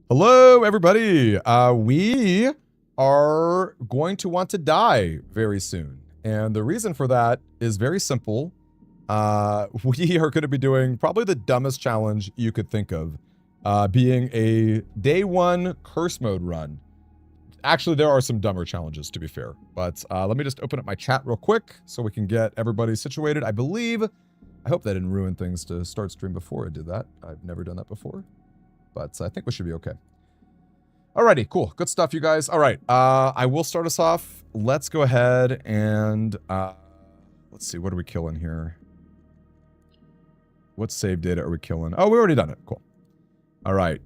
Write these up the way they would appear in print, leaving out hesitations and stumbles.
Hello, everybody. We are going to want to die very soon. And the reason for that is very simple. We are going to be doing probably the dumbest challenge you could think of, being a day one curse mode run. Actually, there are some dumber challenges, to be fair. But let me just open up my chat real quick so we can get everybody situated. I hope that didn't ruin things to start stream before I did that. I've never done that before. But I think we should be okay. Alrighty, cool. Good stuff, you guys. All right, I will start us off. Let's go ahead and, let's see, what are we killing here? What save data are we killing? Oh, we already done it. Cool. All right.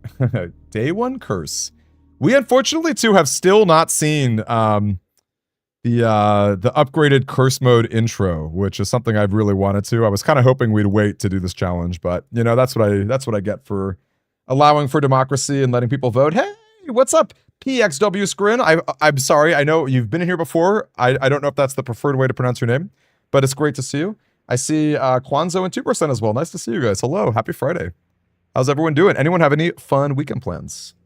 Day one curse. We unfortunately, too, have still not seen the upgraded curse mode intro, which is something I've really wanted to. I was kind of hoping we'd wait to do this challenge, but, you know, that's what I get for allowing for democracy and letting people vote. Hey, what's up, PXW Scrin? I'm sorry. I know you've been in here before. I don't know if that's the preferred way to pronounce your name, but it's great to see you. I see Kwanzo and 2% as well. Nice to see you guys. Hello. Happy Friday. How's everyone doing? Anyone have any fun weekend plans?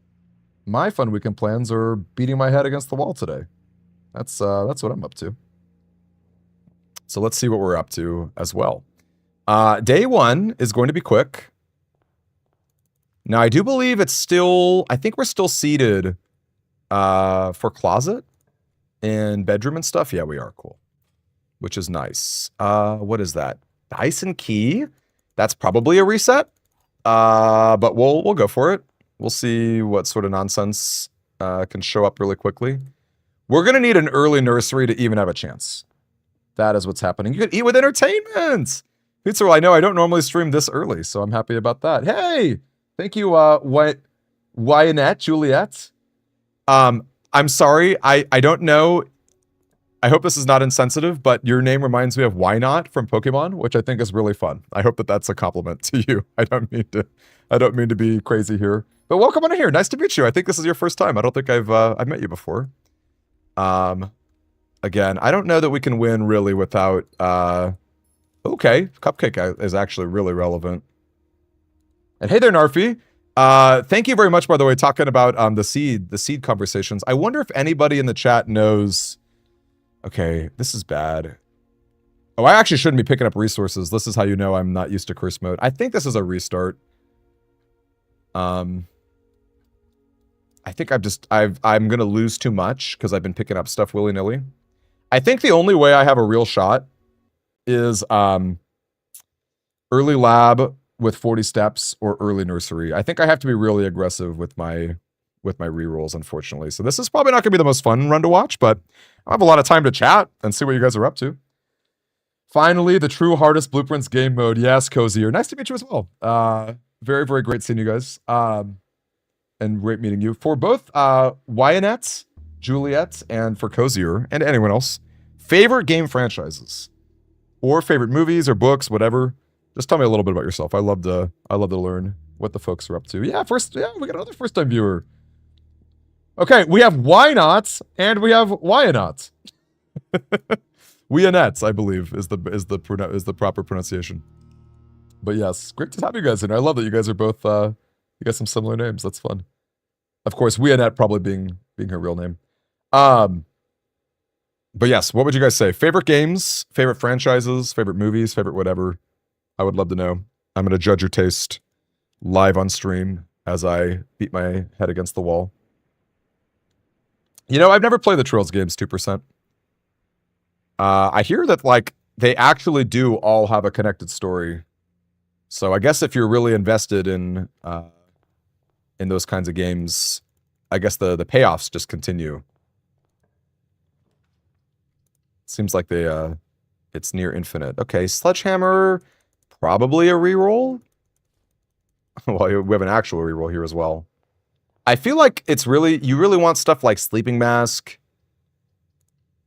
My fun weekend plans are beating my head against the wall today. That's what I'm up to. So let's see what we're up to as well. Day one is going to be quick. Now, I do believe it's still, I think we're still seated for closet and bedroom and stuff. Yeah, we are. Cool. Which is nice. What is that? Dice and key? That's probably a reset. But we'll go for it. We'll see what sort of nonsense can show up really quickly. We're going to need an early nursery to even have a chance. That is what's happening. You can eat with entertainment. Pizza, I know I don't normally stream this early, so I'm happy about that. Hey! Thank you, Wyanette, Juliet. I'm sorry, I don't know. I hope this is not insensitive, but your name reminds me of Why Not from Pokemon, which I think is really fun. I hope that that's a compliment to you. I don't mean to be crazy here. But welcome on in here. Nice to meet you. I think this is your first time. I don't think I've met you before. Again, I don't know that we can win really without okay, Cupcake is actually really relevant. And hey there, Narfi. Thank you very much, by the way, talking about the seed conversations. I wonder if anybody in the chat knows. Okay, this is bad. Oh, I actually shouldn't be picking up resources. This is how you know I'm not used to curse mode. I think this is a restart. I think I'm gonna lose too much because I've been picking up stuff willy-nilly. I think the only way I have a real shot is early lab with 40 steps or early nursery. I think I have to be really aggressive with my rerolls, unfortunately. So this is probably not going to be the most fun run to watch, but I have a lot of time to chat and see what you guys are up to. Finally, the true hardest blueprints game mode. Yes, Cozier. Nice to meet you as well. Very, very great seeing you guys. And great meeting you. For both Wyanette, Juliet, and for Cozier, and anyone else, favorite game franchises, or favorite movies or books, whatever. Just tell me a little bit about yourself. I love to learn what the folks are up to. Yeah, we got another first-time viewer. Okay, we have Why Not and we have Why Not. Wyanette, I believe, is the proper pronunciation. But yes, great to have you guys in. I love that you guys are both you got some similar names. That's fun. Of course, Wyanette probably being her real name. But yes, what would you guys say? Favorite games, favorite franchises, favorite movies, favorite whatever. I would love to know. I'm going to judge your taste live on stream as I beat my head against the wall. You know, I've never played the Trails games 2%. I hear that, like, they actually do all have a connected story. So I guess if you're really invested in those kinds of games, I guess the payoffs just continue. Seems like it's near infinite. Okay, Sledgehammer... Probably a reroll. Well, we have an actual reroll here as well. I feel like you really want stuff like Sleeping Mask.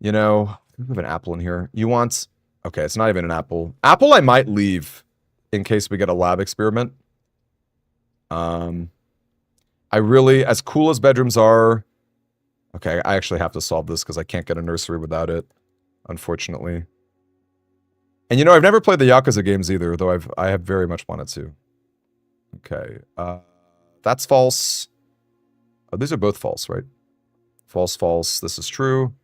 You know, we have an apple in here. Okay, it's not even an apple. Apple I might leave in case we get a lab experiment. I really, as cool as bedrooms are, okay, I actually have to solve this because I can't get a nursery without it, unfortunately. And you know, I've never played the Yakuza games either, though I have very much wanted to. Okay, that's false. Oh, these are both false, right? False, false. This is true.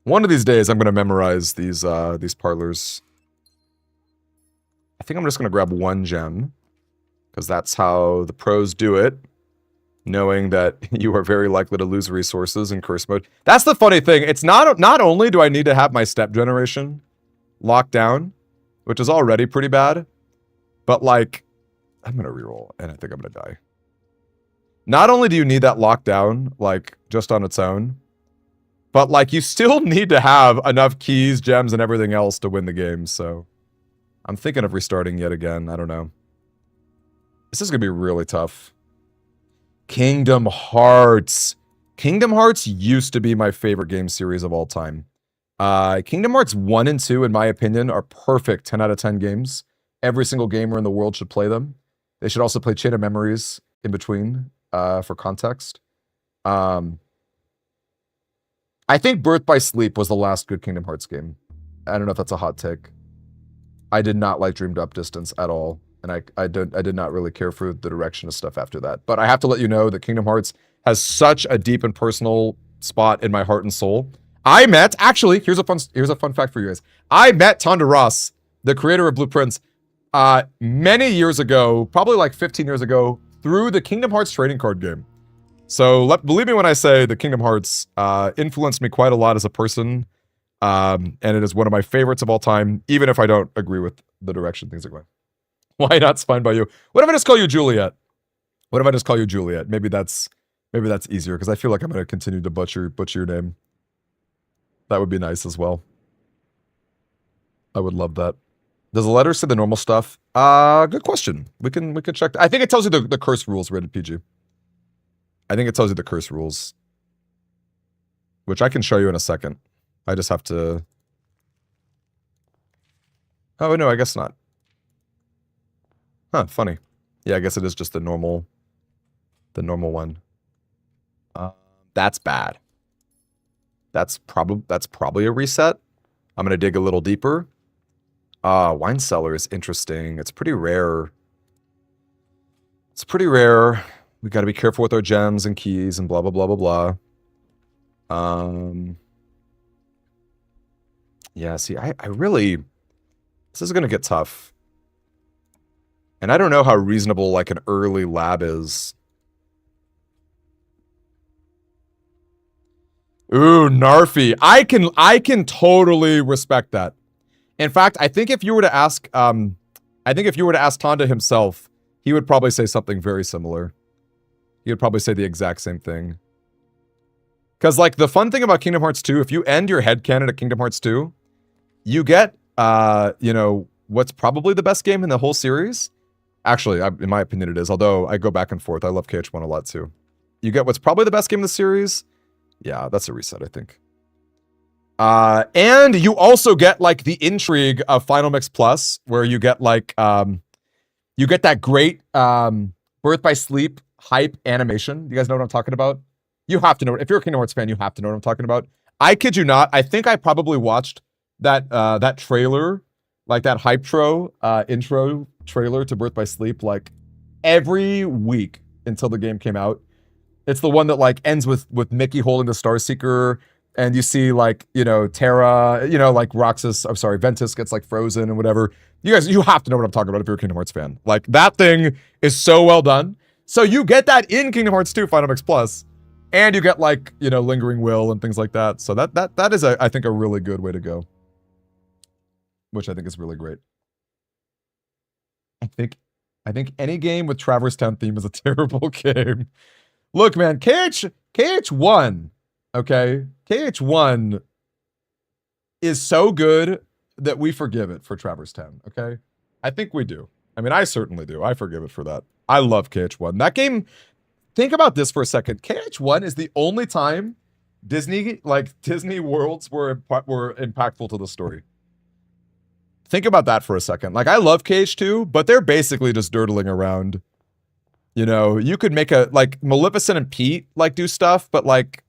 One of these days, I'm going to memorize these parlors. I think I'm just going to grab one gem, because that's how the pros do it, knowing that you are very likely to lose resources in curse mode. That's the funny thing. It's not only do I need to have my step generation locked down, which is already pretty bad, but like, I'm going to reroll, and I think I'm going to die. Not only do you need that locked down, like, just on its own, but, like, you still need to have enough keys, gems, and everything else to win the game, so I'm thinking of restarting yet again. I don't know. This is going to be really tough. Kingdom Hearts. Kingdom Hearts used to be my favorite game series of all time. Kingdom Hearts 1 and 2, in my opinion, are perfect 10 out of 10 games. Every single gamer in the world should play them. They should also play Chain of Memories in between, for context. I think Birth by Sleep was the last good Kingdom Hearts game. I don't know if that's a hot take. I did not like Dreamed Up Distance at all, and I did not really care for the direction of stuff after that. But I have to let you know that Kingdom Hearts has such a deep and personal spot in my heart and soul. Actually, here's a fun fact for you guys. I met Tonda Ross, the creator of Blueprints, many years ago, probably like 15 years ago, through the Kingdom Hearts trading card game. So believe me when I say the Kingdom Hearts influenced me quite a lot as a person, and it is one of my favorites of all time, even if I don't agree with the direction things are going. Why not Spine by You? What if I just call you Juliet? What if I just call you Juliet? Maybe that's easier, because I feel like I'm going to continue to butcher your name. That would be nice as well. I would love that. Does the letter say the normal stuff? Good question. We can check. I think it tells you the curse rules, rated PG. I think it tells you the curse rules, which I can show you in a second. I just have to... Oh, no, I guess not. Huh, funny. Yeah, I guess it is just the normal one. That's bad. That's probably a reset. I'm going to dig a little deeper. Wine cellar is interesting. It's pretty rare. It's pretty rare. We got to be careful with our gems and keys and blah, blah, blah, blah, blah. Yeah, see, I really... This is going to get tough. And I don't know how reasonable, like, an early lab is. Ooh, Narfi. I can totally respect that. In fact, I think if you were to ask... Tonda himself, he would probably say something very similar. He would probably say the exact same thing. Because, like, the fun thing about Kingdom Hearts 2, if you end your headcanon at Kingdom Hearts 2, you get, you know, what's probably the best game in the whole series. Actually, in my opinion, it is. Although, I go back and forth. I love KH1 a lot, too. You get what's probably the best game in the series. Yeah, that's a reset, I think. And you also get, like, the intrigue of Final Mix Plus, where you get, like, you get that great Birth by Sleep hype animation. You guys know what I'm talking about? You have to know. If you're a Kingdom Hearts fan, you have to know what I'm talking about. I kid you not. I think I probably watched that trailer, like that intro trailer to Birth by Sleep, like every week until the game came out. It's the one that like ends with Mickey holding the Star Seeker, and you see like, you know, Terra, you know, like Ventus gets like frozen and whatever. You guys, you have to know what I'm talking about if you're a Kingdom Hearts fan. Like that thing is so well done. So you get that in Kingdom Hearts 2 Final Mix Plus, and you get like, you know, Lingering Will and things like that. So that is I think a really good way to go, which I think is really great. I think any game with Traverse Town theme is a terrible game. Look, man, KH1, okay? KH1 is so good that we forgive it for Traverse Town, okay? I think we do. I mean, I certainly do. I forgive it for that. I love KH1. That game, think about this for a second. KH1 is the only time Disney worlds were impactful to the story. Think about that for a second. Like, I love KH2, but they're basically just dirtling around. You know, you could make like, Maleficent and Pete, like, do stuff, but, like,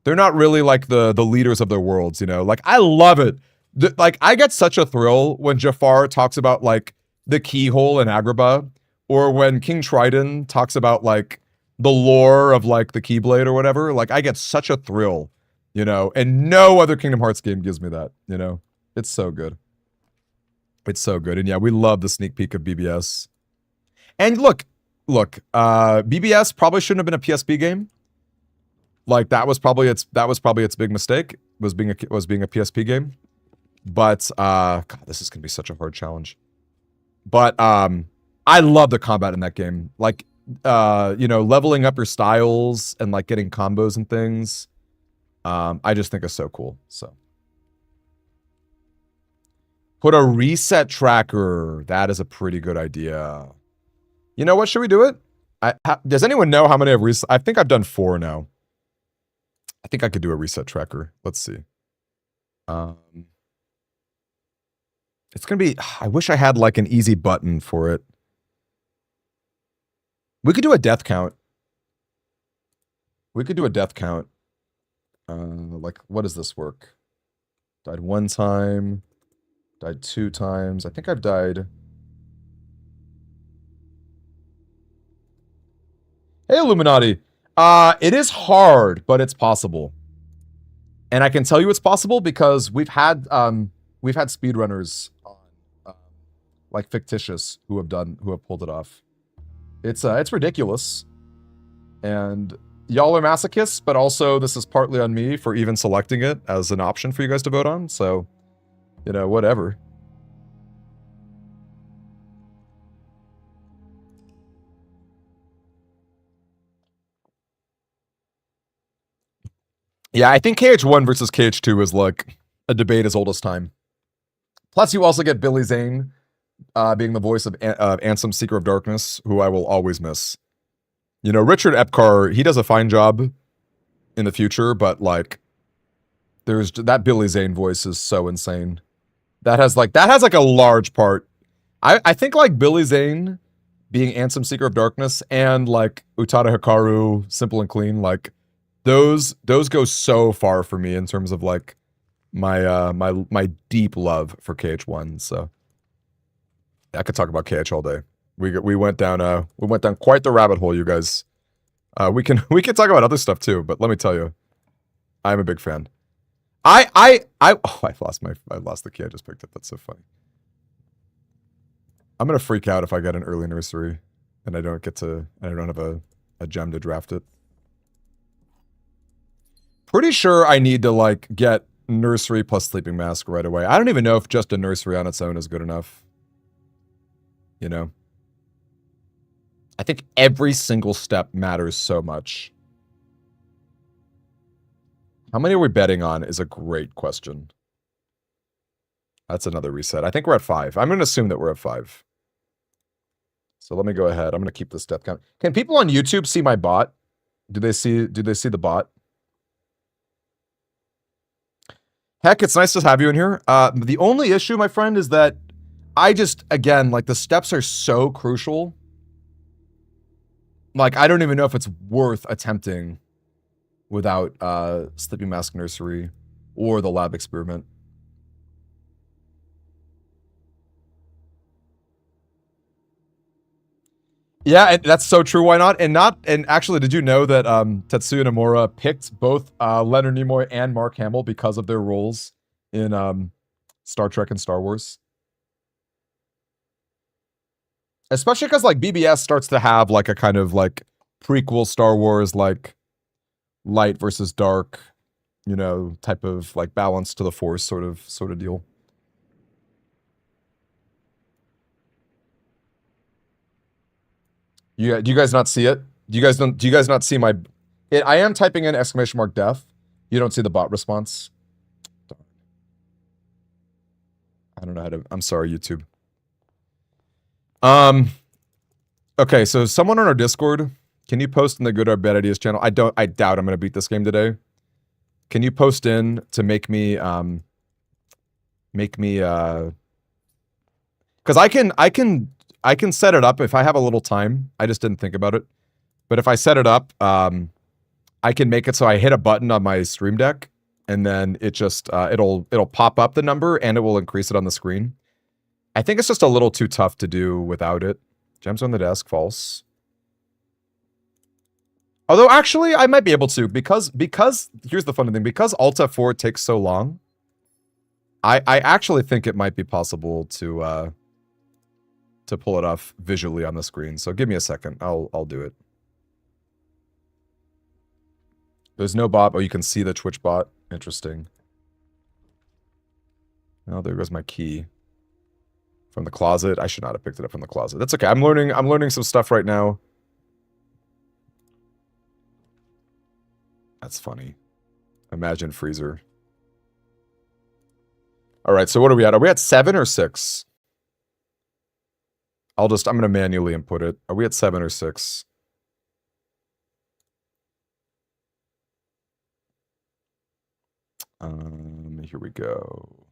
they're not really, like, the leaders of their worlds, you know? Like, I love it. Like, I get such a thrill when Jafar talks about, like, the keyhole in Agrabah, or when King Trident talks about, like, the lore of like the Keyblade or whatever, like I get such a thrill, you know, and no other Kingdom Hearts game gives me that, you know. It's so good. It's so good. And yeah, we love the sneak peek of BBS. And look, BBS probably shouldn't have been a PSP game. Like that was probably its big mistake, was being a PSP game. But God, this is gonna be such a hard challenge. But I love the combat in that game. Like you know, leveling up your styles and like getting combos and things. I just think is so cool. So put a reset tracker. That is a pretty good idea. You know what? Should we do it? Does anyone know how many I've reset? I think I've done 4 now. I think I could do a reset tracker. Let's see. It's gonna be. I wish I had like an easy button for it. We could do a death count. We could do a death count. Like, what does this work? Died 1 time. Died 2 times. I think I've died. Hey, Illuminati. It is hard, but it's possible. And I can tell you it's possible because we've had speedrunners on like fictitious who have pulled it off. It's ridiculous. And y'all are masochists, but also this is partly on me for even selecting it as an option for you guys to vote on. So, you know, whatever. Yeah, I think KH1 versus KH2 is like a debate as old as time. Plus, you also get Billy Zane being the voice of Ansem, Seeker of Darkness, who I will always miss. You know, Richard Epcar, he does a fine job in the future, but like, there's that Billy Zane voice is so insane. That has like a large part. I think like Billy Zane being Ansem, Seeker of Darkness, and like Utada Hikaru, Simple and Clean, like those go so far for me in terms of like my my deep love for KH1. So I could talk about KH all day. We went down quite the rabbit hole, you guys. We can talk about other stuff too, but let me tell you, I'm a big fan. I lost the key I just picked up. That's so funny. I'm gonna freak out if I get an early nursery and I don't have a gem to draft it. Pretty sure I need to like get nursery plus sleeping mask right away. I don't even know if just a nursery on its own is good enough. You know? I think every single step matters so much. How many are we betting on is a great question. That's another reset. I think we're at 5. I'm going to assume that we're at 5. So let me go ahead. I'm going to keep this step count. Can people on YouTube see my bot? Do they see the bot? Heck, it's nice to have you in here. The only issue, my friend, is that I just, again, like the steps are so crucial. Like, I don't even know if it's worth attempting without Sleeping Mask Nursery or the lab experiment. Yeah, and that's so true. Why not? And actually, did you know that Tetsuya Nomura picked both Leonard Nimoy and Mark Hamill because of their roles in Star Trek and Star Wars? Especially because like BBS starts to have like a kind of like prequel Star Wars, like light versus dark, you know, type of like balance to the Force sort of deal. Do you guys not see it? Do you guys not see my? I am typing in !death. You don't see the bot response. I don't know how to. I'm sorry, YouTube. Okay, so someone on our Discord, can you post in the Good or Bad Ideas channel? I doubt I'm gonna beat this game today. Can you post in to make me because I can set it up if I have a little time. I just didn't think about it. But if I set it up, I can make it so I hit a button on my Stream Deck and then it just it'll pop up the number and it will increase it on the screen. I think it's just a little too tough to do without it. Gems on the desk, false. Although actually, I might be able to because here's the funny thing: because Alt F4 takes so long, I actually think it might be possible to pull it off visually on the screen. So give me a second. I'll do it. There's no bot. Oh, you can see the Twitch bot. Interesting. Oh, there goes my key. From the closet. I should not have picked it up from the closet. That's okay. I'm learning some stuff right now. That's funny. Imagine freezer. All right, so what are we at? Are we at 7 or 6? I'm going to manually input it. Are we at 7 or 6? Here we go.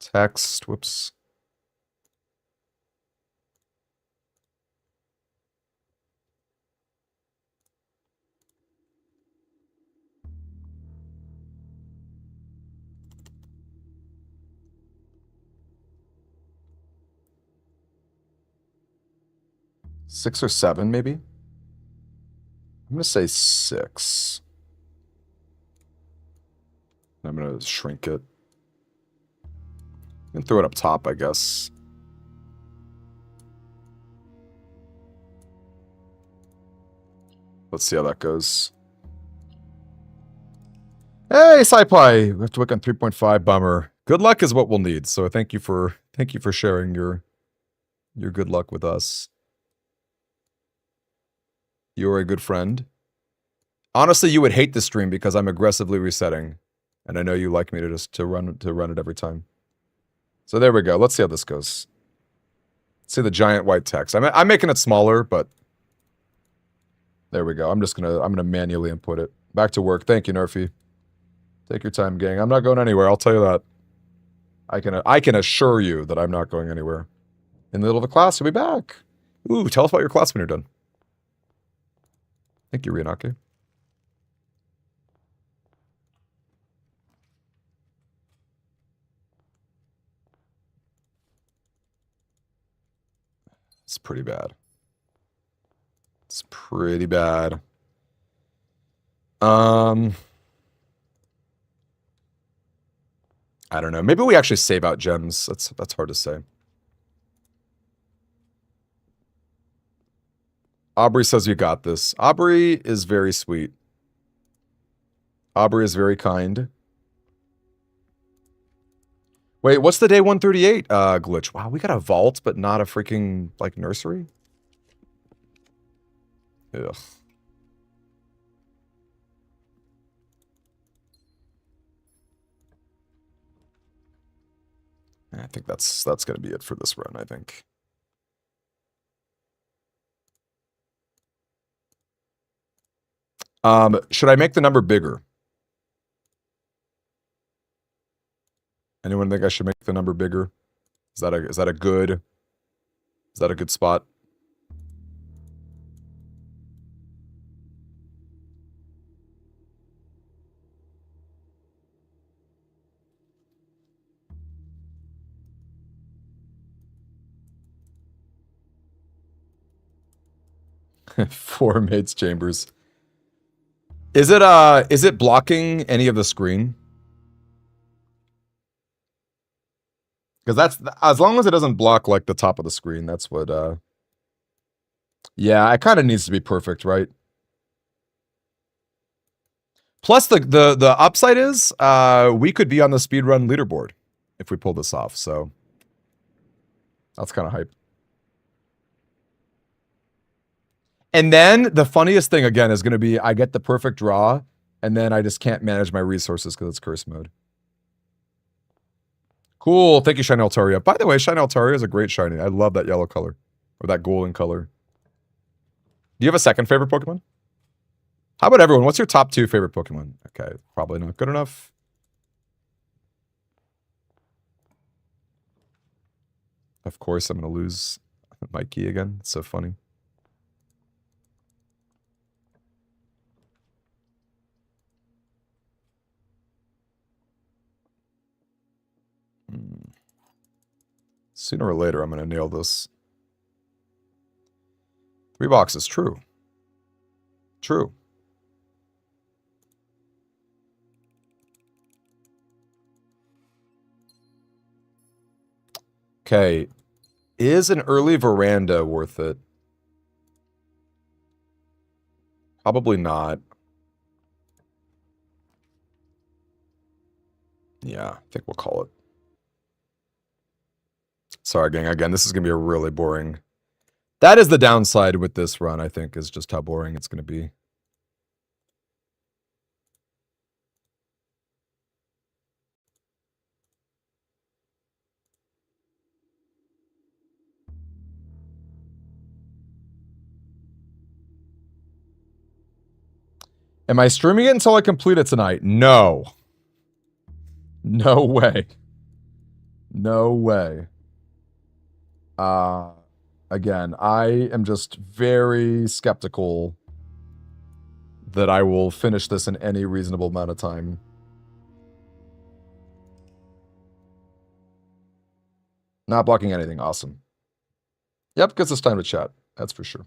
Text, whoops. Six or 7, maybe? I'm going to say 6. I'm going to shrink it. And throw it up top, I guess. Let's see how that goes. Hey, SciPi! We have to work on 3.5. Bummer. Good luck is what we'll need. So thank you for sharing your good luck with us. You're a good friend. Honestly, you would hate the stream because I'm aggressively resetting, and I know you like me to run it every time. So there we go. Let's see how this goes. Let's see the giant white text. I'm making it smaller, but there we go. I'm gonna manually input it. Back to work. Thank you, Nerfy. Take your time, gang. I'm not going anywhere. I'll tell you that. I can assure you that I'm not going anywhere. In the middle of the class, you'll be back. Ooh, tell us about your class when you're done. Thank you, Rianake. It's pretty bad. It's pretty bad. I don't know. Maybe we actually save out gems. That's hard to say. Aubrey says you got this. Aubrey is very sweet. Aubrey is very kind. Wait, what's the day 138 glitch? Wow, we got a vault, but not a freaking, like, nursery? Ugh. I think that's going to be it for this run, I think. Should I make the number bigger? Anyone think I should make the number bigger? Is that a good spot? Four mates chambers. Is it blocking any of the screen? Because that's, as long as it doesn't block like the top of the screen, that's what yeah, it kind of needs to be perfect, right? Plus the upside is we could be on the speedrun leaderboard if we pull this off, so that's kind of hype. And then the funniest thing again is going to be I get the perfect draw, and then I just can't manage my resources because it's curse mode. Cool. Thank you, Shiny Altaria. By the way, Shiny Altaria is a great shiny. I love that yellow color. Or that golden color. Do you have a second favorite Pokemon? How about everyone? What's your top 2 favorite Pokemon? Okay, probably not good enough. Of course, I'm going to lose my key again. It's so funny. Sooner or later, I'm going to nail this. 3 boxes, true. True. Okay. Is an early veranda worth it? Probably not. Yeah, I think we'll call it. Sorry, gang. Again, this is going to be a really boring... That is the downside with this run, I think, is just how boring it's going to be. Am I streaming it until I complete it tonight? No. No way. No way. Again, I am just very skeptical that I will finish this in any reasonable amount of time. Not blocking anything. Awesome. Yep, gives us time to chat. That's for sure.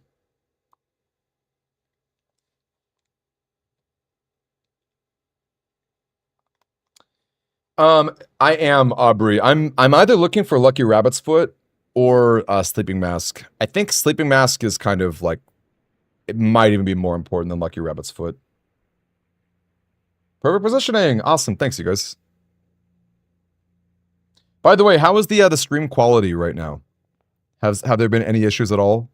I am, Aubrey. I'm either looking for Lucky Rabbit's Foot or Sleeping Mask. I think Sleeping Mask is kind of like, it might even be more important than Lucky Rabbit's Foot. Perfect positioning. Awesome. Thanks, you guys. By the way, how is the stream quality right now? Have there been any issues at all?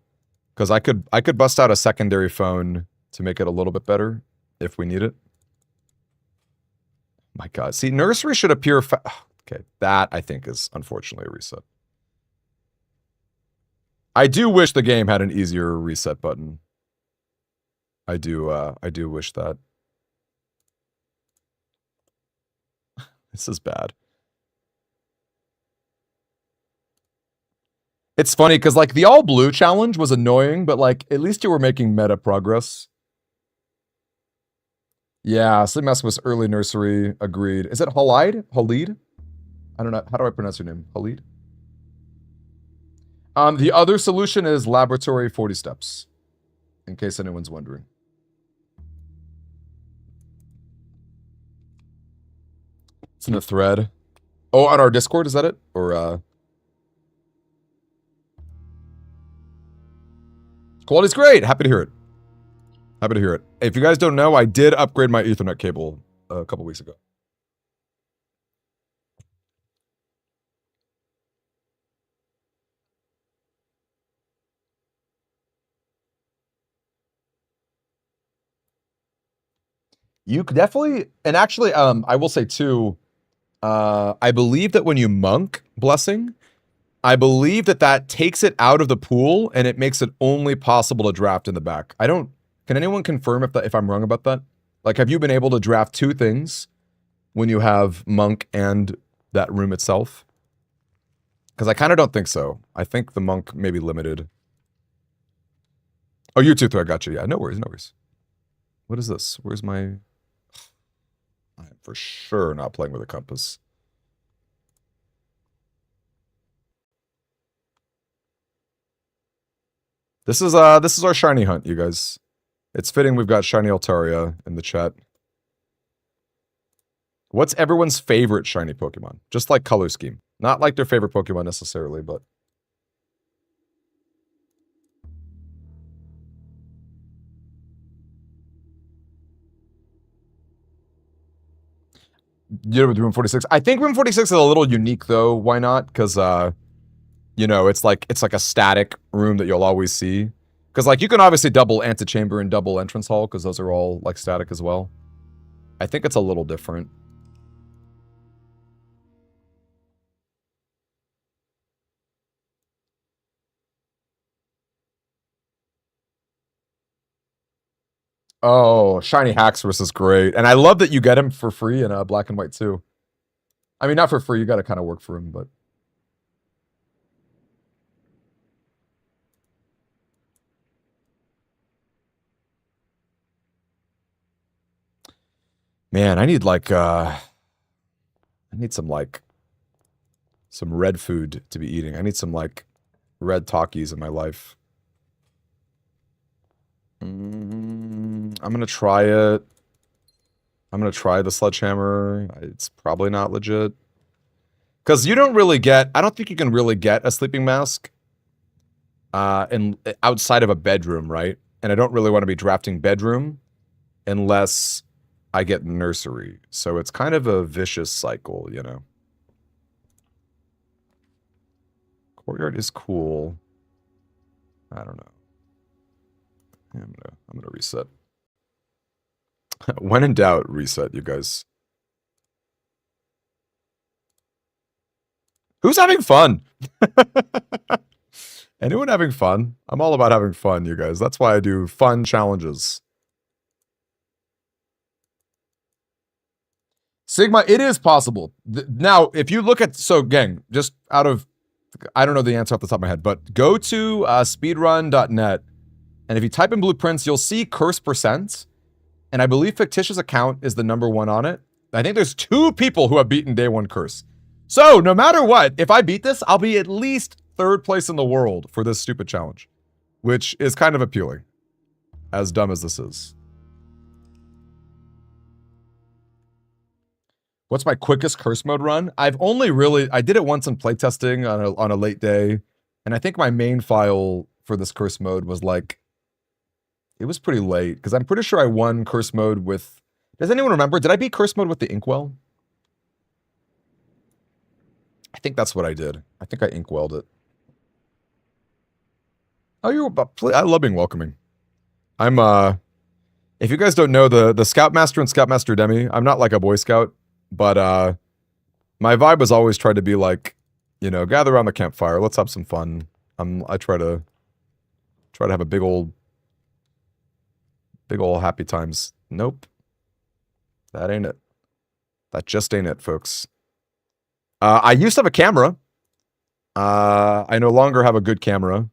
Because I could bust out a secondary phone to make it a little bit better if we need it. My God. See, nursery should appear... Okay, that, I think, is unfortunately a reset. I do wish the game had an easier reset button. I do wish that. This is bad. It's funny, because, like, the all-blue challenge was annoying, but, like, at least you were making meta progress. Yeah, Sleep Mask was early nursery. Agreed. Is it Halid? Halid? I don't know. How do I pronounce your name? Halid? The other solution is laboratory 40 steps, in case anyone's wondering. It's in the thread. Oh, on our Discord, is that it? Or, Quality's great. Happy to hear it. Happy to hear it. If you guys don't know, I did upgrade my Ethernet cable a couple weeks ago. You could definitely, and actually, I will say too, I believe that when you monk Blessing, I believe that that takes it out of the pool and it makes it only possible to draft in the back. Can anyone confirm if I'm wrong about that? Like, have you been able to draft two things when you have monk and that room itself? Because I kind of don't think so. I think the monk may be limited. Oh, YouTube thread, got you. Yeah, no worries, no worries. What is this? Where's my... I'm for sure not playing with a compass. This is our shiny hunt, you guys. It's fitting we've got shiny Altaria in the chat. What's everyone's favorite shiny Pokemon? Just like color scheme. Not like their favorite Pokemon necessarily, but... You know, with Room 46. I think Room 46 is a little unique, though. Why not? Because, you know, it's like a static room that you'll always see. Because, like, you can obviously double antechamber and double entrance hall, because those are all, like, static as well. I think it's a little different. Oh, shiny Haxorus is great. And I love that you get him for free in black and white, too. I mean, not for free. You got to kind of work for him, but... Man, I need, like, I need some, like, some red food to be eating. I need some, like, red Takis in my life. I'm gonna try it. I'm gonna try the sledgehammer. It's probably not legit. Because you don't really get, I don't think you can really get a sleeping mask outside of a bedroom, right? And I don't really want to be drafting bedroom unless I get nursery. So it's kind of a vicious cycle, you know. Courtyard is cool. I don't know. I'm gonna reset. When in doubt, reset, you guys. Who's having fun? Anyone having fun? I'm all about having fun, you guys. That's why I do fun challenges. Sigma, it is possible. Now, if you look at, so gang, just out of, I don't know the answer off the top of my head, but go to speedrun.net, and if you type in blueprints, you'll see curse percent, and I believe fictitious account is the #1 on it. I think there's 2 people who have beaten day 1 curse. So, no matter what, if I beat this, I'll be at least 3rd place in the world for this stupid challenge, which is kind of appealing, as dumb as this is. What's my quickest curse mode run? I've only really, I did it once in playtesting on a late day, and I think my main file for this curse mode was like, it was pretty late, because I'm pretty sure I won curse mode with, does anyone remember? Did I beat curse mode with the inkwell? I think that's what I did. I think I inkwelled it. Oh, you're about, I love being welcoming. I'm, if you guys don't know, the Scoutmaster and Scoutmaster Demi, I'm not like a Boy Scout, but my vibe has always tried to be like, you know, gather around the campfire, let's have some fun. I try to have a big old happy times. Nope. That ain't it. That just ain't it, folks. I used to have a camera. I no longer have a good camera,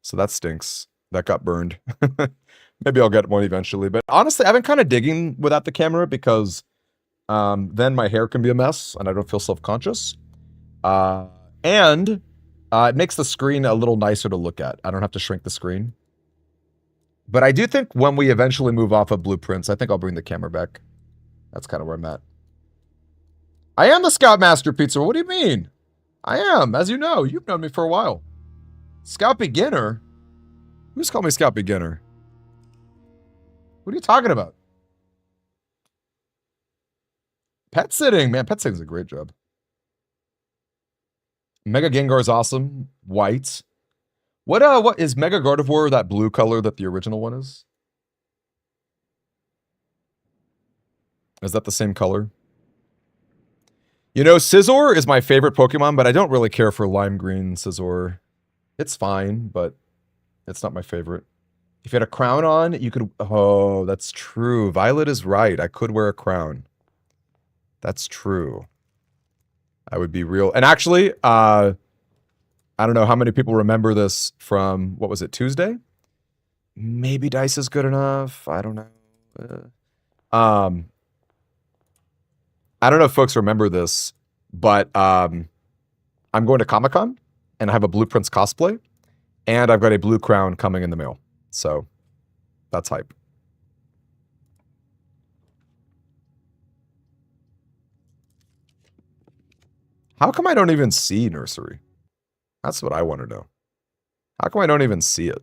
so that stinks. That got burned. Maybe I'll get one eventually, but honestly, I've been kind of digging without the camera because then my hair can be a mess and I don't feel self-conscious. And it makes the screen a little nicer to look at. I don't have to shrink the screen. But I do think when we eventually move off of blueprints, I think I'll bring the camera back. That's kind of where I'm at. I am the Scoutmaster, Pizza. What do you mean? I am, as you know. You've known me for a while. Scout Beginner? Who's called me Scout Beginner? What are you talking about? Pet sitting, man. Pet sitting's a great job. Mega Gengar is awesome. White. What is Mega Gardevoir that blue color that the original one is? Is that the same color? You know, Scizor is my favorite Pokemon, but I don't really care for lime green Scizor. It's fine, but it's not my favorite. If you had a crown on, you could... Oh, that's true. Violet is right. I could wear a crown. That's true. I would be real... And actually, I don't know how many people remember this from... What was it, Tuesday? Maybe Dice is good enough. I don't know. I don't know if folks remember this, but I'm going to Comic-Con, and I have a Blueprints cosplay, and I've got a blue crown coming in the mail. So, that's hype. How come I don't even see Nursery? That's what I want to know. How come I don't even see it?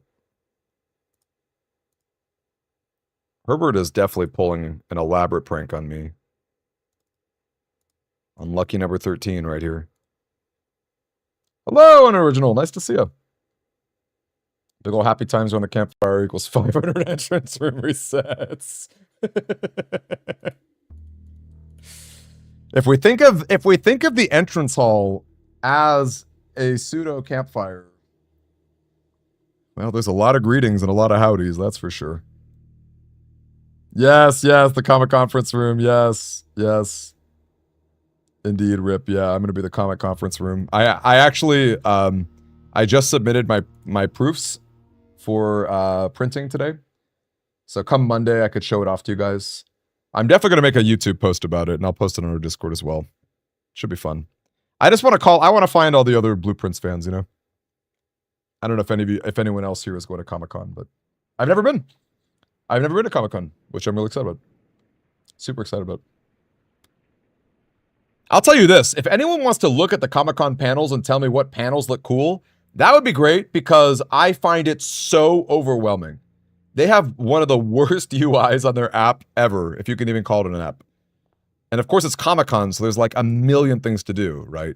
Herbert is definitely pulling an elaborate prank on me. Unlucky number 13 right here. Hello, Unoriginal. Nice to see you. Big ol' happy times on the campfire equals 500 entrance room resets. If we think of the entrance hall as a pseudo campfire, well, there's a lot of greetings and a lot of howdies, that's for sure. Yes, the comic conference room. Yes. Indeed, Rip. Yeah, I'm gonna be the comic conference room. I actually I just submitted my proofs for printing today. So come Monday, I could show it off to you guys. I'm definitely gonna make a YouTube post about it, and I'll post it on our Discord as well. Should be fun. I just want to I want to find all the other Blueprints fans, you know? I don't know if anyone else here is going to Comic-Con, but I've never been. I've never been to Comic-Con, which I'm really excited about. Super excited about. I'll tell you this. If anyone wants to look at the Comic-Con panels and tell me what panels look cool, that would be great because I find it so overwhelming. They have one of the worst UIs on their app ever, if you can even call it an app. And of course, it's Comic-Con, so there's like a million things to do, right?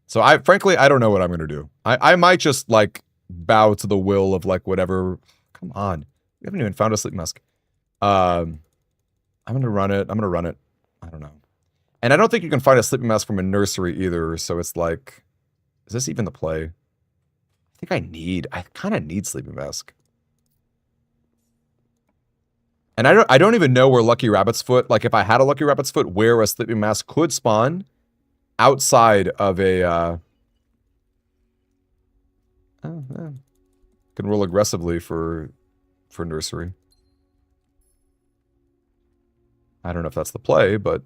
So frankly, I don't know what I'm going to do. I might just like bow to the will of like whatever. Come on. We haven't even found a sleep mask. I'm going to run it. I'm going to run it. I don't know. And I don't think you can find a sleeping mask from a nursery either. So it's like, is this even the play? I think I kind of need sleeping mask. And I don't even know where Lucky Rabbit's Foot, like if I had a Lucky Rabbit's Foot, where a sleeping mask could spawn outside of a, can roll aggressively for nursery. I don't know if that's the play, but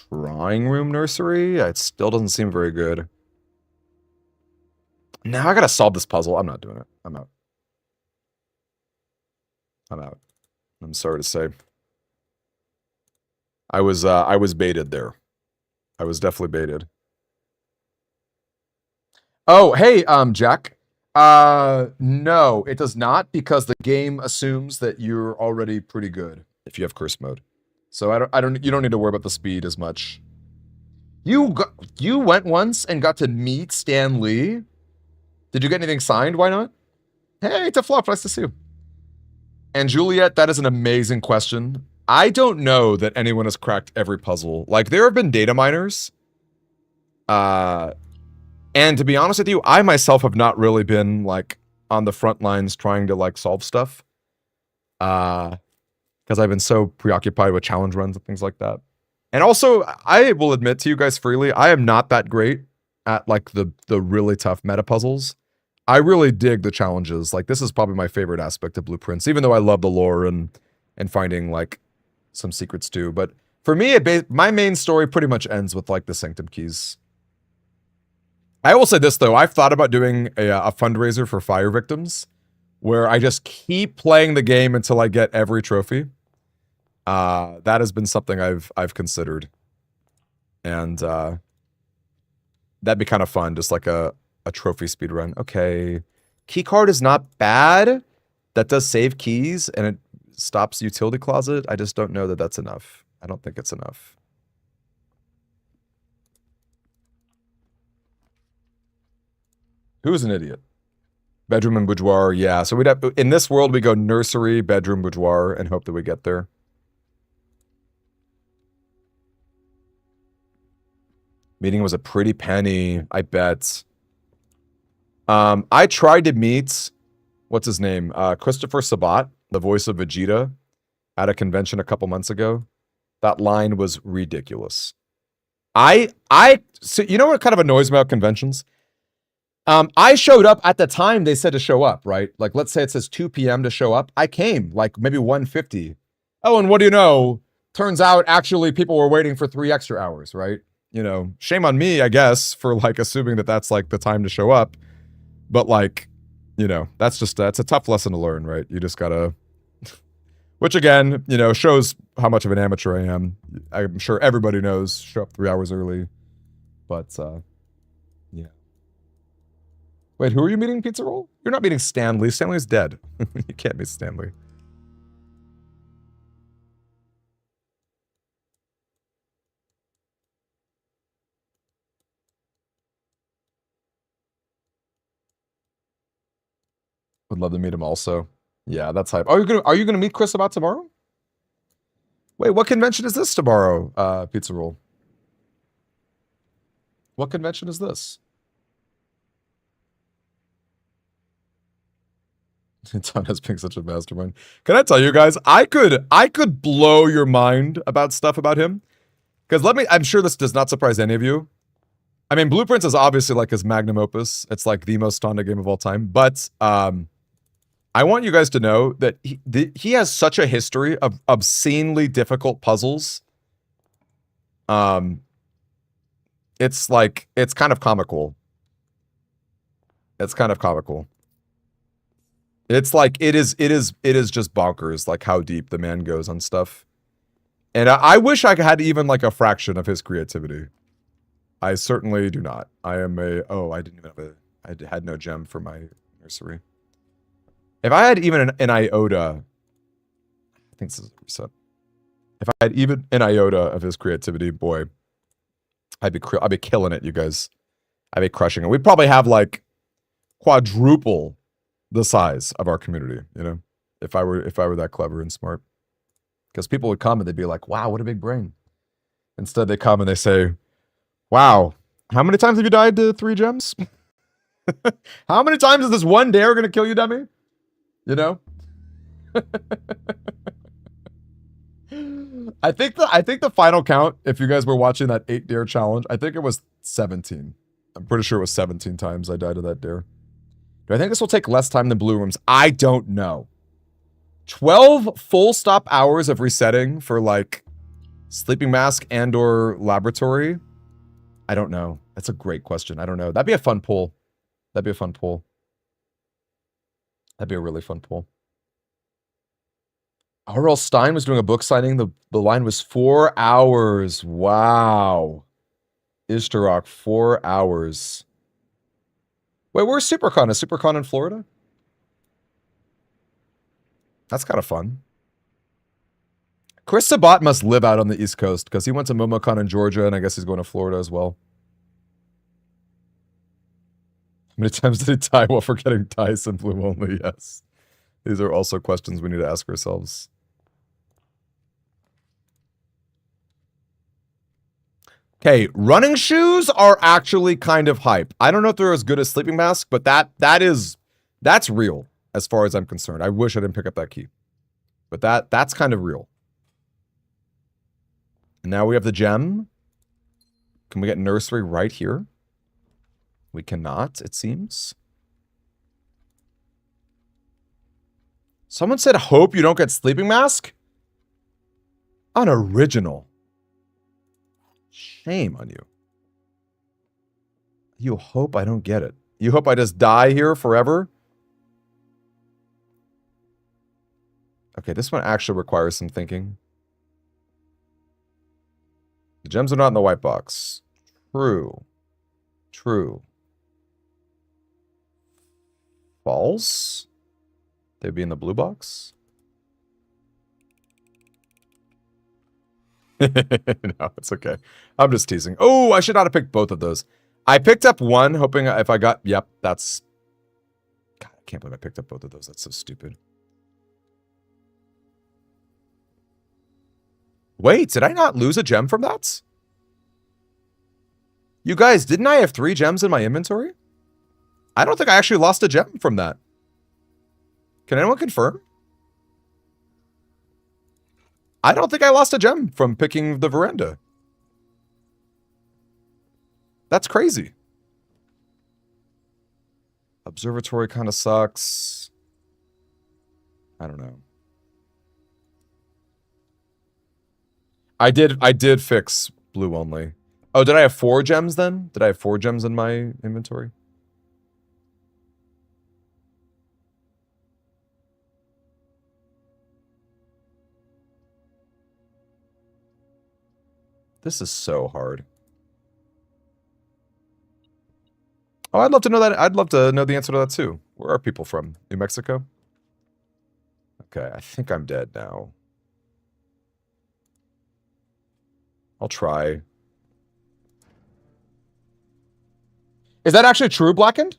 drawing room nursery? It still doesn't seem very good. Now I gotta solve this puzzle. I'm not doing it. I'm out. I'm sorry to say. I was baited there. I was definitely baited. Oh, hey, Jack. No, it does not, because the game assumes that you're already pretty good if you have curse mode. So you don't need to worry about the speed as much. You went once and got to meet Stan Lee. Did you get anything signed? Why not? Hey, to Fluff, nice to see you. And Juliet, that is an amazing question. I don't know that anyone has cracked every puzzle. Like, there have been data miners. And to be honest with you, I myself have not really been, like, on the front lines trying to, like, solve stuff. Because I've been so preoccupied with challenge runs and things like that. And also, I will admit to you guys freely, I am not that great at, like, the really tough meta puzzles. I really dig the challenges. Like, this is probably my favorite aspect of Blueprints, even though I love the lore and finding, like, some secrets too. But for me, my main story pretty much ends with, like, the Sanctum Keys. I will say this, though. I've thought about doing a fundraiser for fire victims, where I just keep playing the game until I get every trophy. That has been something I've considered. And that'd be kind of fun, just like a trophy speedrun. Okay. Keycard is not bad. That does save keys, and it stops utility closet. I just don't know that that's enough. I don't think it's enough. Who's an idiot? Bedroom and boudoir, yeah. So we'd have, in this world, we go nursery, bedroom, boudoir, and hope that we get there. Meeting was a pretty penny, I bet. I tried to meet, what's his name? Christopher Sabat, the voice of Vegeta, at a convention a couple months ago. That line was ridiculous. So you know what kind of annoys me about conventions? I showed up at the time they said to show up, right? Like, let's say it says 2 p.m. to show up. I came, like, maybe 1:50. Oh, and what do you know? Turns out, actually, people were waiting for 3 extra hours, right? You know, shame on me, I guess, for, like, assuming that that's, like, the time to show up. But, like, you know, that's a tough lesson to learn, right? You just gotta... Which, again, you know, shows how much of an amateur I am. I'm sure everybody knows, show up 3 hours early. But, yeah. Wait, who are you meeting, Pizza Roll? You're not meeting Stanley. Stanley's dead. You can't meet Stanley. Would love to meet him also. Yeah, that's hype. Are you gonna meet Chris about tomorrow? Wait, what convention is this tomorrow, Pizza Roll? What convention is this? Ton has been such a mastermind. Can I tell you guys, I could blow your mind about stuff about him. Because I'm sure this does not surprise any of you. I mean, Blueprints is obviously like his magnum opus. It's like the most stoned game of all time. But I want you guys to know that he has such a history of obscenely difficult puzzles. It's like, it's kind of comical. It's kind of comical. It's like, it is just bonkers, like how deep the man goes on stuff. And I wish I had even like a fraction of his creativity. I certainly do not. I am oh, I didn't even have I had no gem for my nursery. If I had even an iota, I think this is a reset. If I had even an iota of his creativity, boy, I'd be killing it, you guys. I'd be crushing it. We'd probably have like quadruple the size of our community, you know, if I were that clever and smart. Because people would come and they'd be like, wow, what a big brain. Instead, they come and they say, wow, how many times have you died to 3 gems? How many times is this one dare going to kill you, dummy? You know? I think the final count, if you guys were watching that 8 dare challenge, I think it was 17. I'm pretty sure it was 17 times I died to that dare. Do I think this will take less time than blue rooms? I don't know. 12 full stop hours of resetting for like sleeping mask and or laboratory? I don't know. That's a great question. I don't know. That'd be a fun poll. That'd be a fun poll. That'd be a really fun poll. R.L. Stein was doing a book signing. The line was 4 hours. Wow. Ishtarok, 4 hours. Wait, where's SuperCon? Is SuperCon in Florida? That's kind of fun. Chris Sabat must live out on the East Coast because he went to MomoCon in Georgia, and I guess he's going to Florida as well. How many times did he die while forgetting dice and blue only? Yes. These are also questions we need to ask ourselves. Okay, running shoes are actually kind of hype. I don't know if they're as good as sleeping mask, but that's real as far as I'm concerned. I wish I didn't pick up that key. But that's kind of real. And now we have the gem. Can we get nursery right here? We cannot, it seems. Someone said, hope you don't get sleeping mask? Unoriginal. Shame on you. You hope I don't get it. You hope I just die here forever? Okay, this one actually requires some thinking. The gems are not in the white box. True. True. False? They'd be in the blue box? No, it's okay. I'm just teasing. Oh, I should not have picked both of those. I picked up one, hoping if I got... Yep, that's... God, I can't believe I picked up both of those. That's so stupid. Wait, did I not lose a gem from that? You guys, didn't I have 3 gems in my inventory? I don't think I actually lost a gem from that. Can anyone confirm? I don't think I lost a gem from picking the veranda. That's crazy. Observatory kind of sucks. I don't know. I did fix blue only. Oh, did I have 4 gems then? Did I have 4 gems in my inventory? This is so hard. Oh, I'd love to know that. I'd love to know the answer to that too. Where are people from? New Mexico? Okay, I think I'm dead now. I'll try. Is that actually true, Blackened?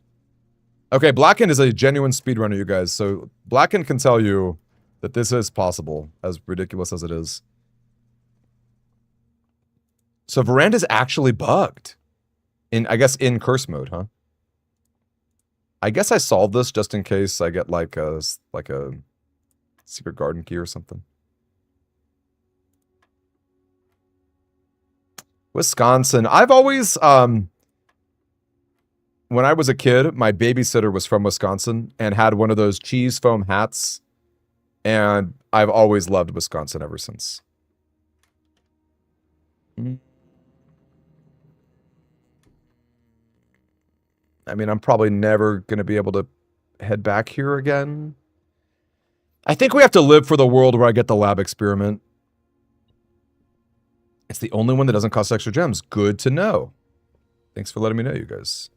Okay, Blackened is a genuine speedrunner, you guys. So Blackened can tell you that this is possible, as ridiculous as it is. So Veranda's actually bugged. I guess in curse mode, huh? I guess I solved this just in case I get like a secret garden key or something. Wisconsin. I've always, when I was a kid, my babysitter was from Wisconsin and had one of those cheese foam hats. And I've always loved Wisconsin ever since. I mean, I'm probably never going to be able to head back here again. I think we have to live for the world where I get the lab experiment. It's the only one that doesn't cost extra gems. Good to know. Thanks for letting me know, you guys.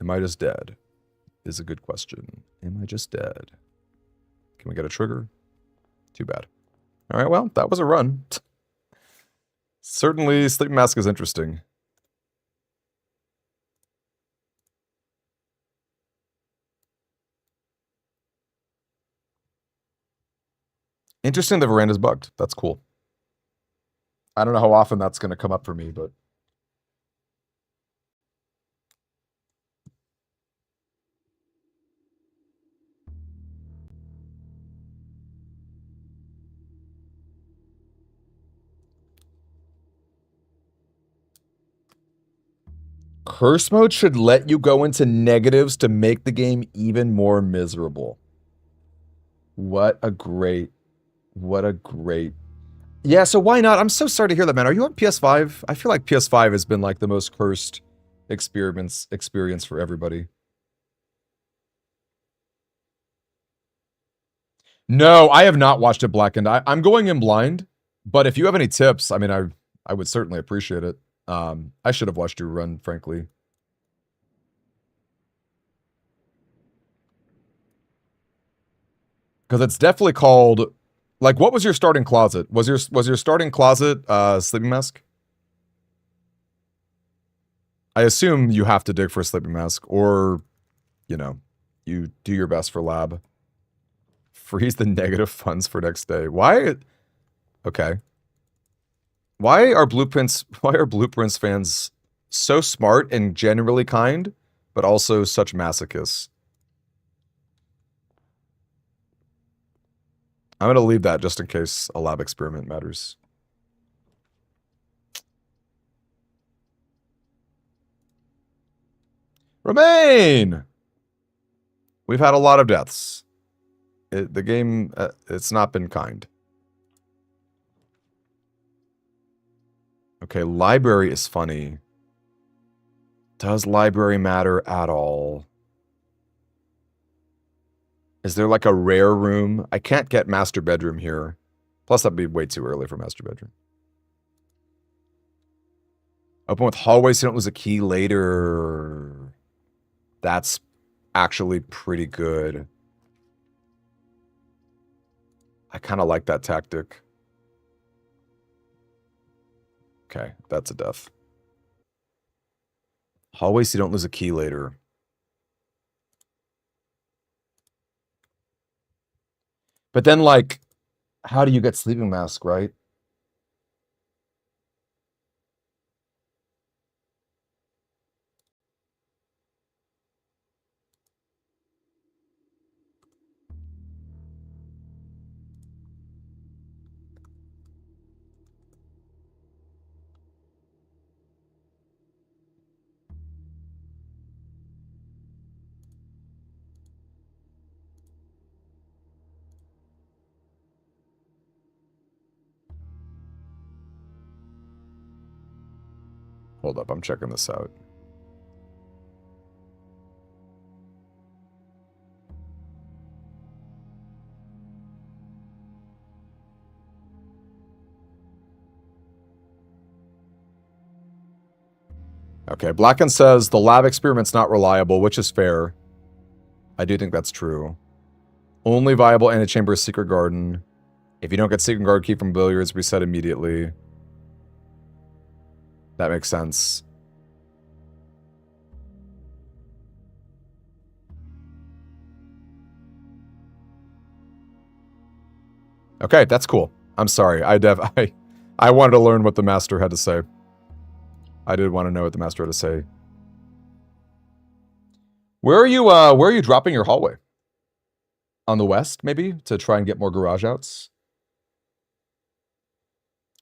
Am I just dead? Is a good question. Am I just dead? Can we get a trigger? Too bad. All right, well, that was a run. Certainly, Sleeping Mask is interesting. Interesting the veranda's bugged. That's cool. I don't know how often that's going to come up for me, but... Curse mode should let you go into negatives to make the game even more miserable. What a great... Yeah, so why not? I'm so sorry to hear that, man. Are you on PS5? I feel like PS5 has been like the most cursed experience for everybody. No, I have not watched it Blackened. I'm going in blind, but if you have any tips, I mean, I would certainly appreciate it. I should have watched you run, frankly. Because it's definitely called... Like, what was your starting closet? Was your starting closet Sleeping Mask? I assume you have to dig for a Sleeping Mask, or, you know, you do your best for lab. Freeze the negative funds for next day. Why? Okay. Why are Blueprints fans so smart and generally kind, but also such masochists? I'm going to leave that just in case a lab experiment matters. Remain! We've had a lot of deaths. The game, it's not been kind. Okay, library is funny. Does library matter at all? Is there like a rare room? I can't get master bedroom here. Plus, that'd be way too early for master bedroom. Open with hallway so you don't lose a key later. That's actually pretty good. I kind of like that tactic. Okay, that's a death. Hallway so you don't lose a key later. But then, like, how do you get Sleeping Mask, right? Hold up, I'm checking this out. Okay, Blacken says the lab experiment's not reliable, which is fair. I do think that's true. Only viable antechamber is Secret Garden. If you don't get Secret Guard key from billiards, reset immediately. That makes sense. Okay, that's cool. I'm sorry. I wanted to learn what the master had to say. I did want to know what the master had to say. Where are you dropping your hallway? On the west, maybe, to try and get more garage outs?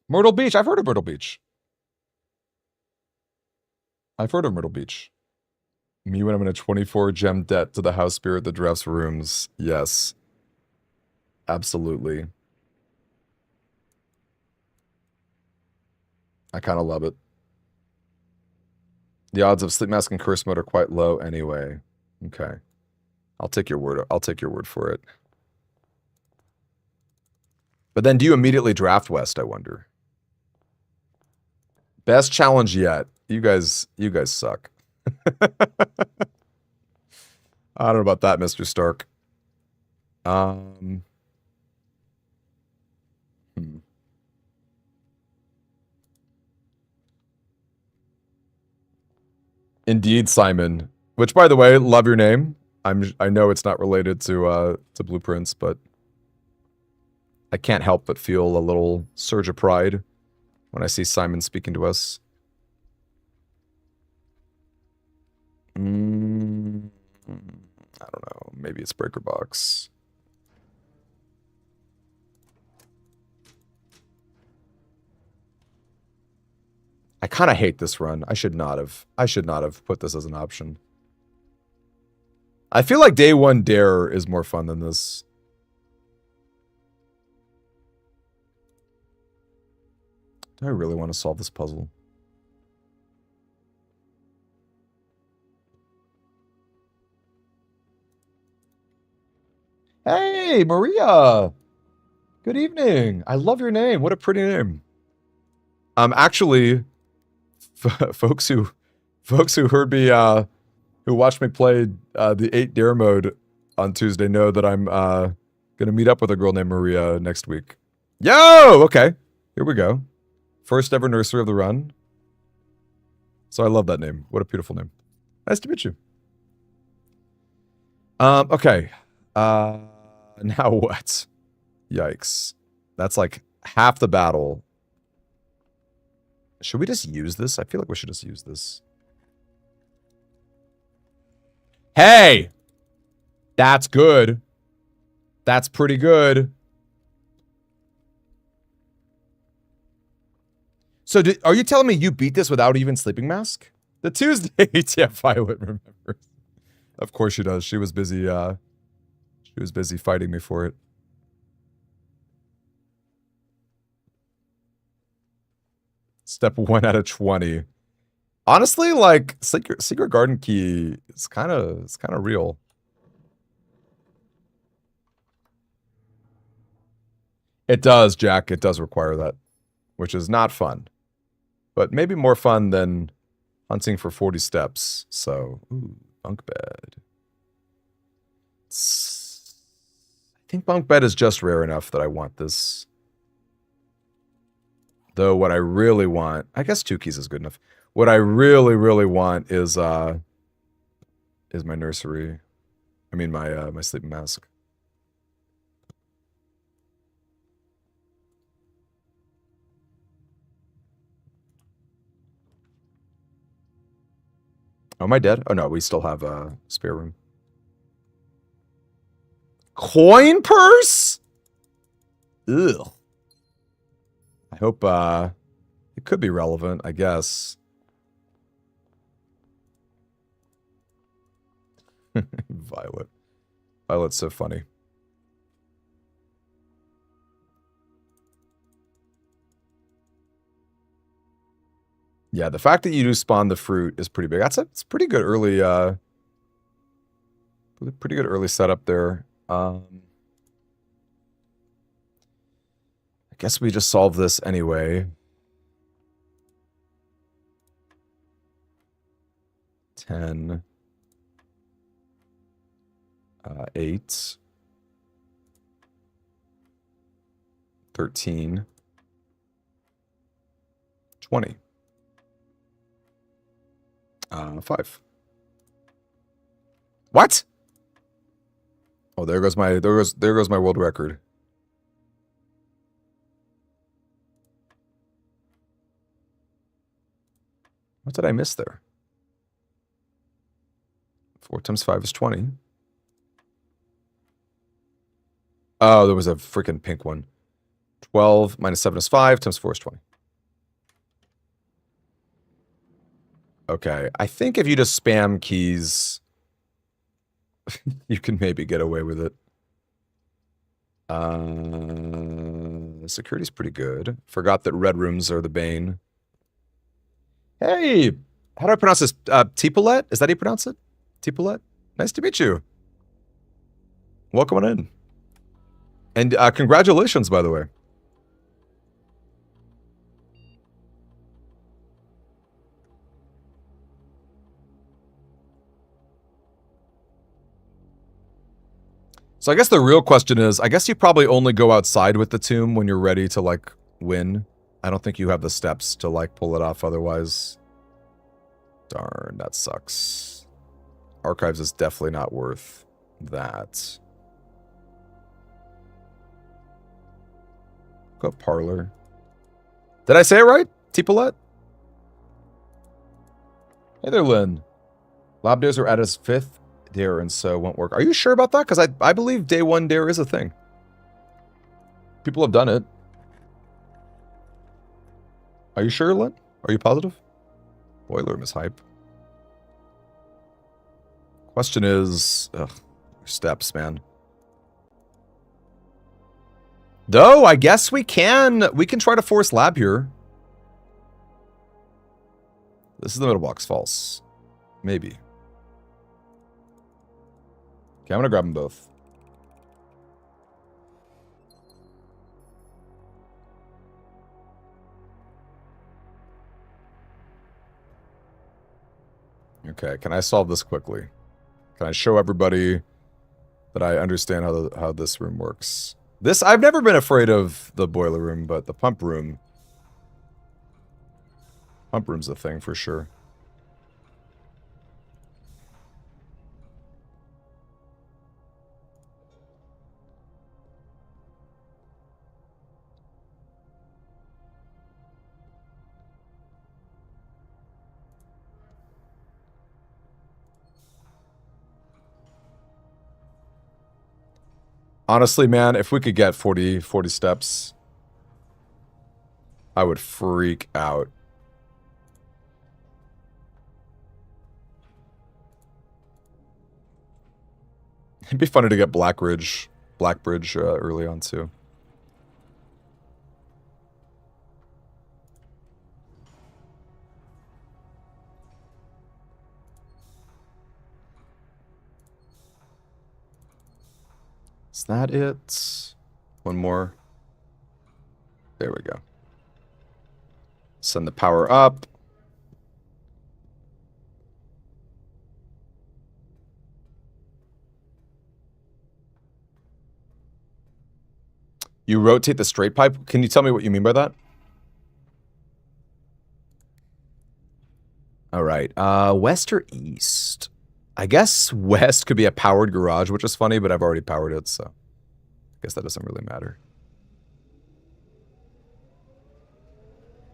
Myrtle Beach. I've heard of Myrtle Beach. I've heard of Myrtle Beach. Me when I'm in a 24 gem debt to the house spirit that drafts rooms. Yes. Absolutely. I kind of love it. The odds of sleep mask and curse mode are quite low anyway. Okay. I'll take your word. I'll take your word for it. But then do you immediately draft West, I wonder? Best challenge yet. You guys suck. I don't know about that, Mr. Stark. Indeed, Simon. Which, by the way, love your name. I know it's not related to Blueprints, but I can't help but feel a little surge of pride when I see Simon speaking to us. I don't know. Maybe it's Breaker Box. I kind of hate this run. I should not have put this as an option. I feel like day one dare is more fun than this. Do I really want to solve this puzzle? Hey, Maria. Good evening. I love your name. What a pretty name. Actually, folks who heard me, who watched me play the 8 dare mode on Tuesday know that I'm gonna meet up with a girl named Maria next week. Yo, okay, here we go. First ever nursery of the run. So I love that name. What a beautiful name. Nice to meet you. Okay. Now what? Yikes. That's like half the battle. Should we just use this? I feel like we should just use this. Hey! That's good. That's pretty good. So are you telling me you beat this without even sleeping mask? The Tuesday yeah, Violet remembers. Of course she does. She was busy fighting me for it. Step 1 out of 20. Honestly, like Secret Garden Key is kind of real. It does, Jack. It does require that, which is not fun, but maybe more fun than hunting for 40 steps. So, ooh, bunk bed. I think bunk bed is just rare enough that I want this. Though what I really want, I guess 2 keys is good enough. What I really, really want is my nursery. I mean my sleeping mask. Oh, am I dead? Oh no, we still have a spare room. Coin purse? Ugh. I hope it could be relevant, I guess. Violet. Violet's so funny. Yeah, the fact that you do spawn the fruit is pretty big. It's pretty good early pretty good early setup there. I guess we just solve this anyway. 10 8 13 20 5. What? Oh, there goes my world record. What did I miss there? 4 times 5 is 20. Oh, there was a freaking pink one. 12 minus 7 is 5 times 4 is 20. Okay, I think if you just spam keys, you can maybe get away with it. Security's pretty good. Forgot that red rooms are the bane. Hey, How do I pronounce this? Tipolet? Is that how you pronounce it? Tipolet? Nice to meet you. Welcome on in. And congratulations, by the way. So I guess the real question is, I guess you probably only go outside with the tomb when you're ready to, like, win. I don't think you have the steps to, like, pull it off otherwise. Darn, that sucks. Archives is definitely not worth that. Go parlor. Did I say it right? Tipolet? Hey there, Lynn. Lab days are at his 5th dare, and so won't work. Are you sure about that? Because I believe day 1 dare is a thing. People have done it. Are you sure, Lynn? Are you positive? Boiler room is hype. Question is... Ugh, steps, man. Though, I guess we can try to force lab here. This is the middle box. False. Maybe. Okay, I'm gonna grab them both. Okay, can I solve this quickly? Can I show everybody that I understand how this room works? I've never been afraid of the boiler room, but the pump room... Pump room's a thing for sure. Honestly, man, if we could get 40 steps, I would freak out. It'd be funny to get Blackbridge early on, too. Is that it? One more. There we go. Send the power up. You rotate the straight pipe? Can you tell me what you mean by that? All right. West or east? I guess west could be a powered garage, which is funny, but I've already powered it, so I guess that doesn't really matter.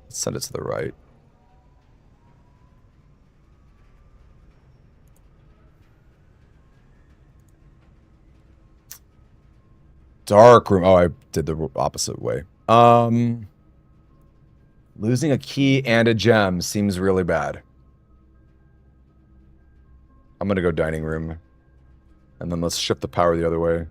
Let's send it to the right. Dark room. Oh, I did the opposite way. Losing a key and a gem seems really bad. I'm gonna go dining room. And then let's shift the power the other way.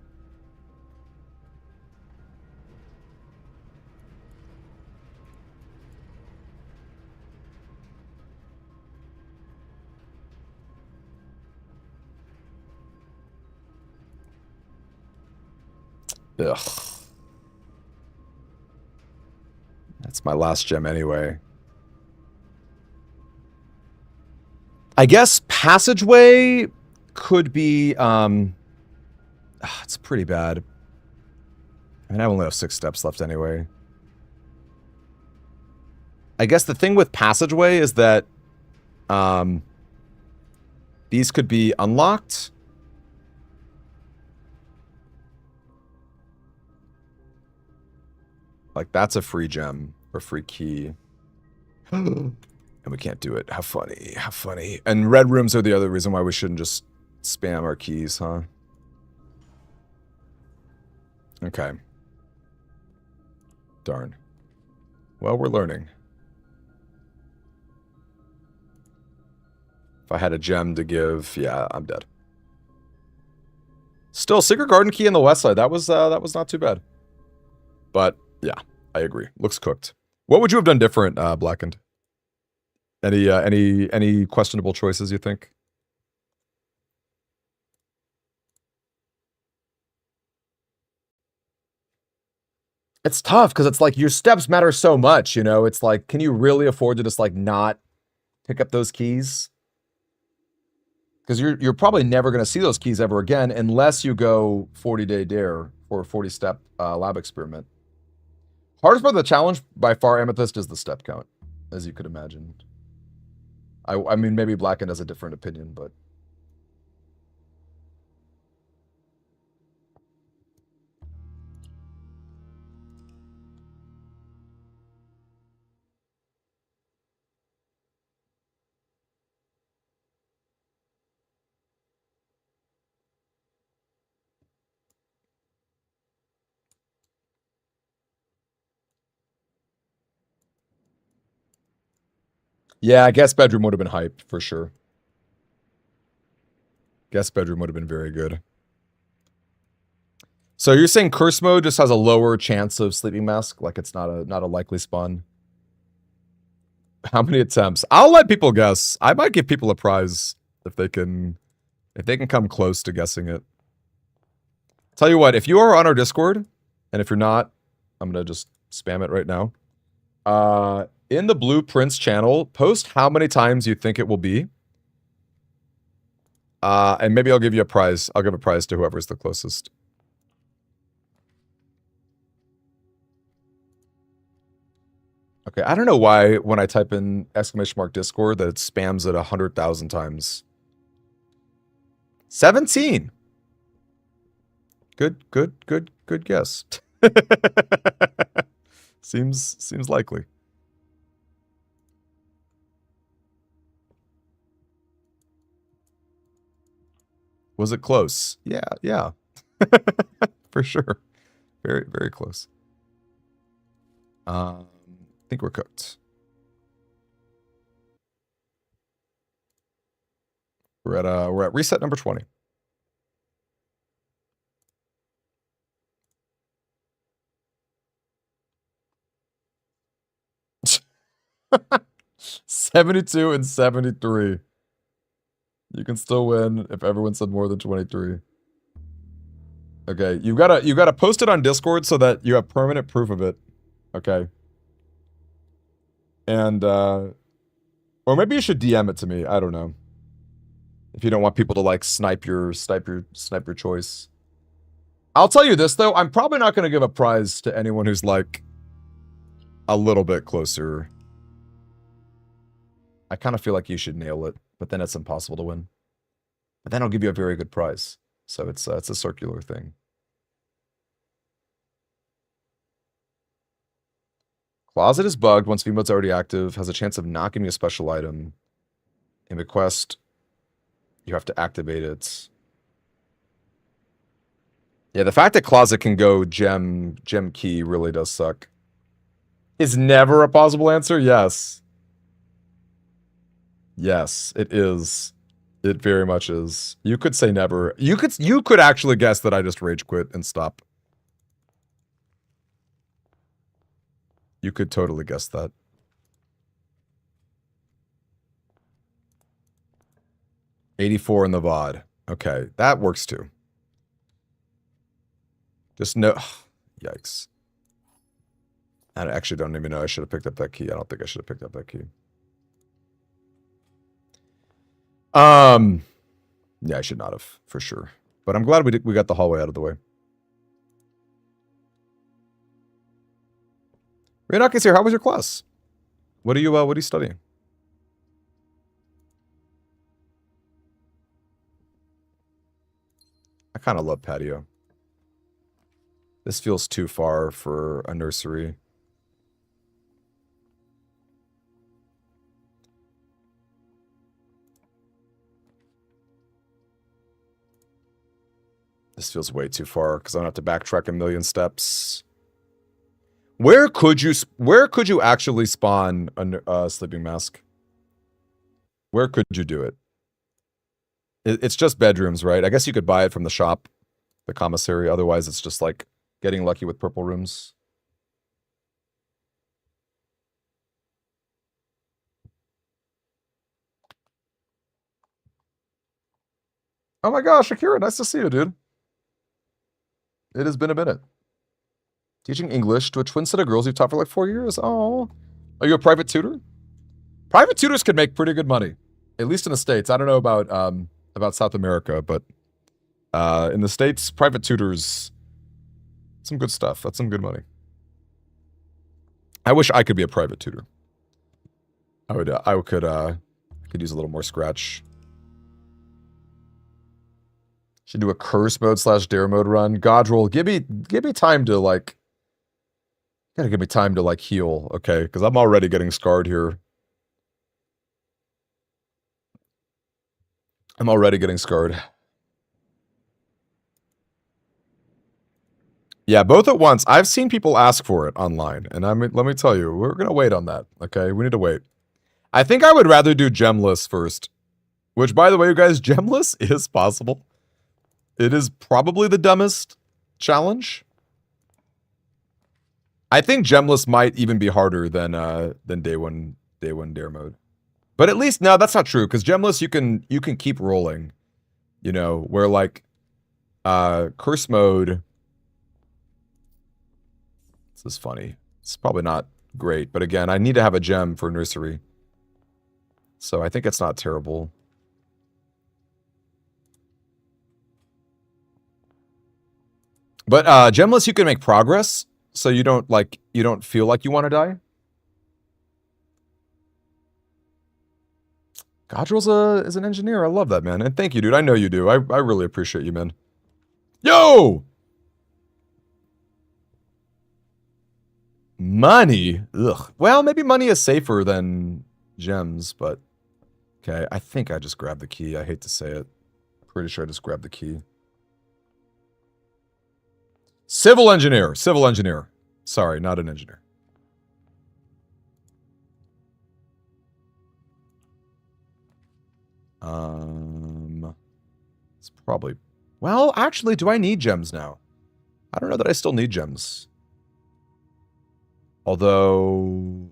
Ugh. That's my last gem anyway. I guess passageway could be, it's pretty bad. I mean, I only have 6 steps left anyway. I guess the thing with passageway is that, these could be unlocked. Like, that's a free gem or free key. And we can't do it. How funny. How funny. And red rooms are the other reason why we shouldn't just spam our keys, huh? Okay. Darn. Well, we're learning. If I had a gem to give, yeah, I'm dead. Still, Secret Garden key on the west side. That was not too bad. But, yeah, I agree. Looks cooked. What would you have done different, Blackened? Any questionable choices you think? It's tough because it's like your steps matter so much, you know? It's like, can you really afford to just like not pick up those keys? Because you're probably never going to see those keys ever again unless you go 40-day dare or 40-step lab experiment. Hardest part of the challenge by far, Amethyst, is the step count, as you could imagine. I mean, maybe Blackened has a different opinion, but yeah, I guess bedroom would have been hype for sure. Guest bedroom would have been very good. So you're saying curse mode just has a lower chance of sleeping mask, like it's not a likely spawn. How many attempts? I'll let people guess. I might give people a prize if they can come close to guessing it. Tell you what, if you are on our Discord, and if you're not, I'm gonna just spam it right now. In the Blueprints channel, post how many times you think it will be. And maybe I'll give you a prize. I'll give a prize to whoever's the closest. Okay, I don't know why when I type in !Discord that it spams it 100,000 times. 17. Good guess. Seems likely. Was it close? Yeah. For sure. Very close. I think we're cooked. We're at reset number 20. $72 and $73. You can still win if everyone said more than 23. Okay, you gotta post it on Discord so that you have permanent proof of it. Okay. And or maybe you should DM it to me. I don't know. If you don't want people to like snipe your choice. I'll tell you this though, I'm probably not gonna give a prize to anyone who's like a little bit closer. I kind of feel like you should nail it, but then it's impossible to win. But then I'll give you a very good prize. So it's a circular thing. Closet is bugged once V-mode's already active, has a chance of not giving you a special item. In the quest, you have to activate it. Yeah, the fact that Closet can go gem key really does suck. Is never a possible answer? Yes. Yes, it is. It very much is. You could say never. You could actually guess that I just rage quit and stop. You could totally guess that. $84 in the VOD. Okay, that works too. Just no. Yikes. I actually don't even know I should have picked up that key. I don't think I should have picked up that key. Yeah, I should not have, for sure. But I'm glad we got the hallway out of the way. Raynock is here. How was your class? What are you studying? I kind of love patio. This feels too far for a nursery. This feels way too far because I don't have to backtrack a million steps. Where could you actually spawn a sleeping mask? Where could you do it? It's just bedrooms, right? I guess you could buy it from the shop, the commissary. Otherwise, it's just like getting lucky with purple rooms. Oh my gosh, Akira, nice to see you, dude. It has been a minute. Teaching English to a twin set of girls you've taught for like 4 years. Oh, are you a private tutor? Private tutors can make pretty good money, at least in the States. I don't know about South America, but in the States, private tutors, some good stuff. That's some good money. I wish I could be a private tutor. I could use a little more scratch. Should do a curse mode / dare mode run. Godroll, give me time to like. Gotta give me time to like heal, okay? Because I'm already getting scarred here. I'm already getting scarred. Yeah, both at once. I've seen people ask for it online, and let me tell you, we're gonna wait on that. Okay, we need to wait. I think I would rather do gemless first. Which, by the way, you guys, gemless is possible. It is probably the dumbest challenge. I think gemless might even be harder than day one dare mode. But at least no, that's not true, because gemless you can keep rolling. You know, where like curse mode. This is funny. It's probably not great, but again, I need to have a gem for nursery. So I think it's not terrible. But gemless you can make progress, so you don't feel like you want to die. Godrill's is an engineer. I love that, man. And thank you, dude. I know you do. I really appreciate you, man. Yo! Money? Ugh. Well, maybe money is safer than gems, but... Okay, I think I just grabbed the key. I hate to say it. Pretty sure I just grabbed the key. Civil engineer. Civil engineer. Sorry, not an engineer. It's probably... Well, actually, do I need gems now? I don't know that I still need gems. Although...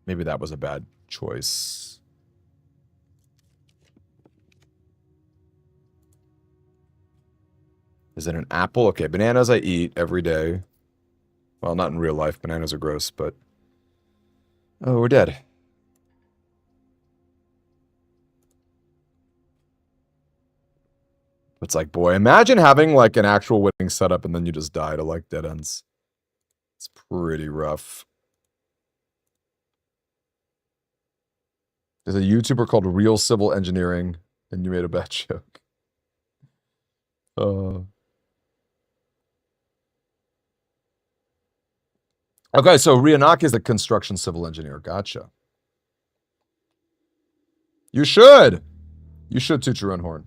Maybe that was a bad choice. Is it an apple? Okay, bananas I eat every day. Well, not in real life. Bananas are gross, but... Oh, we're dead. It's like, boy, imagine having like an actual winning setup and then you just die to like dead ends. It's pretty rough. There's a YouTuber called Real Civil Engineering, and you made a bad joke. Okay, so Ryanaki is the construction civil engineer. Gotcha. You should. You should toot your own horn.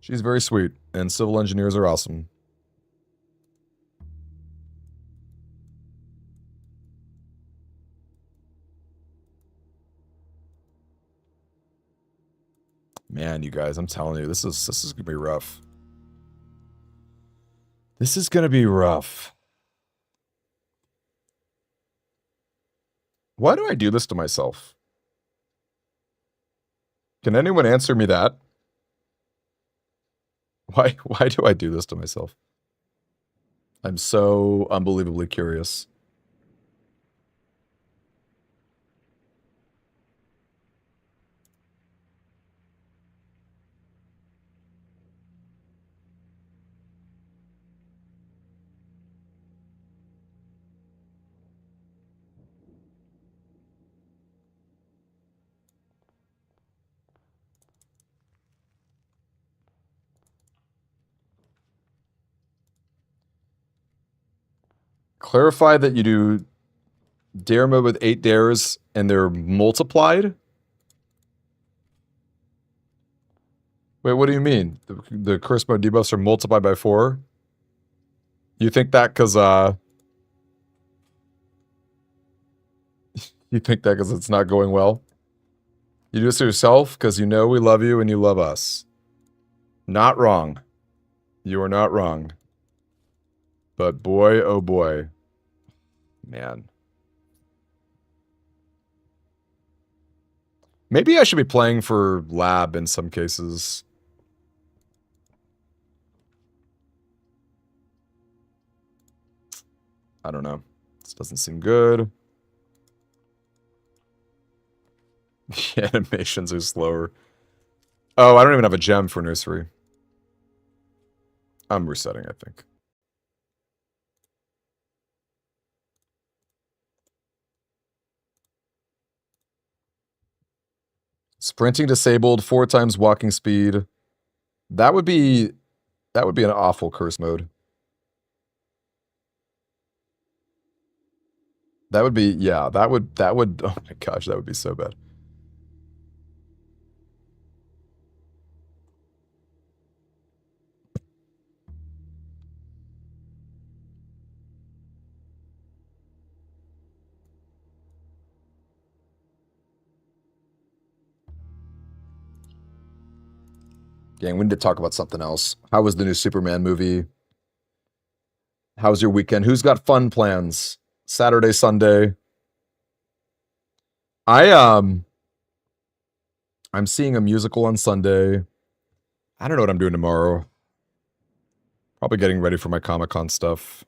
She's very sweet, and civil engineers are awesome. Man, you guys, I'm telling you, this is gonna be rough. This is gonna be rough. Why do I do this to myself? Can anyone answer me that? Why do I do this to myself? I'm so unbelievably curious. Clarify that you do dare mode with 8 dares and they're multiplied? Wait, what do you mean? The curse mode debuffs are multiplied by 4? You think that because you think that because it's not going well? You do this to yourself because you know we love you and you love us. Not wrong. You are not wrong. But boy, oh boy. Man. Maybe I should be playing for lab in some cases. I don't know. This doesn't seem good. The animations are slower. Oh, I don't even have a gem for nursery. I'm resetting, I think. Sprinting disabled, 4 times walking speed. That would be an awful curse mode. That would be, yeah, that would, oh my gosh, that would be so bad. Gang, we need to talk about something else. How was the new Superman movie? How's your weekend? Who's got fun plans? Saturday, Sunday. I'm seeing a musical on Sunday. I don't know what I'm doing tomorrow. Probably getting ready for my Comic-Con stuff.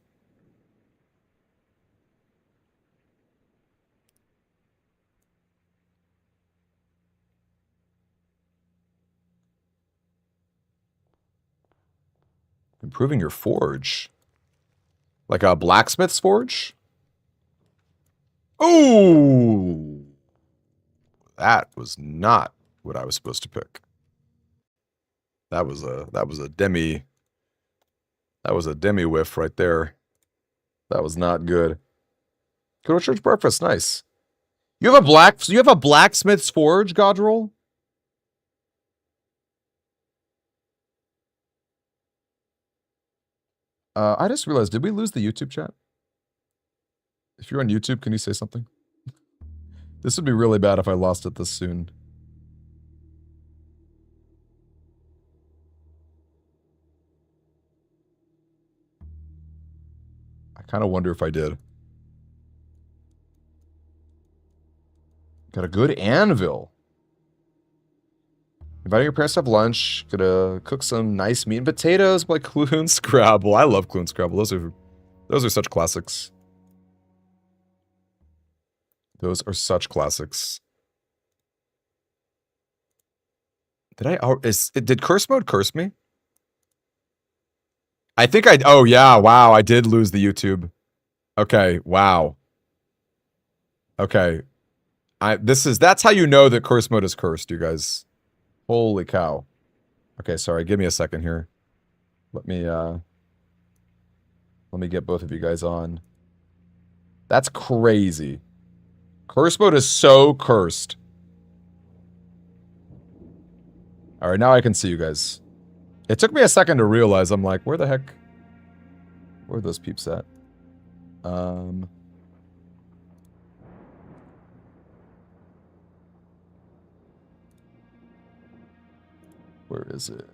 Improving your forge. Like a blacksmith's forge? Oh! That was not what I was supposed to pick. That was a demi whiff right there. That was not good. Go to church breakfast, nice. You have a blacksmith's forge, Godroll? I just realized, did we lose the YouTube chat? If you're on YouTube, can you say something? This would be really bad if I lost it this soon. I kind of wonder if I did. Got a good anvil. Inviting your parents to have lunch. Gonna cook some nice meat and potatoes like Clune Scrabble. I love Clune Scrabble. Those are such classics. Those are such classics. Did curse mode curse me? I think oh yeah, wow, I did lose the YouTube. Okay, wow. Okay. That's how you know that curse mode is cursed, you guys. Holy cow. Okay, sorry, give me a second here. Let me get both of you guys on. That's crazy. Curse mode is so cursed. Alright, now I can see you guys. It took me a second to realize, I'm like, where the heck? Where are those peeps at? Where is it?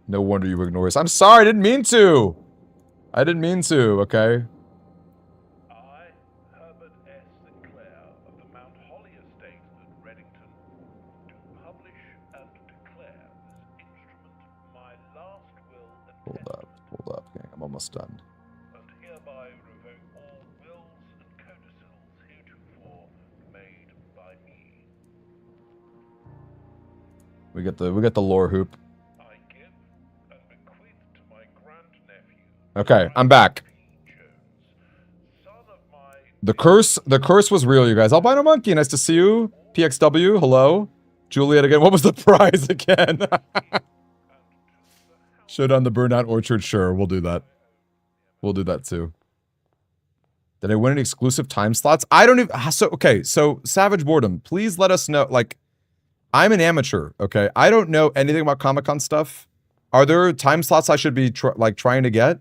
No wonder you ignore us. I'm sorry, I didn't mean to! I didn't mean to, okay? I, Herbert S. Sinclair of the Mount Holly Estate at Reddington, do publish and declare this instrument my last will and testament. Hold up, gang. I'm almost done. And hereby revoke all wills and codicils heretofore made by me. We got the lore hoop. I give and bequeath to my grandnephew. Okay, I'm back. The curse was real, you guys. Albino Monkey, nice to see you. PXW, hello. Juliet again. What was the prize again? Showed on the Burnout Orchard, sure, we'll do that. We'll do that too. Did I win any exclusive time slots? I don't even, so Savage Boredom, please let us know, like, I'm an amateur, okay? I don't know anything about Comic-Con stuff. Are there time slots I should be trying to get?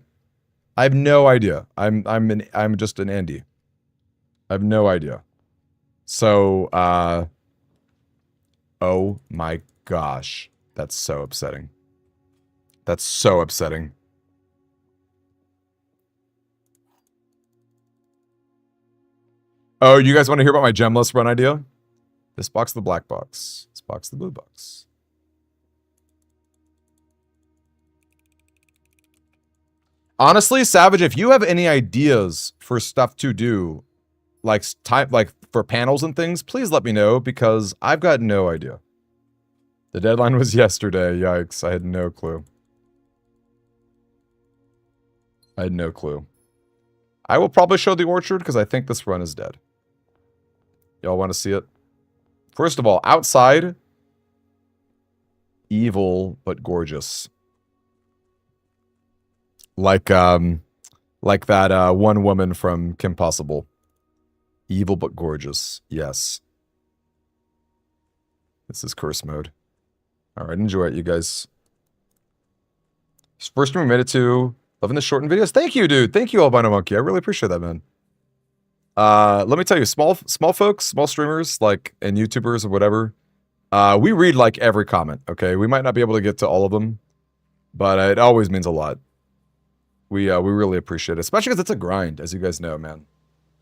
I have no idea. I'm just an Andy. I have no idea. So, oh my gosh. That's so upsetting. That's so upsetting. Oh, you guys want to hear about my gemless run idea? This box, the black box. This box, the blue box. Honestly, Savage, if you have any ideas for stuff to do, like for panels and things, please let me know, because I've got no idea. The deadline was yesterday. Yikes, I had no clue. I had no clue. I will probably show the orchard because I think this run is dead. Y'all want to see it? First of all, outside, evil but gorgeous. Like that one woman from Kim Possible. Evil but gorgeous. Yes. This is curse mode. All right, enjoy it, you guys. First time we made it to loving the shortened videos. Thank you, dude. Thank you, Albino Monkey. I really appreciate that, man. Let me tell you, small folks, small streamers, like, and YouTubers or whatever, we read like every comment. Okay, we might not be able to get to all of them, but it always means a lot. We really appreciate it, especially because it's a grind, as you guys know, man.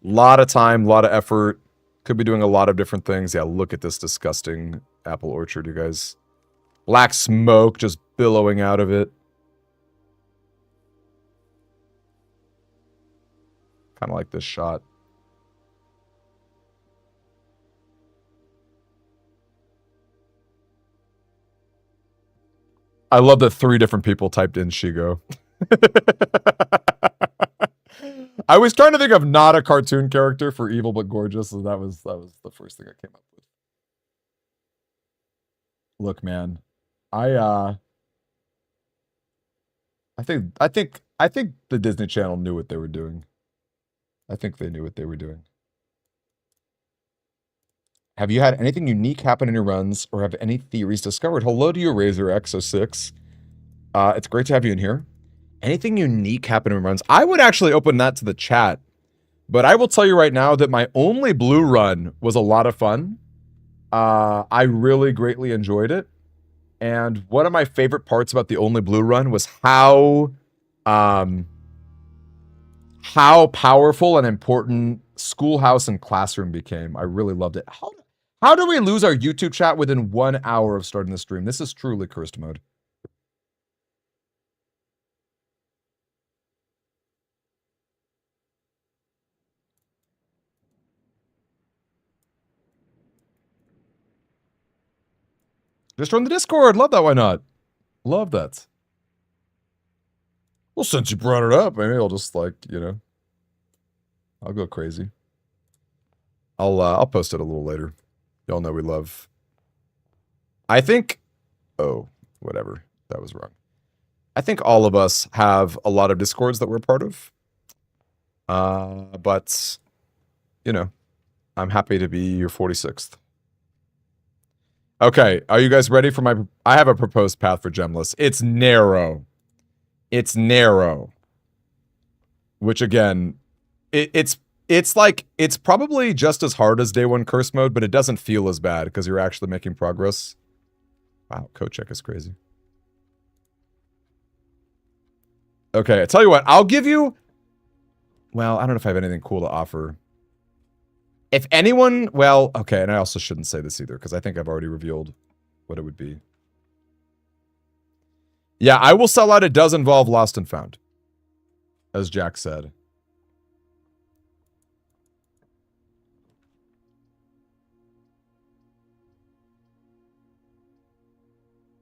A lot of time, a lot of effort. Could be doing a lot of different things. Yeah, look at this disgusting apple orchard, you guys. Black smoke just billowing out of it. Kind of like this shot. I love that 3 different people typed in Shigo. I was trying to think of not a cartoon character for evil but gorgeous, and that was the first thing I came up with. Look, man, I think the Disney Channel knew what they were doing. I think they knew what they were doing. Have you had anything unique happen in your runs, or have any theories discovered? Hello to you, Razor X06. It's great to have you in here. Anything unique happen in runs? I would actually open that to the chat, but I will tell you right now that my only blue run was a lot of fun. I really greatly enjoyed it. And one of my favorite parts about the only blue run was how powerful and important schoolhouse and classroom became. I really loved it. How do we lose our YouTube chat within 1 hour of starting the stream? This is truly cursed mode. Just join the Discord. Love that. Why not? Love that. Well, since you brought it up, maybe I'll just, like, you know, I'll go crazy. I'll post it a little later. Y'all know we love. I think, oh, whatever. That was wrong. I think all of us have a lot of Discords that we're part of. But, you know, I'm happy to be your 46th. Okay, are you guys ready for my... I have a proposed path for Gemless. It's narrow. It's narrow. Which, again, it's like... It's probably just as hard as Day 1 Curse Mode, but it doesn't feel as bad because you're actually making progress. Wow, code check is crazy. Okay, I tell you what, I'll give you... Well, I don't know if I have anything cool to offer. If anyone, well, okay, and I also shouldn't say this either, because I think I've already revealed what it would be. Yeah, I will sell out. It does involve Lost and Found, as Jack said.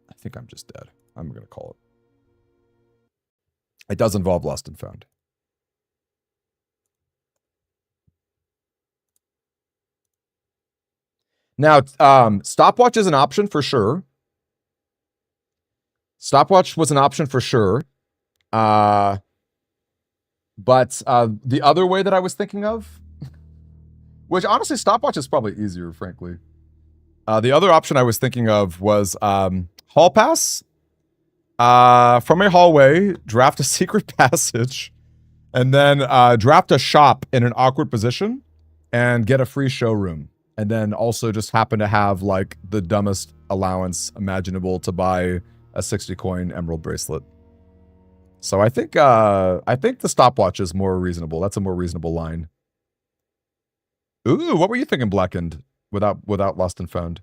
I think I'm just dead. I'm going to call it. It does involve Lost and Found. Now, stopwatch is an option for sure. Stopwatch was an option for sure. But the other way that I was thinking of, which honestly, stopwatch is probably easier, frankly. The other option I was thinking of was hall pass. From a hallway, draft a secret passage, and then draft a shop in an awkward position and get a free showroom. And then also just happen to have, like, the dumbest allowance imaginable to buy a 60 coin emerald bracelet. So I think the stopwatch is more reasonable. That's a more reasonable line. Ooh, what were you thinking, Blackened? without lost and found.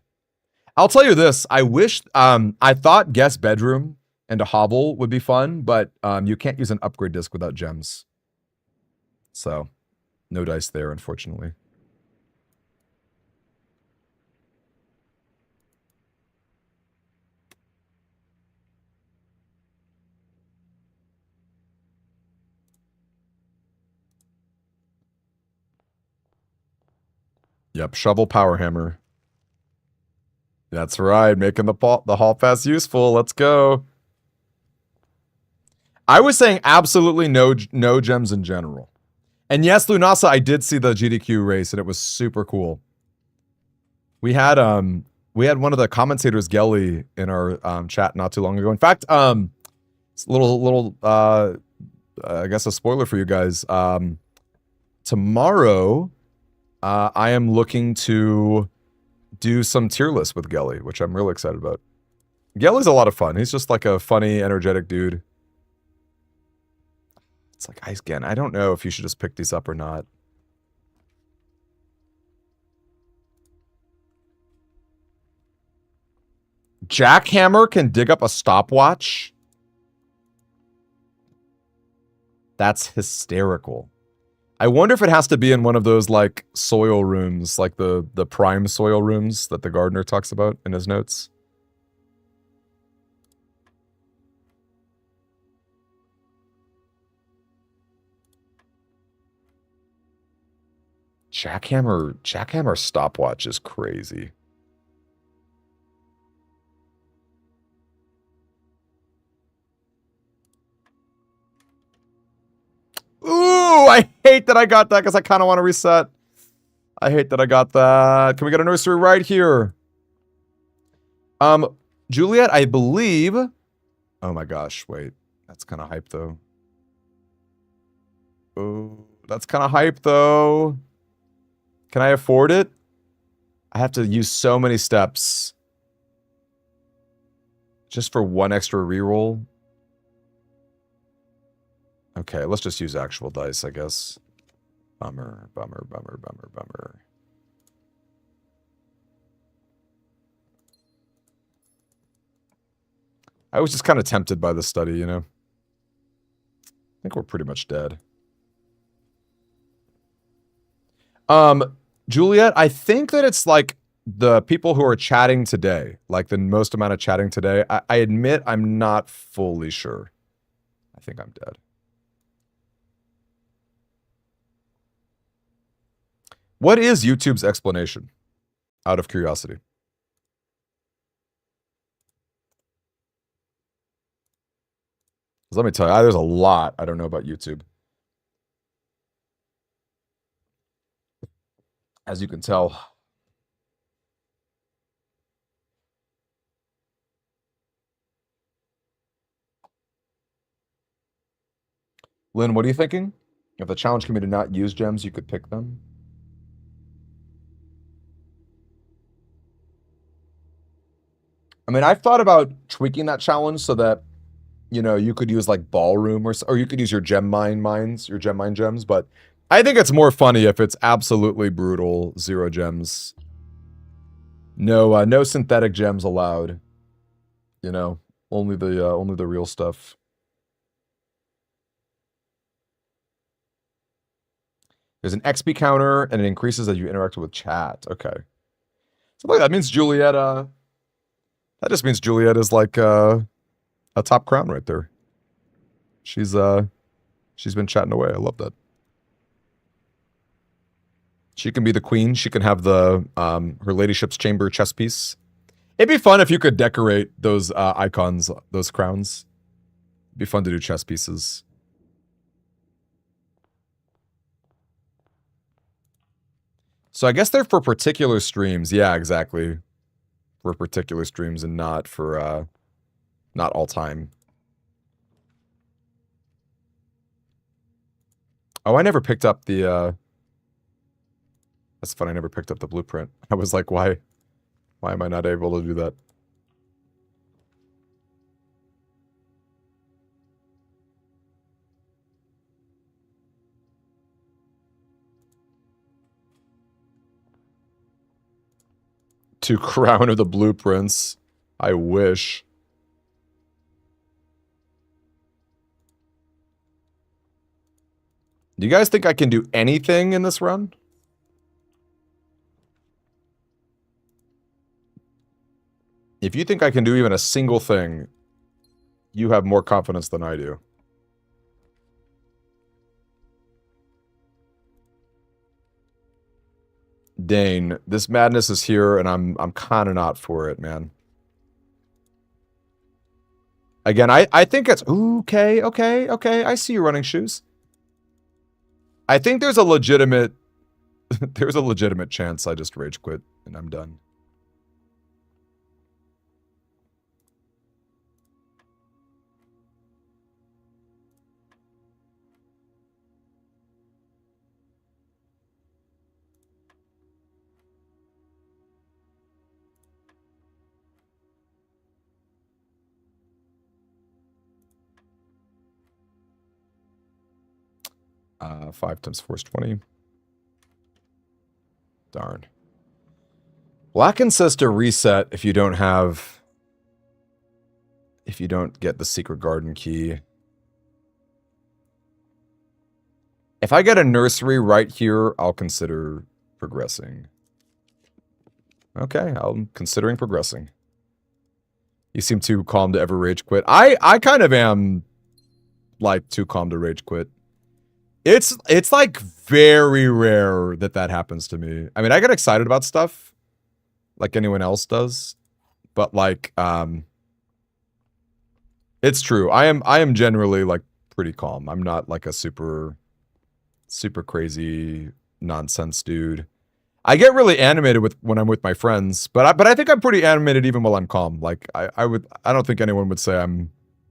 I'll tell you this. I wish I thought guest bedroom and a hovel would be fun, but you can't use an upgrade disc without gems. So no dice there, unfortunately. Yep, shovel power hammer. That's right, making the hall pass useful. Let's go. I was saying absolutely no gems in general. And yes, Lunasa, I did see the GDQ race, and it was super cool. We had one of the commentators, Gelly, in our chat not too long ago. In fact, it's a little I guess a spoiler for you guys. Tomorrow, I am looking to do some tier lists with Gelly, which I'm really excited about. Gelly's a lot of fun. He's just like a funny, energetic dude. It's like, again, I don't know if you should just pick these up or not. Jackhammer can dig up a stopwatch? That's hysterical. I wonder if it has to be in one of those, like, soil rooms, like the prime soil rooms that the gardener talks about in his notes. Jackhammer stopwatch is crazy. Ooh, I hate that I got that because I kind of want to reset. I hate that I got that. Can we get a nursery right here? Juliet, I believe. Oh my gosh, wait. That's kind of hype though. Oh, that's kind of hype though. Can I afford it? I have to use so many steps. Just for one extra reroll. Okay, let's just use actual dice, I guess. Bummer, bummer, bummer, bummer, bummer. I was just kind of tempted by the study, you know? I think we're pretty much dead. Juliet, I think that it's like the people who are chatting today, like the most amount of chatting today. I admit I'm not fully sure. I think I'm dead. What is YouTube's explanation? Out of curiosity. Let me tell you, there's a lot I don't know about YouTube. As you can tell. Lynn, what are you thinking? If the challenge can be to not use gems, you could pick them. I mean, I've thought about tweaking that challenge so that, you know, you could use like ballroom or you could use your gem mine mines, your gem mine gems, but I think it's more funny if it's absolutely brutal, 0 gems. No, no synthetic gems allowed. You know, only the real stuff. There's an XP counter and it increases as you interact with chat. Okay. So like, that means Juliet, that just means Juliet is like a top crown right there. She's been chatting away. I love that. She can be the queen. She can have the her ladyship's chamber chess piece. It'd be fun if you could decorate those icons, those crowns. It'd be fun to do chess pieces. So I guess they're for particular streams. Yeah, exactly. For particular streams and not for not all time. Oh, I never picked up the that's funny, I never picked up the blueprint. I was like, why am I not able to do that? to Crown of the Blueprints. I wish. Do you guys think I can do anything in this run? If you think I can do even a single thing, you have more confidence than I do. Dane, this madness is here, and I'm kind of not for it, man. Again, I think it's okay. I see you running shoes. I think there's a legitimate chance I just rage quit and I'm done. Uh, 5 times 4 is 20. Darn. Blacken says to reset if you don't get the secret garden key. If I get a nursery right here, I'll consider progressing. Okay, I'm considering progressing. You seem too calm to ever rage quit. I kind of am like too calm to rage quit. It's like very rare that happens to me. I mean, I get excited about stuff like anyone else does, but like it's true. I am generally like pretty calm. I'm not like a super crazy nonsense dude. I get really animated when I'm with my friends, but I think I'm pretty animated even while I'm calm. Like I don't think anyone would say I'm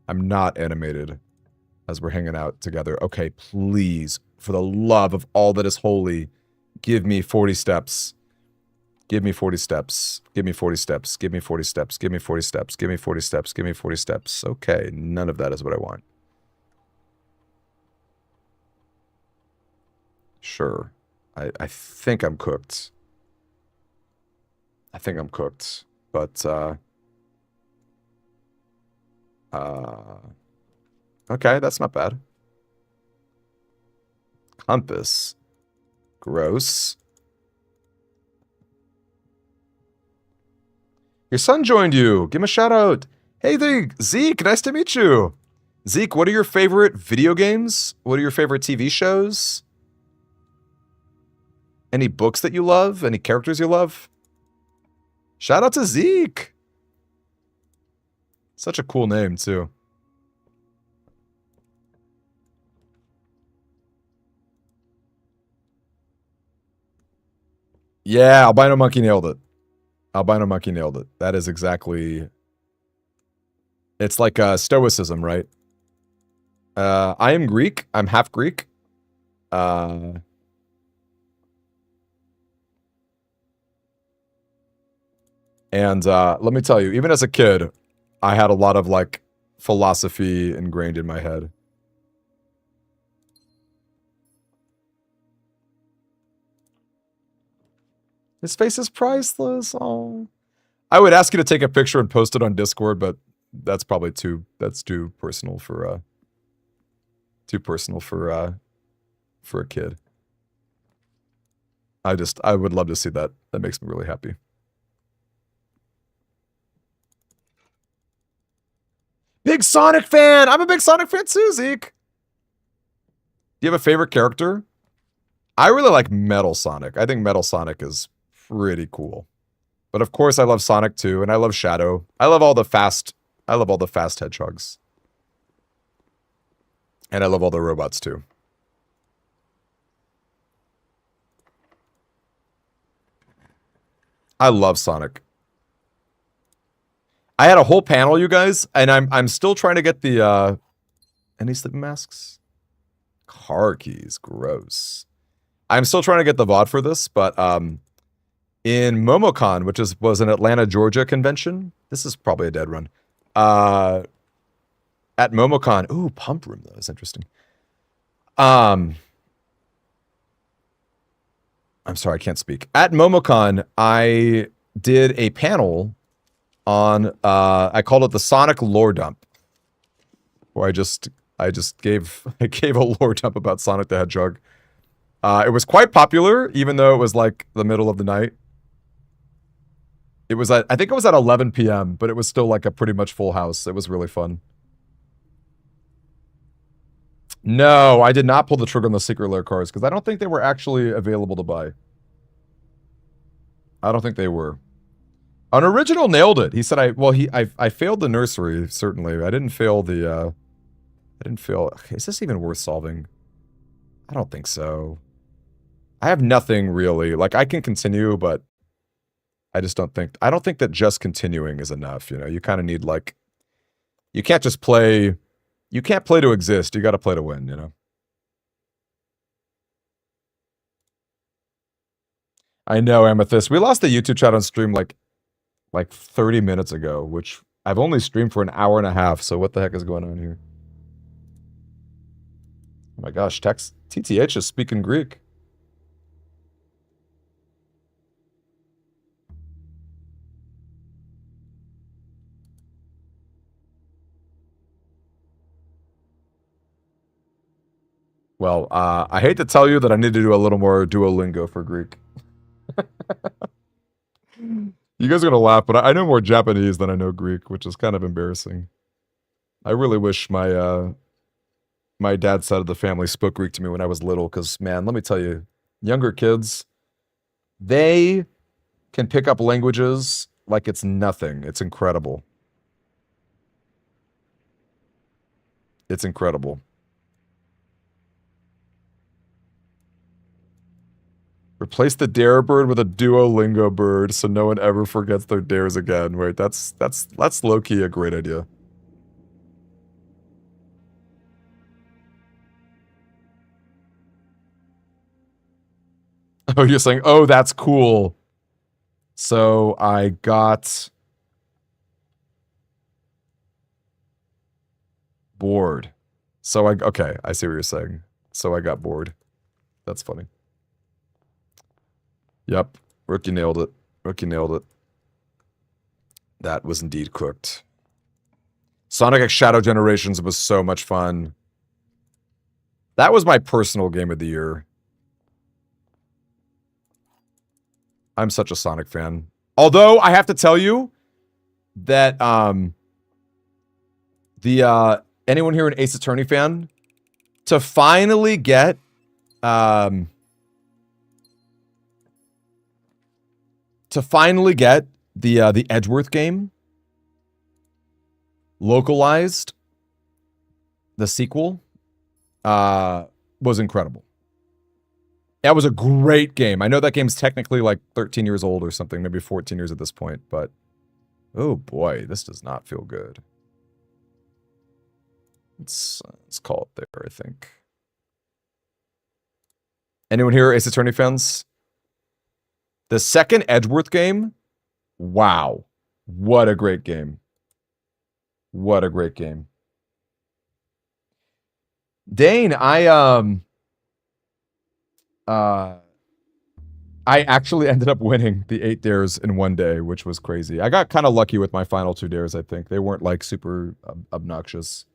not animated as we're hanging out together. Okay, please, for the love of all that is holy, give me 40 steps. Give me 40 steps. Give me 40 steps. Give me 40 steps. Give me 40 steps. Give me 40 steps. Give me 40 steps. Okay, none of that is what I want. Sure. I think I'm cooked. I think I'm cooked. But okay, that's not bad. Compass. Gross. Your son joined you. Give him a shout out. Hey there, Zeke. Nice to meet you. Zeke, what are your favorite video games? What are your favorite TV shows? Any books that you love? Any characters you love? Shout out to Zeke. Such a cool name, too. Yeah, Albino Monkey nailed it. Albino Monkey nailed it. That is exactly... It's like stoicism, right? I am Greek. I'm half Greek. And let me tell you, even as a kid, I had a lot of like philosophy ingrained in my head. His face is priceless. Oh, I would ask you to take a picture and post it on Discord, but that's probably too personal for a kid. I would love to see that. That makes me really happy. Big Sonic fan! I'm a big Sonic fan too, Zeke! Do you have a favorite character? I really like Metal Sonic. I think Metal Sonic is pretty cool. But of course I love Sonic 2, and I love Shadow. I love all the fast hedgehogs. And I love all the robots too. I love Sonic. I had a whole panel, you guys, and I'm still trying to get the any sleeping masks? Car keys, gross. I'm still trying to get the VOD for this, but in MomoCon, which was an Atlanta, Georgia convention. This is probably a dead run. At MomoCon, ooh, Pump Room though is interesting. I'm sorry, I can't speak. At MomoCon, I did a panel on I called it the Sonic lore dump, where I just gave a lore dump about Sonic the Hedgehog. It was quite popular, even though it was like the middle of the night. It was I think it was at 11 p.m., but it was still like a pretty much full house. It was really fun. No, I did not pull the trigger on the secret lair cards because I don't think they were actually available to buy. I don't think they were. An original nailed it. He said I failed the nursery, certainly. I didn't fail the okay, is this even worth solving? I don't think so. I have nothing really. Like I can continue, but I don't think that just continuing is enough, you know. You kind of need like you can't just play. You can't play to exist. You got to play to win, you know? I know, Amethyst. We lost the YouTube chat on stream like 30 minutes ago, which I've only streamed for an hour and a half, so what the heck is going on here? Oh my gosh, TTH is speaking Greek. Well, I hate to tell you that I need to do a little more Duolingo for Greek. You guys are gonna laugh, but I know more Japanese than I know Greek, which is kind of embarrassing. I really wish my my dad's side of the family spoke Greek to me when I was little, because man, let me tell you, younger kids, they can pick up languages like it's nothing. It's incredible. It's incredible. Replace the dare bird with a Duolingo bird so no one ever forgets their dares again. Wait, that's low-key a great idea. Oh, you're saying, oh, that's cool. So I got bored. Okay, I see what you're saying. So I got bored. That's funny. Yep, Rookie nailed it. Rookie nailed it. That was indeed cooked. Sonic X Shadow Generations was so much fun. That was my personal game of the year. I'm such a Sonic fan. Although, I have to tell you that, anyone here an Ace Attorney fan? To finally get, the Edgeworth game localized, the sequel, was incredible. That was a great game. I know that game's technically like 13 years old or something, maybe 14 years at this point, but oh boy, this does not feel good. Let's call it there, I think. Anyone here Ace Attorney fans? The second Edgeworth game, wow. What a great game. What a great game. Dane, I actually ended up winning the 8 dares in one day, which was crazy. I got kind of lucky with my final 2 dares, I think. They weren't like super obnoxious.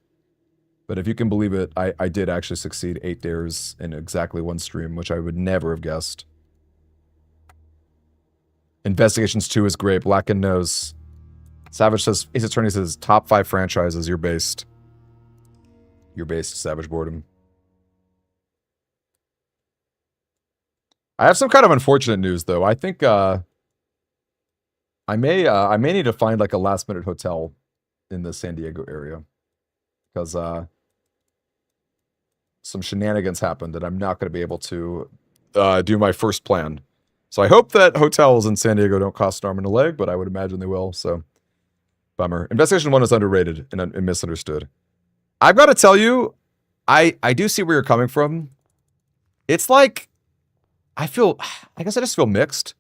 But if you can believe it, I did actually succeed 8 dares in exactly one stream, which I would never have guessed. Investigations 2 is great. Blacken knows. Savage says, Ace Attorney says, top 5 franchises, you're based. You're based, Savage Boredom. I have some kind of unfortunate news, though. I think, I may need to find, like, a last-minute hotel in the San Diego area. Because, some shenanigans happened, and I'm not going to be able to, do my first plan. So I hope that hotels in San Diego don't cost an arm and a leg, but I would imagine they will, so bummer. Investigation 1 is underrated and misunderstood. I've got to tell you, I do see where you're coming from. It's like, I guess I just feel mixed.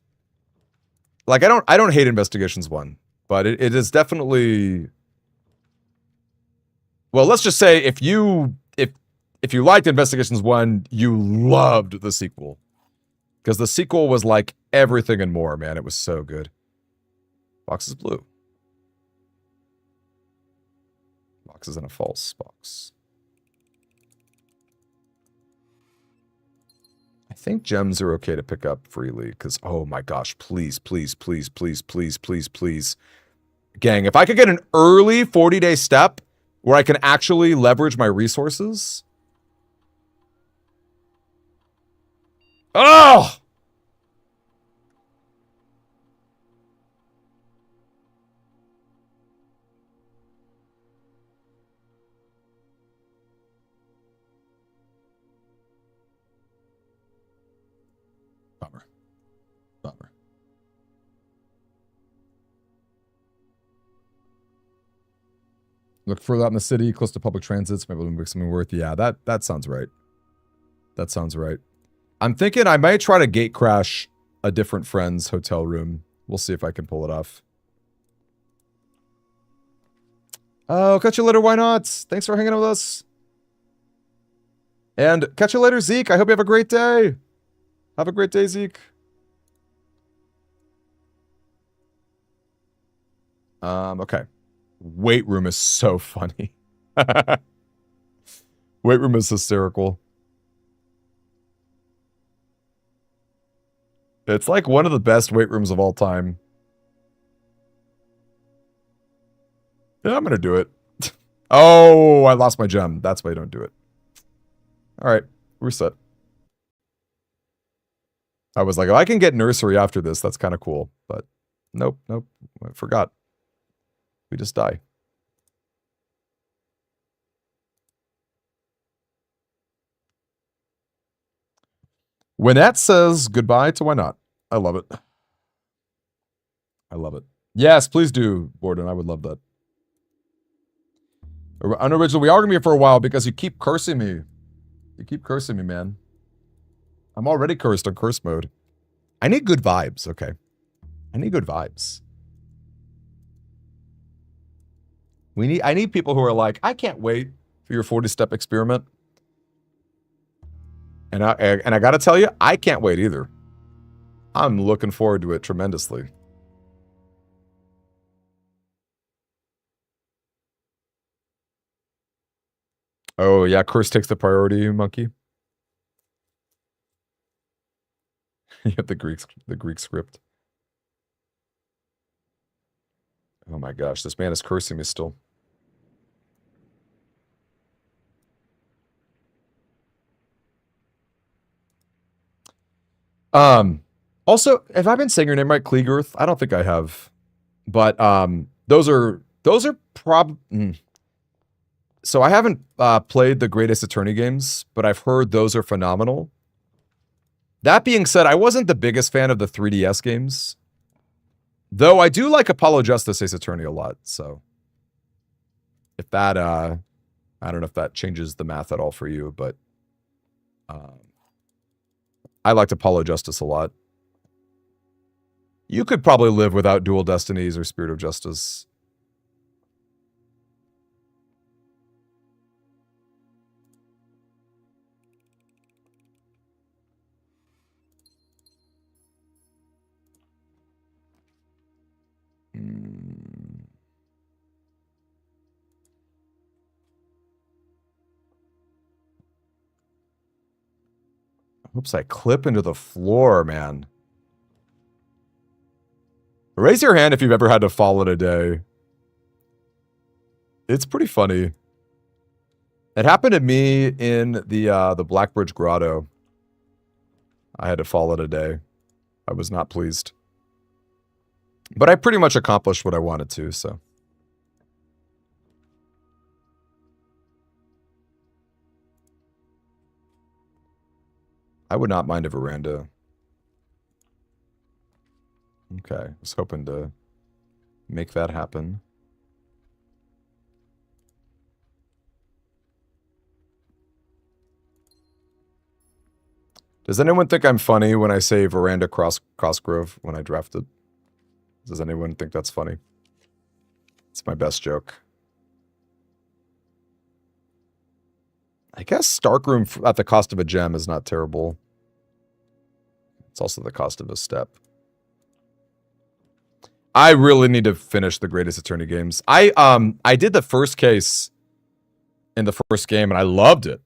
Like, I don't hate Investigations 1, but it is definitely, well, let's just say if you liked Investigations 1, you loved the sequel. Because the sequel was like everything and more, man. It was so good. Box is blue. Box is in a false box. I think gems are okay to pick up freely because, oh my gosh, please, please, please, please, please, please, please. Gang, if I could get an early 40-day step where I can actually leverage my resources. Oh! Bummer. Bummer. Look further out in the city, close to public transits, maybe we'll make something worth. Yeah, that sounds right. That sounds right. I'm thinking I might try to gate crash a different friend's hotel room. We'll see if I can pull it off. Oh, catch you later, why not? Thanks for hanging out with us. And catch you later, Zeke. I hope you have a great day. Have a great day, Zeke. Okay. Weight room is so funny. Weight room is hysterical. It's like one of the best weight rooms of all time. Yeah, I'm gonna do it. Oh, I lost my gem. That's why I don't do it. All right, we're set. I was like, oh, I can get nursery after this. That's kind of cool. But nope, nope. I forgot. We just die. Wynette says goodbye to why not. I love it. I love it. Yes, please do, Borden. I would love that. Unoriginal, we are going to be here for a while because you keep cursing me. You keep cursing me, man. I'm already cursed on curse mode. I need good vibes, okay? I need good vibes. I need people who are like, I can't wait for your 40-step experiment. And I got to tell you, I can't wait either. I'm looking forward to it tremendously. Oh, yeah, curse takes the priority, monkey. You have the Greek script. Oh my gosh, this man is cursing me still. Also, have I been saying your name right, Kleegerth? I don't think I have. But those are So I haven't played the Greatest Attorney games, but I've heard those are phenomenal. That being said, I wasn't the biggest fan of the 3DS games. Though I do like Apollo Justice Ace Attorney a lot, so if that I don't know if that changes the math at all for you, but I liked Apollo Justice a lot. You could probably live without Dual Destinies or Spirit of Justice. Oops, I clip into the floor, man. Raise your hand if you've ever had to fall in a day. It's pretty funny. It happened to me in the Blackbridge Grotto. I had to fall in a day. I was not pleased. But I pretty much accomplished what I wanted to, so. I would not mind a veranda. Okay, I was hoping to make that happen. Does anyone think I'm funny when I say veranda Crossgrove when I drafted? Does anyone think that's funny? It's my best joke. I guess Starkroom at the cost of a gem is not terrible. It's also the cost of a step. I really need to finish the Greatest Attorney games. I did the first case in the first game and I loved it.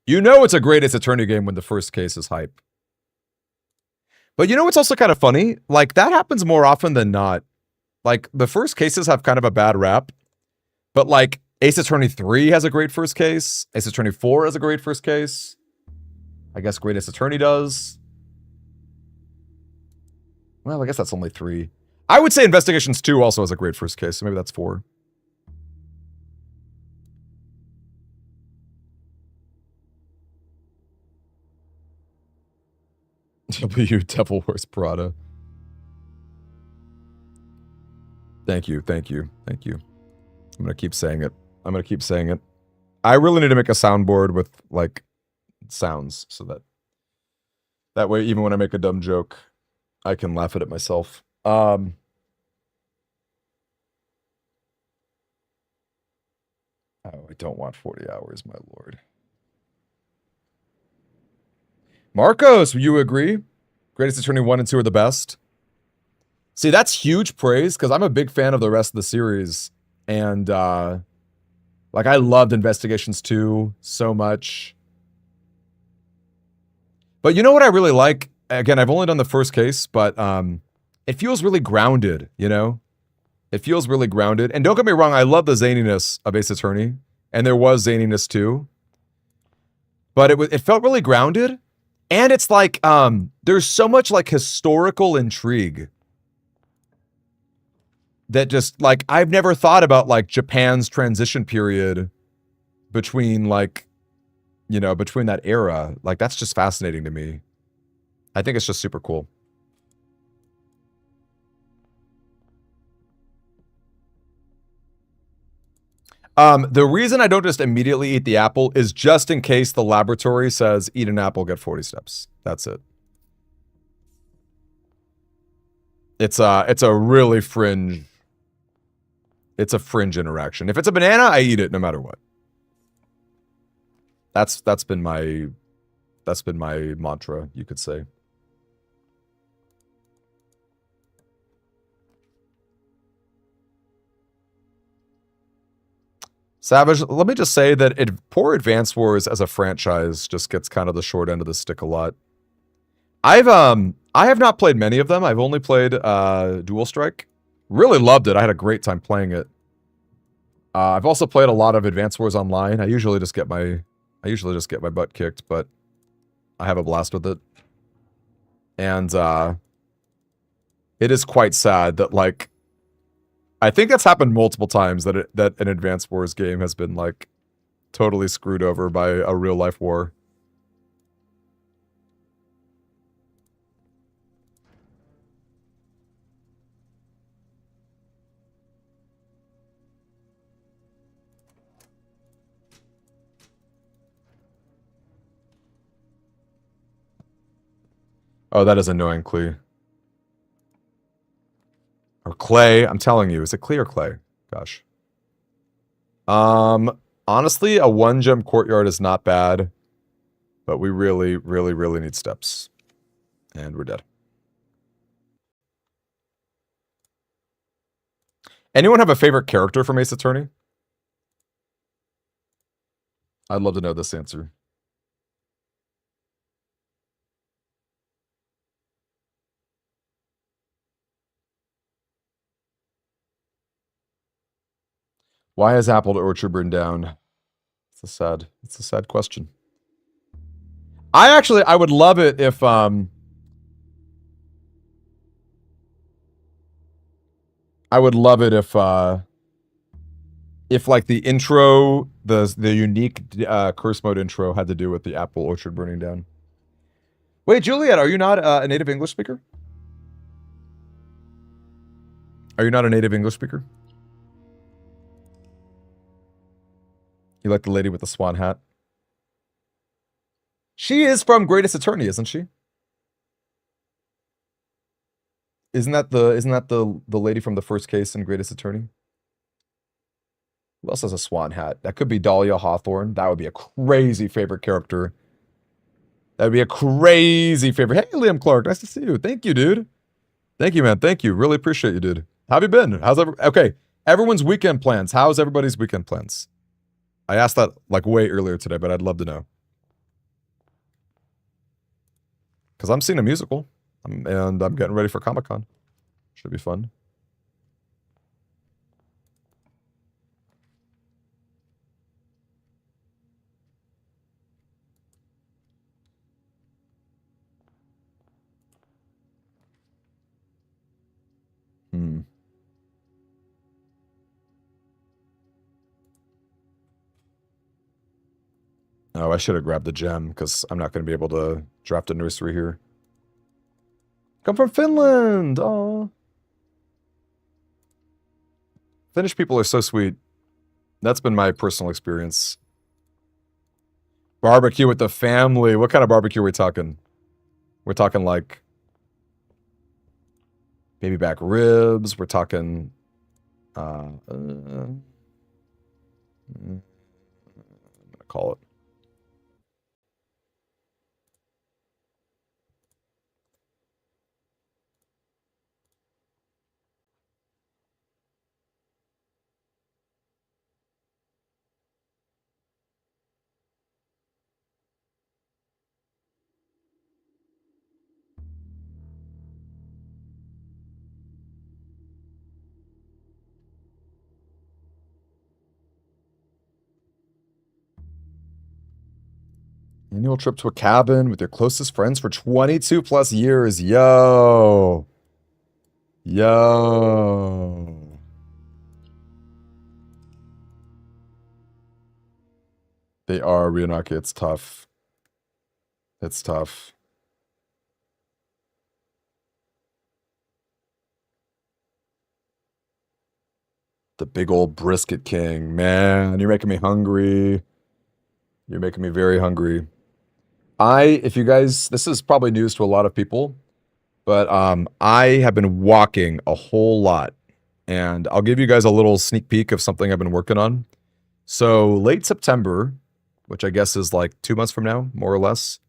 You know it's a Greatest Attorney game when the first case is hype. But you know what's also kind of funny? Like, that happens more often than not. Like, the first cases have kind of a bad rap. But, like, Ace Attorney 3 has a great first case. Ace Attorney 4 has a great first case. I guess Greatest Attorney does. Well, I guess that's only 3. I would say Investigations 2 also has a great first case, so maybe that's 4. W Devil Wears Prada. Thank you, thank you, thank you. I'm gonna keep saying it. I'm gonna keep saying it. I really need to make a soundboard with, like, sounds so that way, even when I make a dumb joke, I can laugh at it myself. Oh, I don't want 40 hours, my lord. Marcos, you agree? Greatest Attorney 1 and 2 are the best. See, that's huge praise, because I'm a big fan of the rest of the series. And, like, I loved Investigations 2 so much. But you know what I really like? Again, I've only done the first case, but it feels really grounded, you know? It feels really grounded. And don't get me wrong, I love the zaniness of Ace Attorney. And there was zaniness too. But it felt really grounded. And it's like, there's so much, like, historical intrigue that just, like, I've never thought about, like, Japan's transition period between, like, you know, between that era. Like, that's just fascinating to me. I think it's just super cool. The reason I don't just immediately eat the apple is just in case the laboratory says, eat an apple, get 40 steps. That's it. It's a really fringe. It's a fringe interaction. If it's a banana, I eat it no matter what. That's been my mantra, you could say. Savage, let me just say that poor Advance Wars as a franchise just gets kind of the short end of the stick a lot. I have not played many of them. I've only played Dual Strike. Really loved it. I had a great time playing it. I've also played a lot of Advance Wars Online. I usually just get my butt kicked, but I have a blast with it. And it is quite sad that, like, I think that's happened multiple times that an Advance Wars game has been, like, totally screwed over by a real life war. Oh, that is annoying, Clee. Or Clay. I'm telling you, is it Clee or Clay? Gosh. Honestly, a 1-gem courtyard is not bad, but we really, really, really need steps. And we're dead. Anyone have a favorite character from Ace Attorney? I'd love to know this answer. Why has Apple Orchard burned down? It's a sad question. I would love it if I would love it if like the intro, the unique curse mode intro had to do with the Apple Orchard burning down. Wait, Juliet, are you not a native English speaker? Are you not a native English speaker? You like the lady with the swan hat? She is from Greatest Attorney, isn't she? Isn't that the lady from the first case in Greatest Attorney? Who else has a swan hat? That could be Dahlia Hawthorne. That would be a crazy favorite character. That would be a crazy favorite. Hey, Liam Clark, nice to see you. Thank you, dude. Thank you, man. Thank you. Really appreciate you, dude. How have you been? Okay, everyone's weekend plans. How's everybody's weekend plans? I asked that like way earlier today, but I'd love to know. Because I'm seeing a musical, and I'm getting ready for Comic-Con. Should be fun. Hmm. Oh, I should have grabbed the gem because I'm not going to be able to draft a nursery here. Come from Finland. Oh, Finnish people are so sweet. That's been my personal experience. Barbecue with the family. What kind of barbecue are we talking? We're talking like baby back ribs. We're talking I'm gonna call it. Annual trip to a cabin with your closest friends for 22 plus years. Yo. Yo. They are, Rionaki. It's tough. It's tough. The big old brisket king. Man, you're making me hungry. You're making me very hungry. If you guys, this is probably news to a lot of people, but I have been walking a whole lot, and I'll give you guys a little sneak peek of something I've been working on. So late September, which I guess is like 2 months from now, more or less,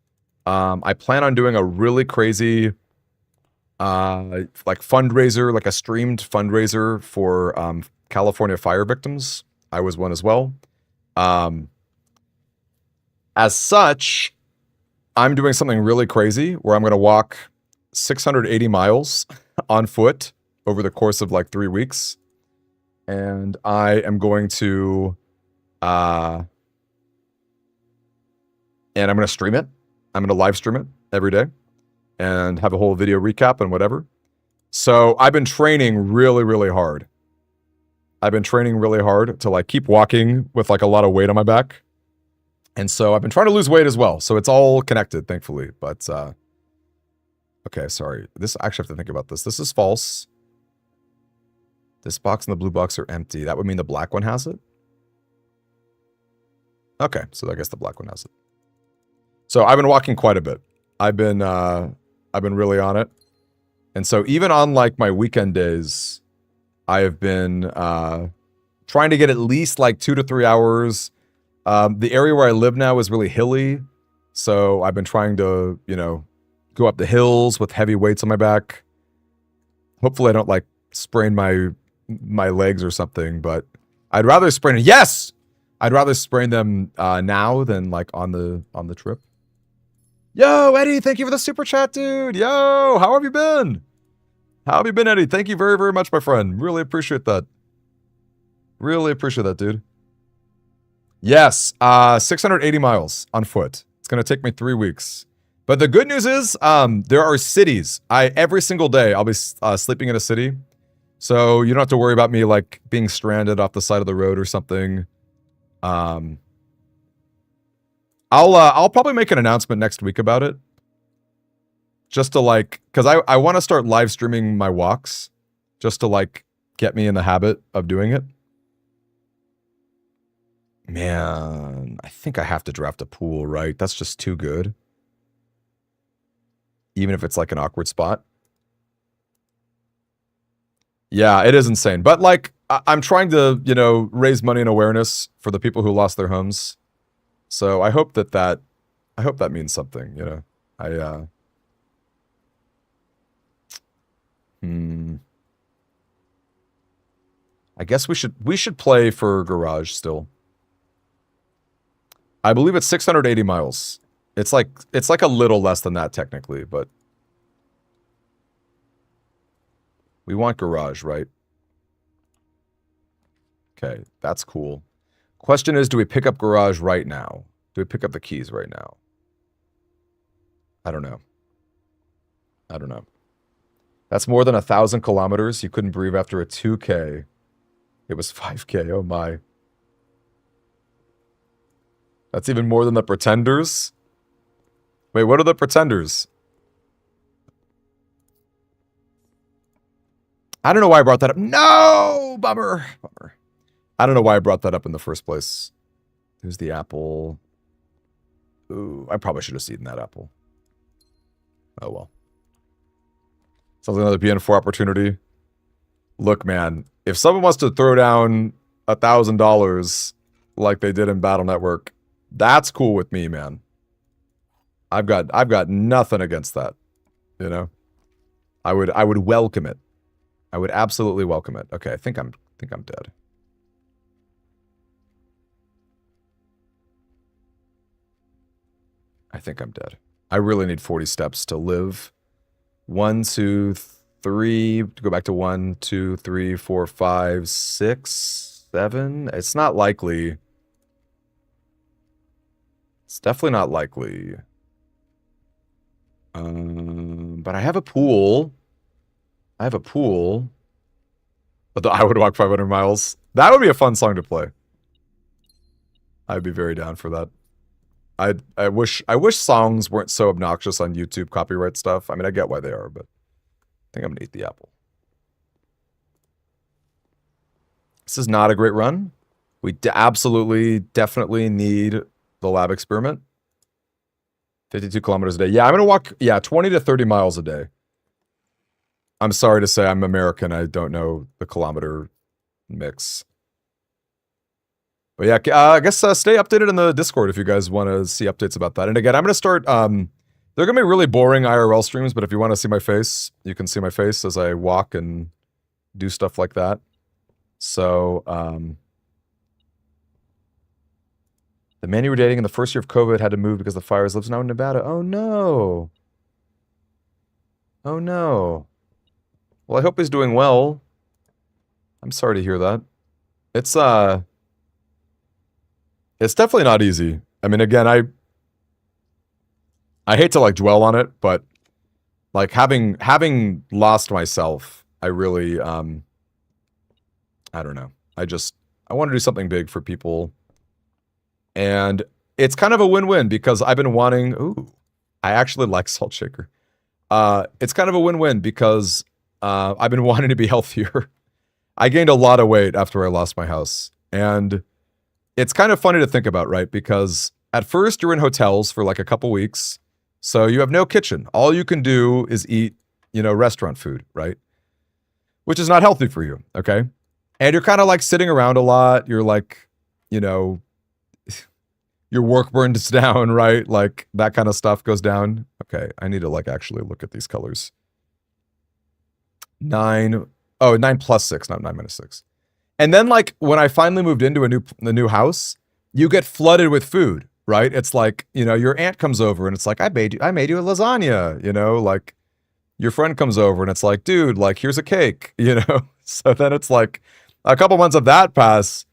I plan on doing a really crazy like fundraiser, like a streamed fundraiser for California fire victims. I was one as well. As such, I'm doing something really crazy where I'm going to walk 680 miles on foot over the course of like 3 weeks. And I am going to, and I'm going to stream it. I'm going to live stream it every day and have a whole video recap and whatever. So I've been training really, really hard. I've been training really hard to like keep walking with like a lot of weight on my back. And so I've been trying to lose weight as well. So it's all connected, thankfully. But, okay, sorry. I actually have to think about this. This is false. This box and the blue box are empty. That would mean the black one has it? Okay, so I guess the black one has it. So I've been walking quite a bit. I've been really on it. And so even on like my weekend days, I have been trying to get at least like 2 to 3 hours. The area where I live now is really hilly, so I've been trying to, you know, go up the hills with heavy weights on my back. Hopefully I don't like sprain my legs or something, but I'd rather sprain it. Yes! I'd rather sprain them now than like on the trip. Yo, Eddie, thank you for the super chat, dude. Yo, how have you been? How have you been, Eddie? Thank you very, very much, my friend. Really appreciate that. Really appreciate that, dude. Yes, 680 miles on foot. It's going to take me 3 weeks. But the good news is there are cities. Every single day I'll be sleeping in a city. So you don't have to worry about me like being stranded off the side of the road or something. I'll probably make an announcement next week about it. Just to like, because I want to start live streaming my walks. Just to like get me in the habit of doing it. Man, I think I have to draft a pool, right? That's just too good. Even if it's like an awkward spot. Yeah, it is insane. But like, I'm trying to, you know, raise money and awareness for the people who lost their homes. So I hope that means something, you know. I guess we should play for garage still. I believe it's 680 miles. It's like a little less than that technically, but we want garage, right? Okay, that's cool. Question is, do we pick up garage right now? Do we pick up the keys right now? I don't know. I don't know. That's more than 1,000 kilometers. You couldn't breathe after a 2K. It was 5K. Oh my. That's even more than the Pretenders. Wait, what are the Pretenders? I don't know why I brought that up. No! Bummer. Bummer. I don't know why I brought that up in the first place. There's the apple. Ooh, I probably should have eaten that apple. Oh well. Sounds like another BN4 opportunity. Look, man, if someone wants to throw down $1,000 like they did in Battle Network, that's cool with me, man. I've got nothing against that. You know? I would welcome it. I would absolutely welcome it. Okay, I think I'm dead. I think I'm dead. I really need 40 steps to live. 1, 2, 3. To go back to 1, 2, 3, 4, 5, 6, 7. It's not likely. It's definitely not likely. But I have a pool. But I would walk 500 miles. That would be a fun song to play. I'd be very down for that. I wish songs weren't so obnoxious on YouTube copyright stuff. I mean, I get why they are, but I think I'm gonna eat the apple. This is not a great run. We absolutely, definitely need the lab experiment. 52 kilometers a day. Yeah, I'm gonna walk, 20 to 30 miles a day. I'm sorry to say I'm American. I don't know the kilometer mix. But yeah, I guess stay updated in the Discord if you guys want to see updates about that. And again, I'm going to start, they're going to be really boring IRL streams, but if you want to see my face, you can see my face as I walk and do stuff like that. So, the man you were dating in the first year of COVID had to move because the fires lives now in Nevada. Oh no. Oh no. Well, I hope he's doing well. I'm sorry to hear that. It's definitely not easy. I mean, again, I hate to like dwell on it, but like having lost myself, I really I don't know. I want to do something big for people. And it's kind of a win-win because I've been wanting, I actually like Salt Shaker. It's kind of a win-win because I've been wanting to be healthier. I gained a lot of weight after I lost my house. And it's kind of funny to think about, right? Because at first you're in hotels for like a couple weeks. So you have no kitchen. All you can do is eat, restaurant food, right? Which is not healthy for you, okay? And you're kind of like sitting around a lot. You're like, your work burns down, right? Like that kind of stuff goes down. Okay, I need to like actually look at these colors. 9 plus 6, not 9 minus 6. And then like when I finally moved into a new house, you get flooded with food, right? It's like, your aunt comes over and it's like, I made you a lasagna, like your friend comes over and it's like, dude, like here's a cake, So then it's like a couple months of that pass.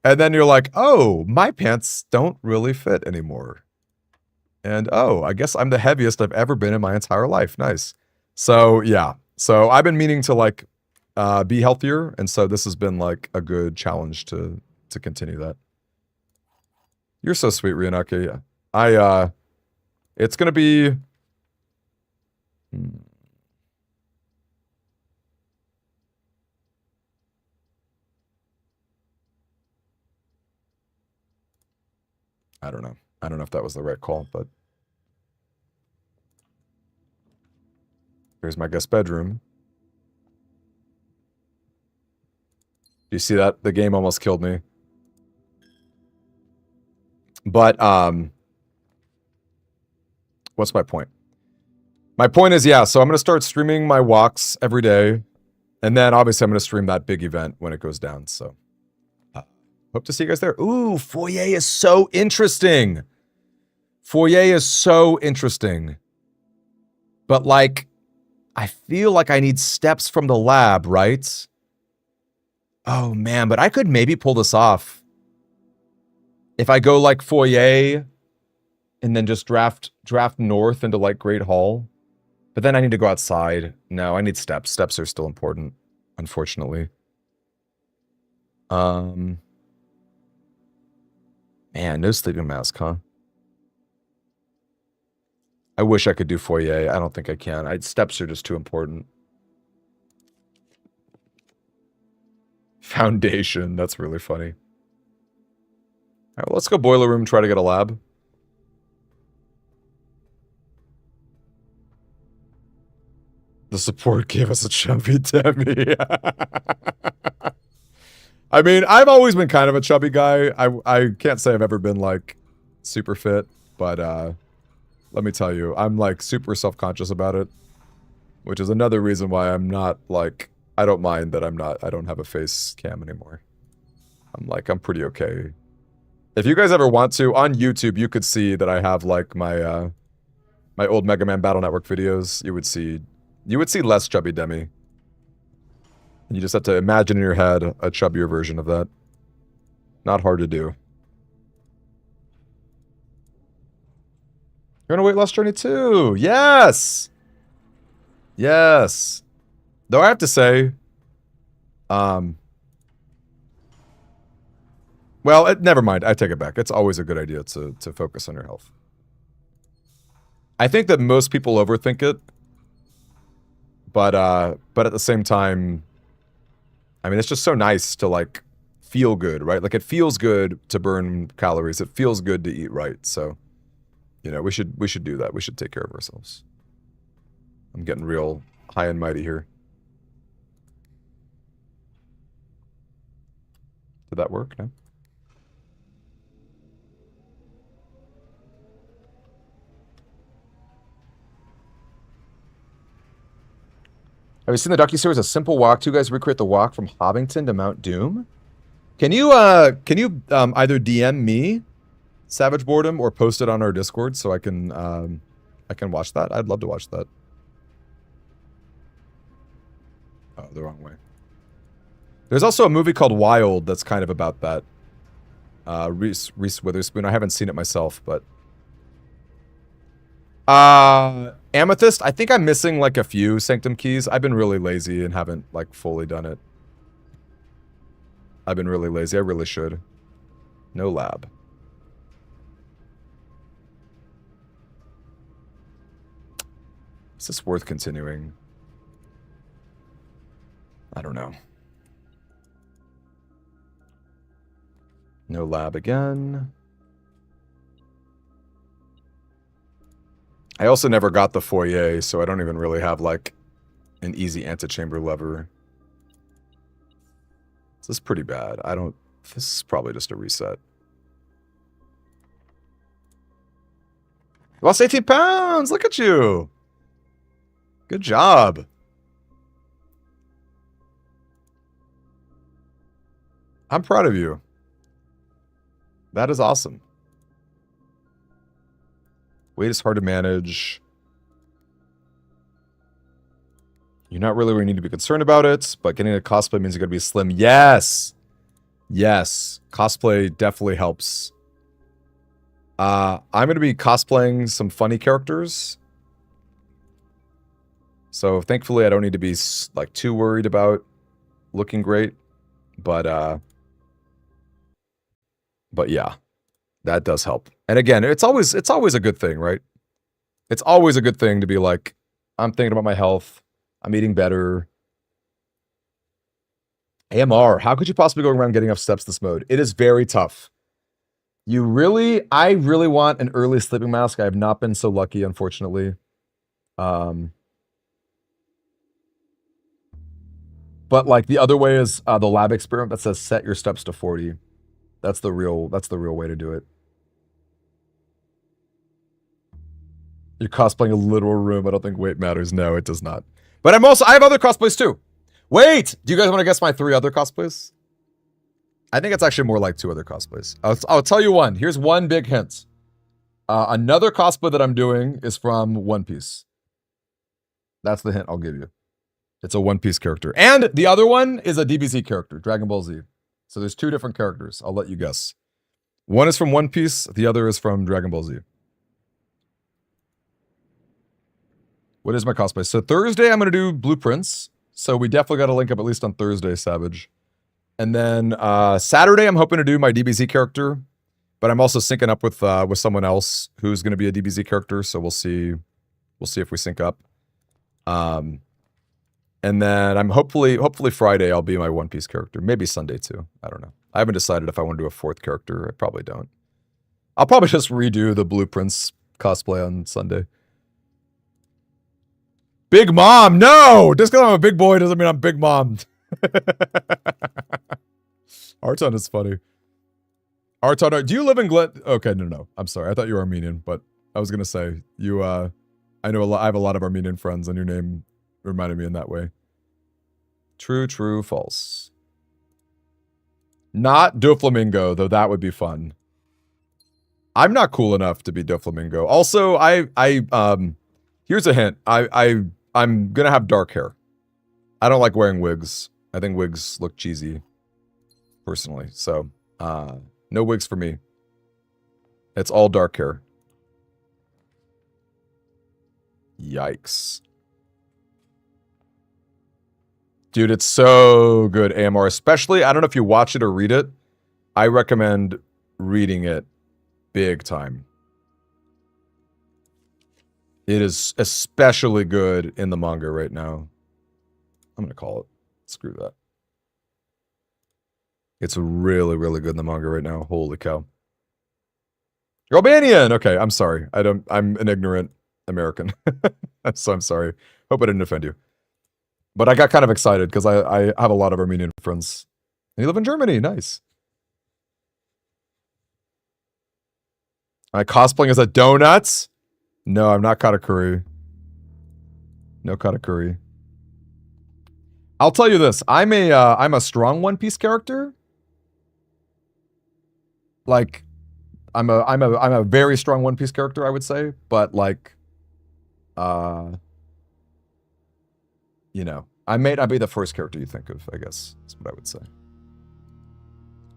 And then you're like, oh, my pants don't really fit anymore. And I guess I'm the heaviest I've ever been in my entire life. Nice. So yeah. So I've been meaning to like be healthier, and so this has been like a good challenge to continue that. You're so sweet, Ryanaka. Yeah. It's gonna be I don't know if that was the right call, but here's my guest bedroom. Do you see that? The game almost killed me. But what's my point? My point is, yeah, so I'm going to start streaming my walks every day. And then obviously I'm going to stream that big event when it goes down. So hope to see you guys there. Ooh, foyer is so interesting. Foyer is so interesting. But like, I feel like I need steps from the lab, right? Oh man, but I could maybe pull this off. If I go like foyer and then just draft north into like Great Hall. But then I need to go outside. No, I need steps. Steps are still important, unfortunately. Man, no sleeping mask, huh? I wish I could do foyer. I don't think I can. Steps are just too important. Foundation. That's really funny. All right, well, let's go boiler room, try to get a lab. The support gave us a chubby Demi. I mean, I've always been kind of a chubby guy. I can't say I've ever been, like, super fit, but let me tell you, I'm, like, super self-conscious about it, which is another reason why I'm not, like, I don't mind that I don't have a face cam anymore. I'm pretty okay. If you guys ever want to, on YouTube, you could see that I have, like, my, my old Mega Man Battle Network videos. You would see less chubby Demi. You just have to imagine in your head a chubbier version of that. Not hard to do. You're on a weight loss journey too. Yes. Yes. Though I have to say, well, never mind. I take it back. It's always a good idea to focus on your health. I think that most people overthink it. But at the same time, I mean, it's just so nice to, like, feel good, right? Like, it feels good to burn calories. It feels good to eat right. So, you know, we should do that. We should take care of ourselves. I'm getting real high and mighty here. Did that work? No? Have you seen the docuseries A Simple Walk? Two guys recreate the walk from Hobbiton to Mount Doom. Can you either DM me Savage Boredom or post it on our Discord so I can watch that? I'd love to watch that. Oh, the wrong way. There's also a movie called Wild that's kind of about that. Reese Witherspoon. I haven't seen it myself, but Amethyst, I think I'm missing, like, a few Sanctum keys. I've been really lazy and haven't, like, fully done it. I've been really lazy. I really should. No lab. Is this worth continuing? I don't know. No lab again. I also never got the foyer, so I don't even really have, like, an easy antechamber lever. This is pretty bad. This is probably just a reset. You lost 18 pounds! Look at you! Good job. I'm proud of you. That is awesome. Weight is hard to manage. You're not really where you need to be concerned about it, but getting a cosplay means you're going to be slim. Yes! Yes. Cosplay definitely helps. I'm going to be cosplaying some funny characters. So thankfully I don't need to be, like, too worried about looking great. But yeah. That does help. And again, it's always a good thing, right? It's always a good thing to be like, I'm thinking about my health. I'm eating better. AMR, how could you possibly go around getting off steps this mode? It is very tough. I really want an early sleeping mask. I have not been so lucky, unfortunately. But like the other way is the lab experiment that says set your steps to 40. That's the real way to do it. You're cosplaying a literal room. I don't think weight matters. No, it does not. But I have other cosplays too. Wait, do you guys want to guess my 3 other cosplays? I think it's actually more like 2 other cosplays. I'll tell you one. Here's one big hint. Another cosplay that I'm doing is from One Piece. That's the hint I'll give you. It's a One Piece character. And the other one is a DBZ character, Dragon Ball Z. So there's 2 different characters. I'll let you guess. One is from One Piece. The other is from Dragon Ball Z. What is my cosplay? So Thursday, I'm going to do Blueprints. So we definitely got to link up at least on Thursday, Savage. And then Saturday, I'm hoping to do my DBZ character. But I'm also syncing up with someone else who's going to be a DBZ character. So we'll see. We'll see if we sync up. And then I'm hopefully Friday, I'll be my One Piece character. Maybe Sunday too. I don't know. I haven't decided if I want to do a 4th character. I probably don't. I'll probably just redo the Blueprints cosplay on Sunday. Big Mom, no! Just because I'm a big boy doesn't mean I'm Big Mom. Arton is funny. Arton, do you live in Glen? Okay, no. I'm sorry. I thought you were Armenian, but I was gonna say you. I know a lot. I have a lot of Armenian friends, and your name reminded me in that way. True, true, false. Not Doflamingo, though that would be fun. I'm not cool enough to be Doflamingo. Also, here's a hint. I'm gonna have dark hair. I don't like wearing wigs. I think wigs look cheesy, personally. So, no wigs for me. It's all dark hair. Yikes. Dude, it's so good, AMR. Especially, I don't know if you watch it or read it. I recommend reading it big time. It is especially good in the manga right now. I'm going to call it. Screw that. It's really, really good in the manga right now. Holy cow. You're Albanian! Okay, I'm sorry. I'm an ignorant American. So I'm sorry. Hope I didn't offend you. But I got kind of excited because I have a lot of Armenian friends. And you live in Germany. Nice. Am I cosplaying as a donut? No, I'm not Katakuri. No Katakuri. I'll tell you this. I'm a strong One Piece character. Like, I'm a very strong One Piece character, I would say. But like, you know, I may not be the first character you think of, I guess. That's what I would say.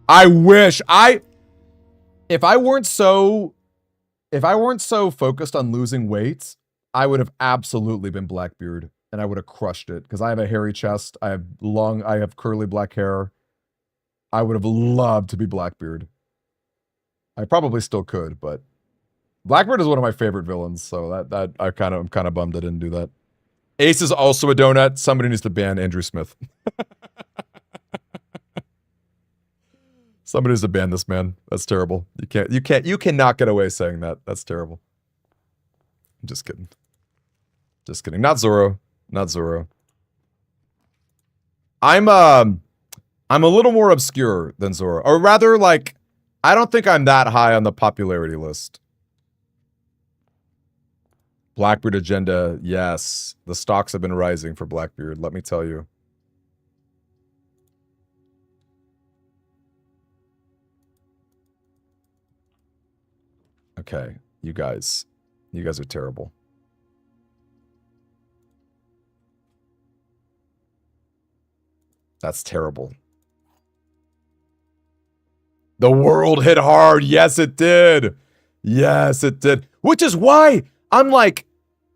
I wish if I weren't so focused on losing weight, I would have absolutely been Blackbeard and I would have crushed it because I have a hairy chest. I have curly black hair. I would have loved to be Blackbeard. I probably still could, but Blackbeard is one of my favorite villains, so I'm kind of bummed I didn't do that. Ace is also a donut. Somebody needs to ban Andrew Smith. Somebody needs to ban this man. That's terrible. You cannot get away saying that. That's terrible. I'm just kidding. Just kidding. Not Zoro. Not Zoro. I'm a little more obscure than Zoro. Or rather, like, I don't think I'm that high on the popularity list. Blackbeard agenda, yes. The stocks have been rising for Blackbeard, let me tell you. Okay, you guys are terrible. That's terrible. The world hit hard. Yes, it did. Yes, it did. Which is why I'm like,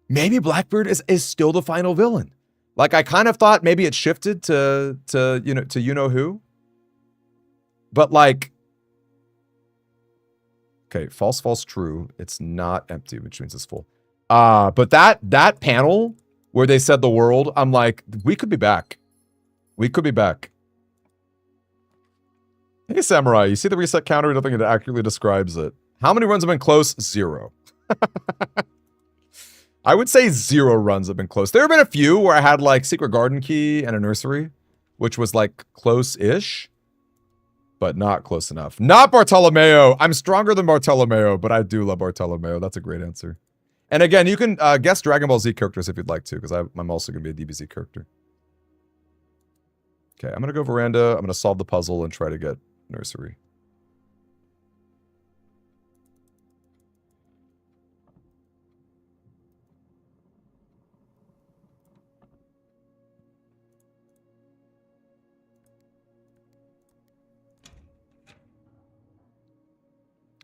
maybe Blackbeard is still the final villain. Like, I kind of thought maybe it shifted to you know who. But like, okay, false, false, true. It's not empty, which means it's full. But that panel where they said the world, I'm like, we could be back. We could be back. Hey, Samurai, you see the reset counter? I don't think it accurately describes it. How many runs have been close? 0. I would say 0 runs have been close. There have been a few where I had like Secret Garden Key and a Nursery, which was like close-ish, but not close enough. Not Bartolomeo. I'm stronger than Bartolomeo, but I do love Bartolomeo. That's a great answer. And again, you can guess Dragon Ball Z characters if you'd like to, because I'm also going to be a DBZ character. Okay, I'm going to go veranda. I'm going to solve the puzzle and try to get nursery.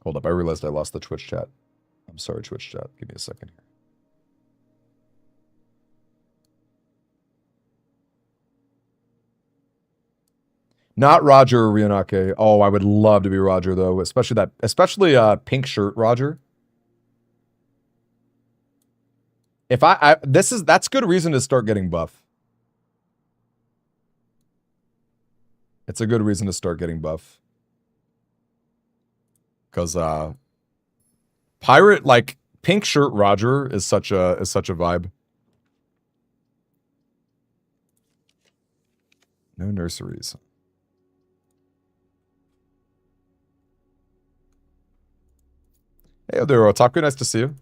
Hold up, I realized I lost the Twitch chat. I'm sorry, Twitch chat. Give me a second here. Not Roger or Rionake. Oh, I would love to be Roger though, especially pink shirt Roger. If that's good reason to start getting buff. It's a good reason to start getting buff. Cause pirate, like pink shirt Roger is such a vibe. No nurseries. Hey there, Otaku, nice to see you.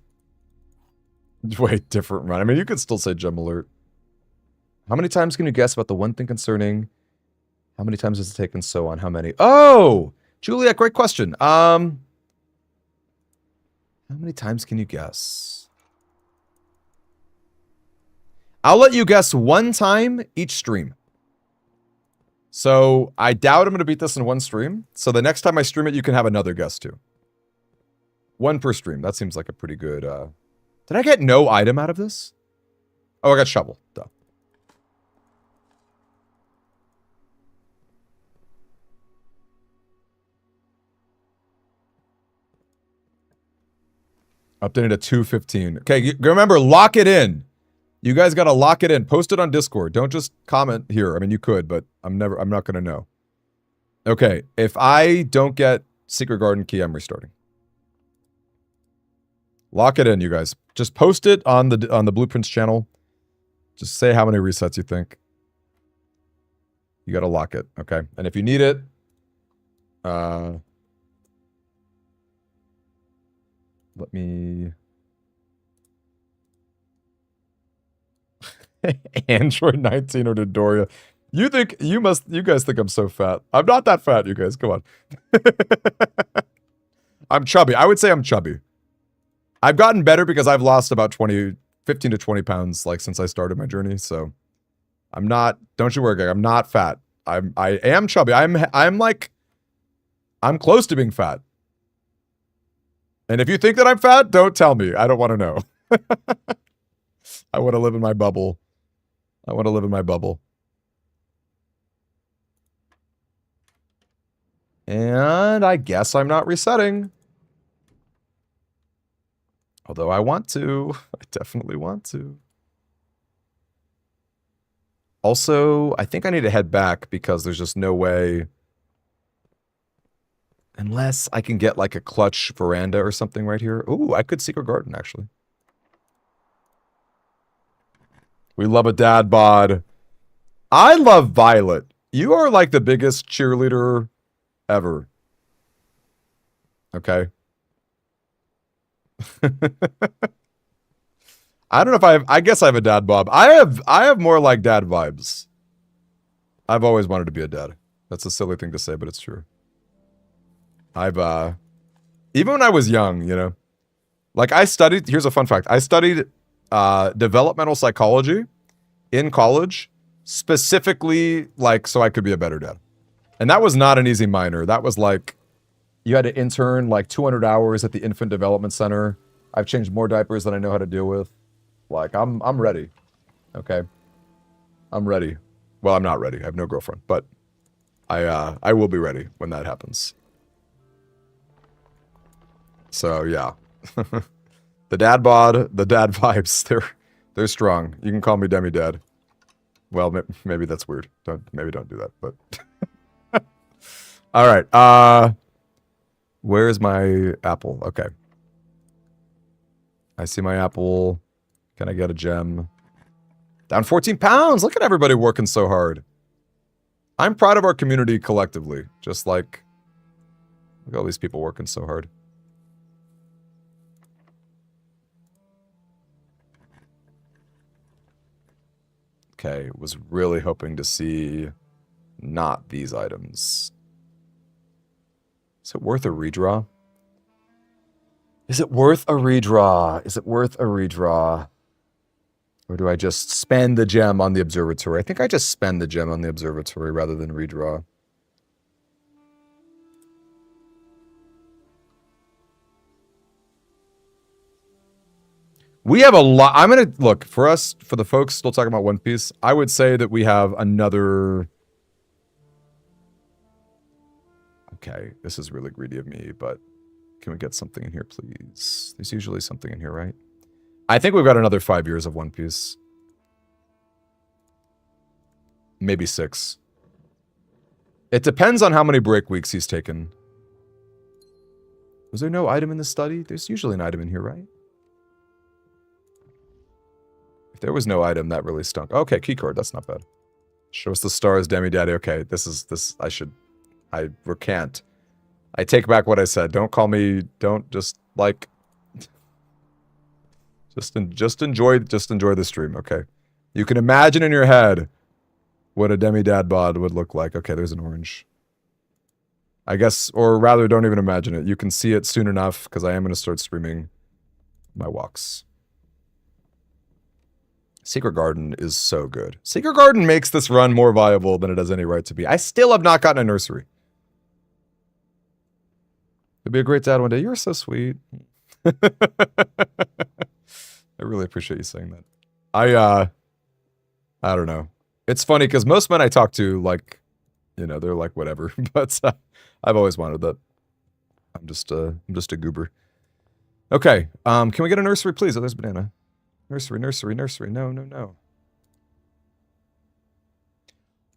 Wait, different run. I mean, you could still say gem alert. How many times can you guess about the one thing concerning? How many times has it taken? So on. How many? Oh, Juliet, great question. How many times can you guess? I'll let you guess one time each stream. So I doubt I'm going to beat this in one stream. So the next time I stream it, you can have another guess too. One per stream. That seems like a pretty good... Did I get no item out of this? Oh, I got shovel. Duh. Updated at 2:15. Okay, remember, lock it in. You guys got to lock it in. Post it on Discord. Don't just comment here. I mean, you could, but I'm not going to know. Okay, if I don't get Secret Garden Key, I'm restarting. Lock it in, you guys. Just post it on the Blueprints channel. Just say how many resets you think. You got to lock it, okay? And if you need it, let me... Android 19 or Dodoria. You guys think I'm so fat. I'm not that fat, you guys. Come on. I'm chubby. I would say I'm chubby. I've gotten better because I've lost about 15 to 20 pounds like since I started my journey. So I'm not, don't you worry, Greg. I'm not fat. I am chubby. I'm close to being fat. And if you think that I'm fat, don't tell me. I don't want to know. I want to live in my bubble. I want to live in my bubble. And I guess I'm not resetting. Although I want to. I definitely want to. Also, I think I need to head back because there's just no way. Unless I can get like a clutch veranda or something right here. Ooh, I could Secret Garden actually. We love a dad bod. I love Violet. You are like the biggest cheerleader ever. Okay. I don't know if I guess I have a dad bob. I have more like dad vibes. I've always wanted to be a dad. That's a silly thing to say, but it's true. Even when I was young, you know, like I studied, here's a fun fact. I studied developmental psychology in college, specifically like so I could be a better dad. And that was not an easy minor. That was like, you had to intern like 200 hours at the Infant Development Center. I've changed more diapers than I know how to deal with. Like, I'm ready. Okay? I'm ready. Well, I'm not ready. I have no girlfriend, but I will be ready when that happens. So, yeah. The dad bod, the dad vibes, they're strong. You can call me Demi-Dad. Well, maybe that's weird. Maybe don't do that, but... All right, where's my apple? Okay. I see my apple. Can I get a gem? Down 14 pounds! Look at everybody working so hard. I'm proud of our community collectively. Just like... Look at all these people working so hard. Okay, was really hoping to see not these items. Is it worth a redraw? Is it worth a redraw? Is it worth a redraw? Or do I just spend the gem on the observatory? I think I just spend the gem on the observatory rather than redraw. We have a lot. I'm going to look for us, for the folks still talking about One Piece. I would say that we have another. Okay, this is really greedy of me, but can we get something in here, please? There's usually something in here, right? I think we've got another 5 years of One Piece. Maybe 6. It depends on how many break weeks he's taken. Was there no item in the study? There's usually an item in here, right? If there was no item, that really stunk. Okay, keycard, that's not bad. Show us the stars, Demi-Daddy. Okay, I recant. I take back what I said. Don't call me, don't just, like... Just enjoy the stream, okay? You can imagine in your head what a Demi-Dad bod would look like. Okay, there's an orange. I guess, or rather, don't even imagine it. You can see it soon enough, because I am going to start streaming my walks. Secret Garden is so good. Secret Garden makes this run more viable than it has any right to be. I still have not gotten a nursery. It'd be a great dad one day. You're so sweet. I really appreciate you saying that. I don't know. It's funny because most men I talk to, like, you know, they're like, whatever. But I've always wanted that. I'm just a goober. Okay. Can we get a nursery, please? Oh, there's banana. Nursery. No.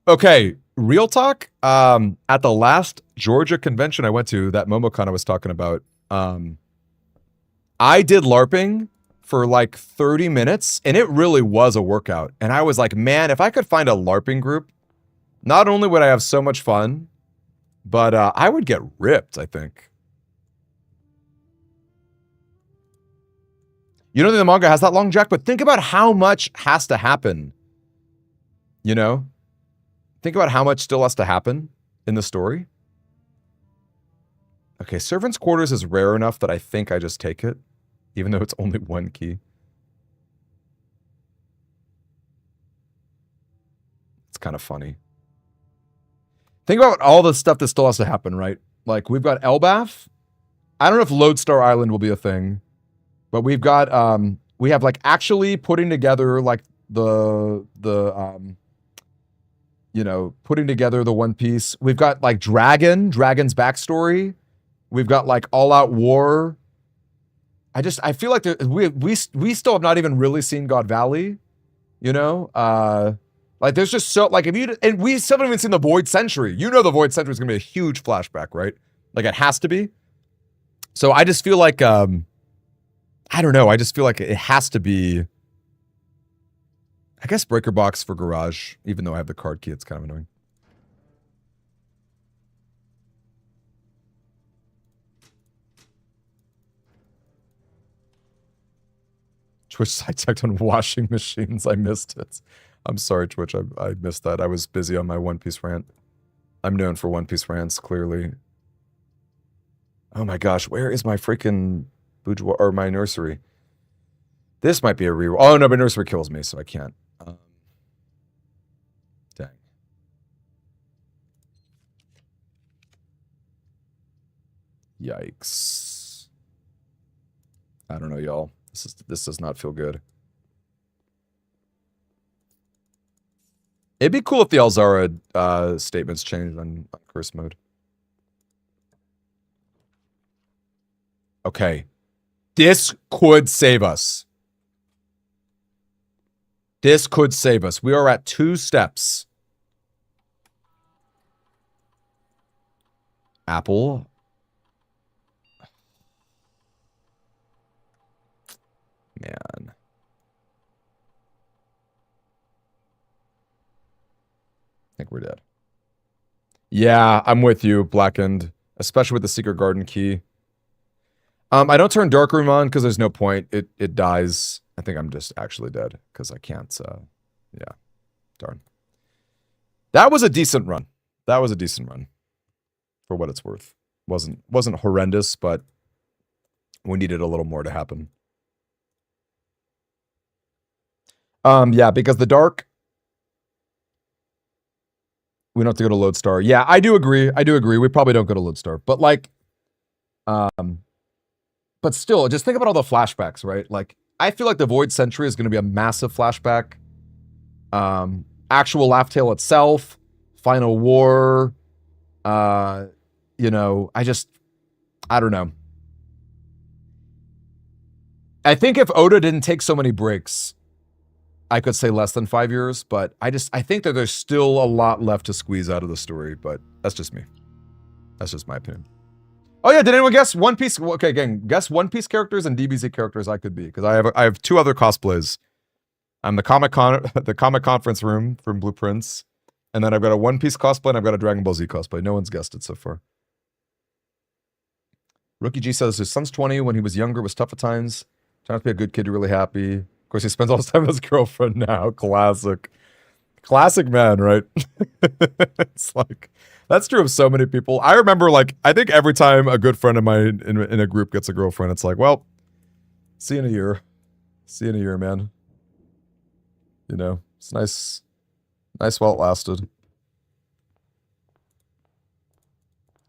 Okay. Real talk. At the last Georgia convention I went to, that Momocon I was talking about, I did LARPing for like 30 minutes, and it really was a workout. And I was like, man, if I could find a LARPing group, not only would I have so much fun, but I would get ripped, I think. You don't think the manga has that long, Jack? But think about how much has to happen. You know? Think about how much still has to happen in the story. Okay, Servant's Quarters is rare enough that I think I just take it, even though it's only 1 key. It's kind of funny. Think about all the stuff that still has to happen, right? Like, we've got Elbaf. I don't know if Lodestar Island will be a thing, but we've got, we have, like, actually putting together, like, you know, putting together the One Piece. We've got, like, Dragon's backstory. We've got, like, All Out War. I feel like we still have not even really seen God Valley, you know? Like, there's just so, like, and we still haven't even seen the Void Century. You know the Void Century is going to be a huge flashback, right? Like, it has to be. So I just feel like, I don't know. I just feel like it has to be, I guess, Breaker Box for Garage, even though I have the card key. It's kind of annoying. Twitch side checked on washing machines. I missed it. I'm sorry, Twitch. I missed that. I was busy on my One Piece rant. I'm known for One Piece rants, clearly. Oh my gosh, where is my freaking boudoir or my nursery? This might be a reroll. Oh no, but nursery kills me, so I can't. Dang. Yikes. I don't know, y'all. This does not feel good. It'd be cool if the Alzara statements changed on curse mode. Okay. This could save us. This could save us. We are at 2 steps. Apple. Man. I think we're dead. Yeah, I'm with you, Blackened. Especially with the Secret Garden key. I don't turn Darkroom on because there's no point. It dies. I think I'm just actually dead because I can't, yeah. Darn. That was a decent run. That was a decent run. For what it's worth. Wasn't horrendous, but we needed a little more to happen. Yeah, because the dark, we don't have to go to Lodestar. Yeah, I do agree. We probably don't go to Lodestar. But like, but still, just think about all the flashbacks, right? Like, I feel like the Void Sentry is going to be a massive flashback. Actual Laugh Tale itself, Final War, you know, I don't know. I think if Oda didn't take so many breaks, I could say less than 5 years, but I think that there's still a lot left to squeeze out of the story, but that's just me. That's just my opinion. Oh yeah, did anyone guess One Piece? Okay, again, guess One Piece characters and DBZ characters I could be, because I have two other cosplays. I'm the Comic Conference room from Blueprints, and then I've got a One Piece cosplay and I've got a Dragon Ball Z cosplay. No one's guessed it so far. Rookie G says his son's 20. When he was younger, was tough at times. Trying to be a good kid, really happy. Of course, he spends all his time with his girlfriend now. Classic man, right? It's like, that's true of so many people. I remember, like, I think every time a good friend of mine in a group gets a girlfriend, it's like, well, see you in a year. See you in a year, man. You know, it's nice while it lasted.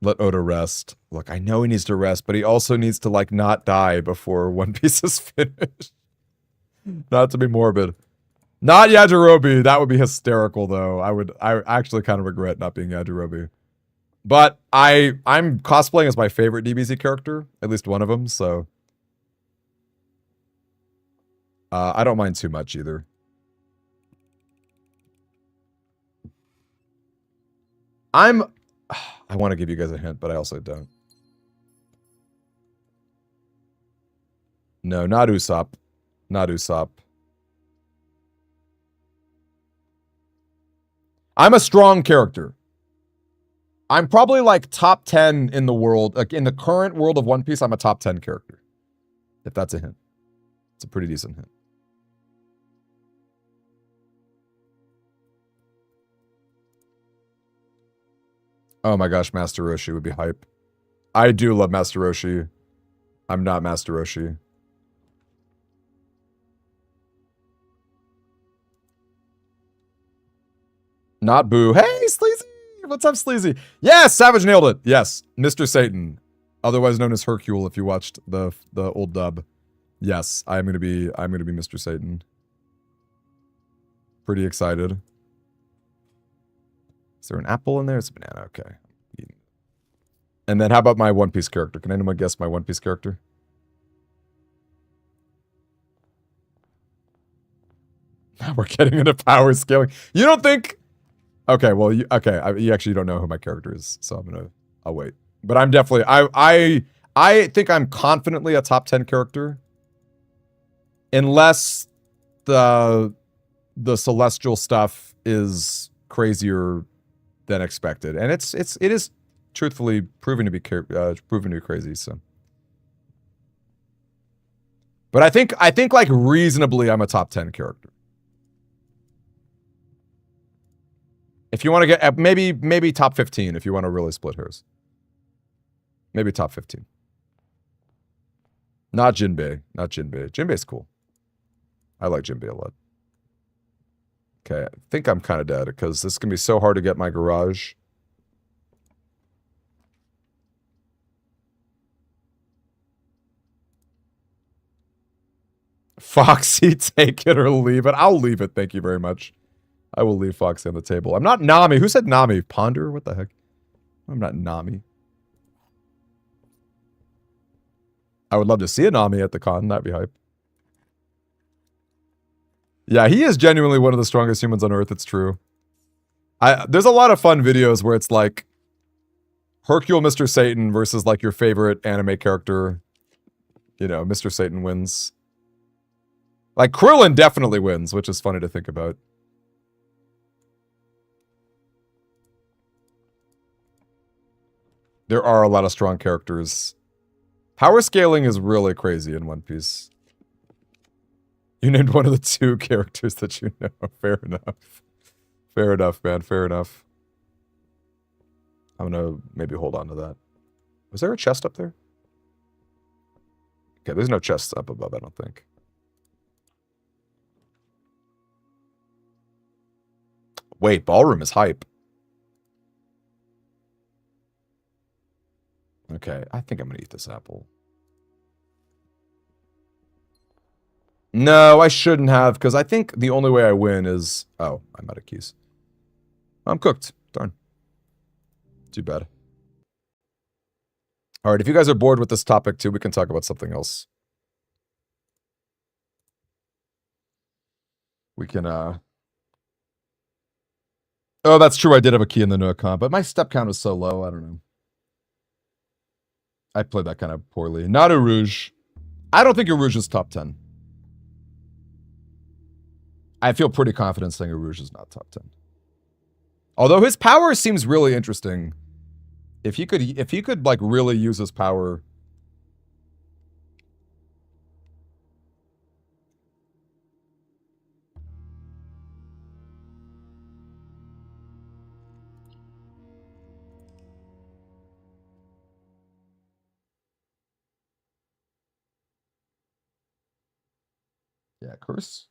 Let Oda rest. Look, I know he needs to rest, but he also needs to, like, not die before One Piece is finished. Not to be morbid. Not Yajirobe. That would be hysterical, though. I actually kind of regret not being Yajirobe. But I'm cosplaying as my favorite DBZ character, at least one of them, so I don't mind too much either. I want to give you guys a hint, but I also don't. No, not Usopp. Not Usopp. I'm a strong character. I'm probably like top 10 in the world. Like in the current world of One Piece, I'm a top 10 character. If that's a hint. It's a pretty decent hint. Oh my gosh, Master Roshi would be hype. I do love Master Roshi. I'm not Master Roshi. Not Boo. Hey, Sleazy! What's up, Sleazy? Yes, Savage nailed it. Yes, Mr. Satan, otherwise known as Hercule. If you watched the old dub, yes, I'm gonna be Mr. Satan. Pretty excited. Is there an apple in there? It's a banana. Okay. And then how about my One Piece character? Can anyone guess my One Piece character? Now we're getting into power scaling. You don't think? Okay, well, you actually don't know who my character is, so I'll wait. But I'm definitely, I think I'm confidently a top 10 character, unless the celestial stuff is crazier than expected, and it is truthfully proven to be crazy. So, but I think like reasonably, I'm a top 10 character. If you want to get maybe top 15, if you want to really split hairs, maybe top 15. Not Jinbei, not Jinbei. Jinbei's cool. I like Jinbei a lot. Okay, I think I'm kind of dead because this is gonna be so hard to get my garage. Foxy, take it or leave it. I'll leave it. Thank you very much. I will leave Foxy on the table. I'm not Nami. Who said Nami? Ponder? What the heck? I'm not Nami. I would love to see a Nami at the con. That'd be hype. Yeah, he is genuinely one of the strongest humans on Earth. It's true. There's a lot of fun videos where it's like Hercule, Mr. Satan versus like your favorite anime character. You know, Mr. Satan wins. Like Krillin definitely wins, which is funny to think about. There are a lot of strong characters. Power scaling is really crazy in One Piece. You named one of the two characters that you know. Fair enough. Fair enough, man. Fair enough. I'm gonna maybe hold on to that. Was there a chest up there? Okay, there's no chests up above, I don't think. Wait, ballroom is hype. Okay, I think I'm gonna eat this apple. No, I shouldn't have, because I think the only way I win is... Oh, I'm out of keys. I'm cooked. Darn. Too bad. Alright, if you guys are bored with this topic too, we can talk about something else. We can, Oh, that's true, I did have a key in the Nook, huh? But my step count is so low, I don't know. I played that kind of poorly. Not a Rouge. I don't think a Rouge is top 10. I feel pretty confident saying a Rouge is not top 10. Although his power seems really interesting. If he could like really use his power. Yeah, curse.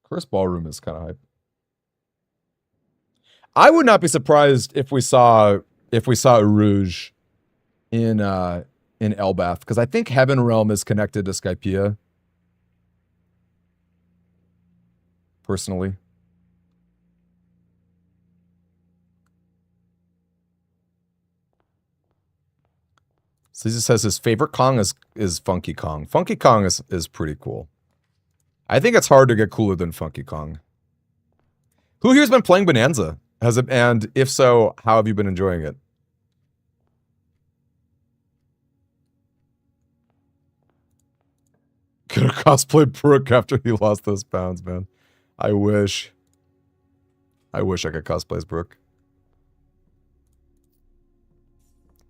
Curse ballroom is kind of hype. I would not be surprised if we saw a Rouge in Elbath, because I think Heaven Realm is connected to Skypiea. Personally. Caesar says his favorite Kong is Funky Kong. Funky Kong is pretty cool. I think it's hard to get cooler than Funky Kong. Who here's been playing Bonanza? Has it, and if so, how have you been enjoying it? Gonna cosplay Brooke after he lost those pounds, man. I wish I could cosplay as Brooke.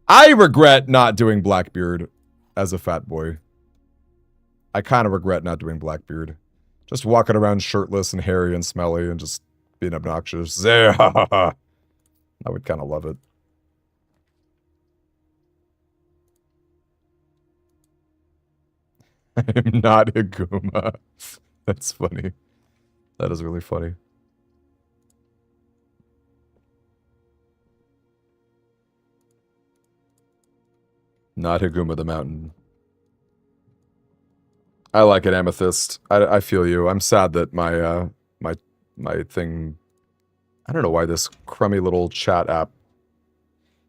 I regret not doing Blackbeard as a fat boy. I kind of regret not doing Blackbeard. Just walking around shirtless and hairy and smelly and just being obnoxious. I would kind of love it. I'm not Higuma. That's funny. That is really funny. Not Higuma the Mountain. I like it, Amethyst. I feel you. I'm sad that my my thing... I don't know why this crummy little chat app...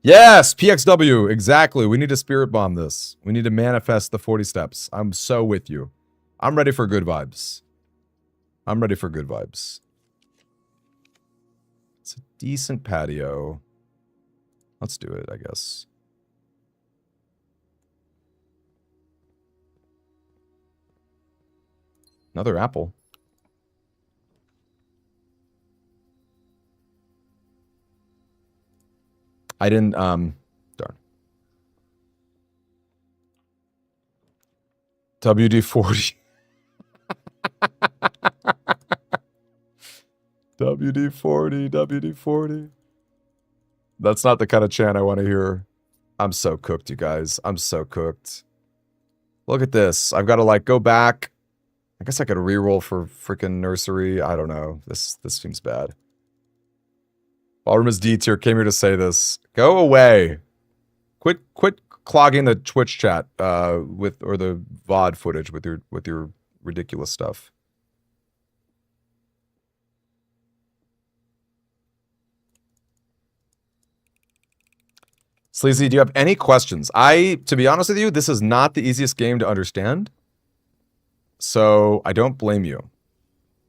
Yes! PXW! Exactly. We need to spirit bomb this. We need to manifest the 40 steps. I'm so with you. I'm ready for good vibes. I'm ready for good vibes. It's a decent patio. Let's do it, I guess. Another apple. I didn't, darn. WD-40. WD-40, WD-40. That's not the kind of chant I want to hear. I'm so cooked, you guys. I'm so cooked. Look at this. I've got to, like, go back. I guess I could reroll for freaking nursery. I don't know. This seems bad. Ballroom is D tier. Came here to say this. Go away. Quit clogging the Twitch chat or the VOD footage with your ridiculous stuff. Sleazy, do you have any questions? To be honest with you, this is not the easiest game to understand. So I don't blame you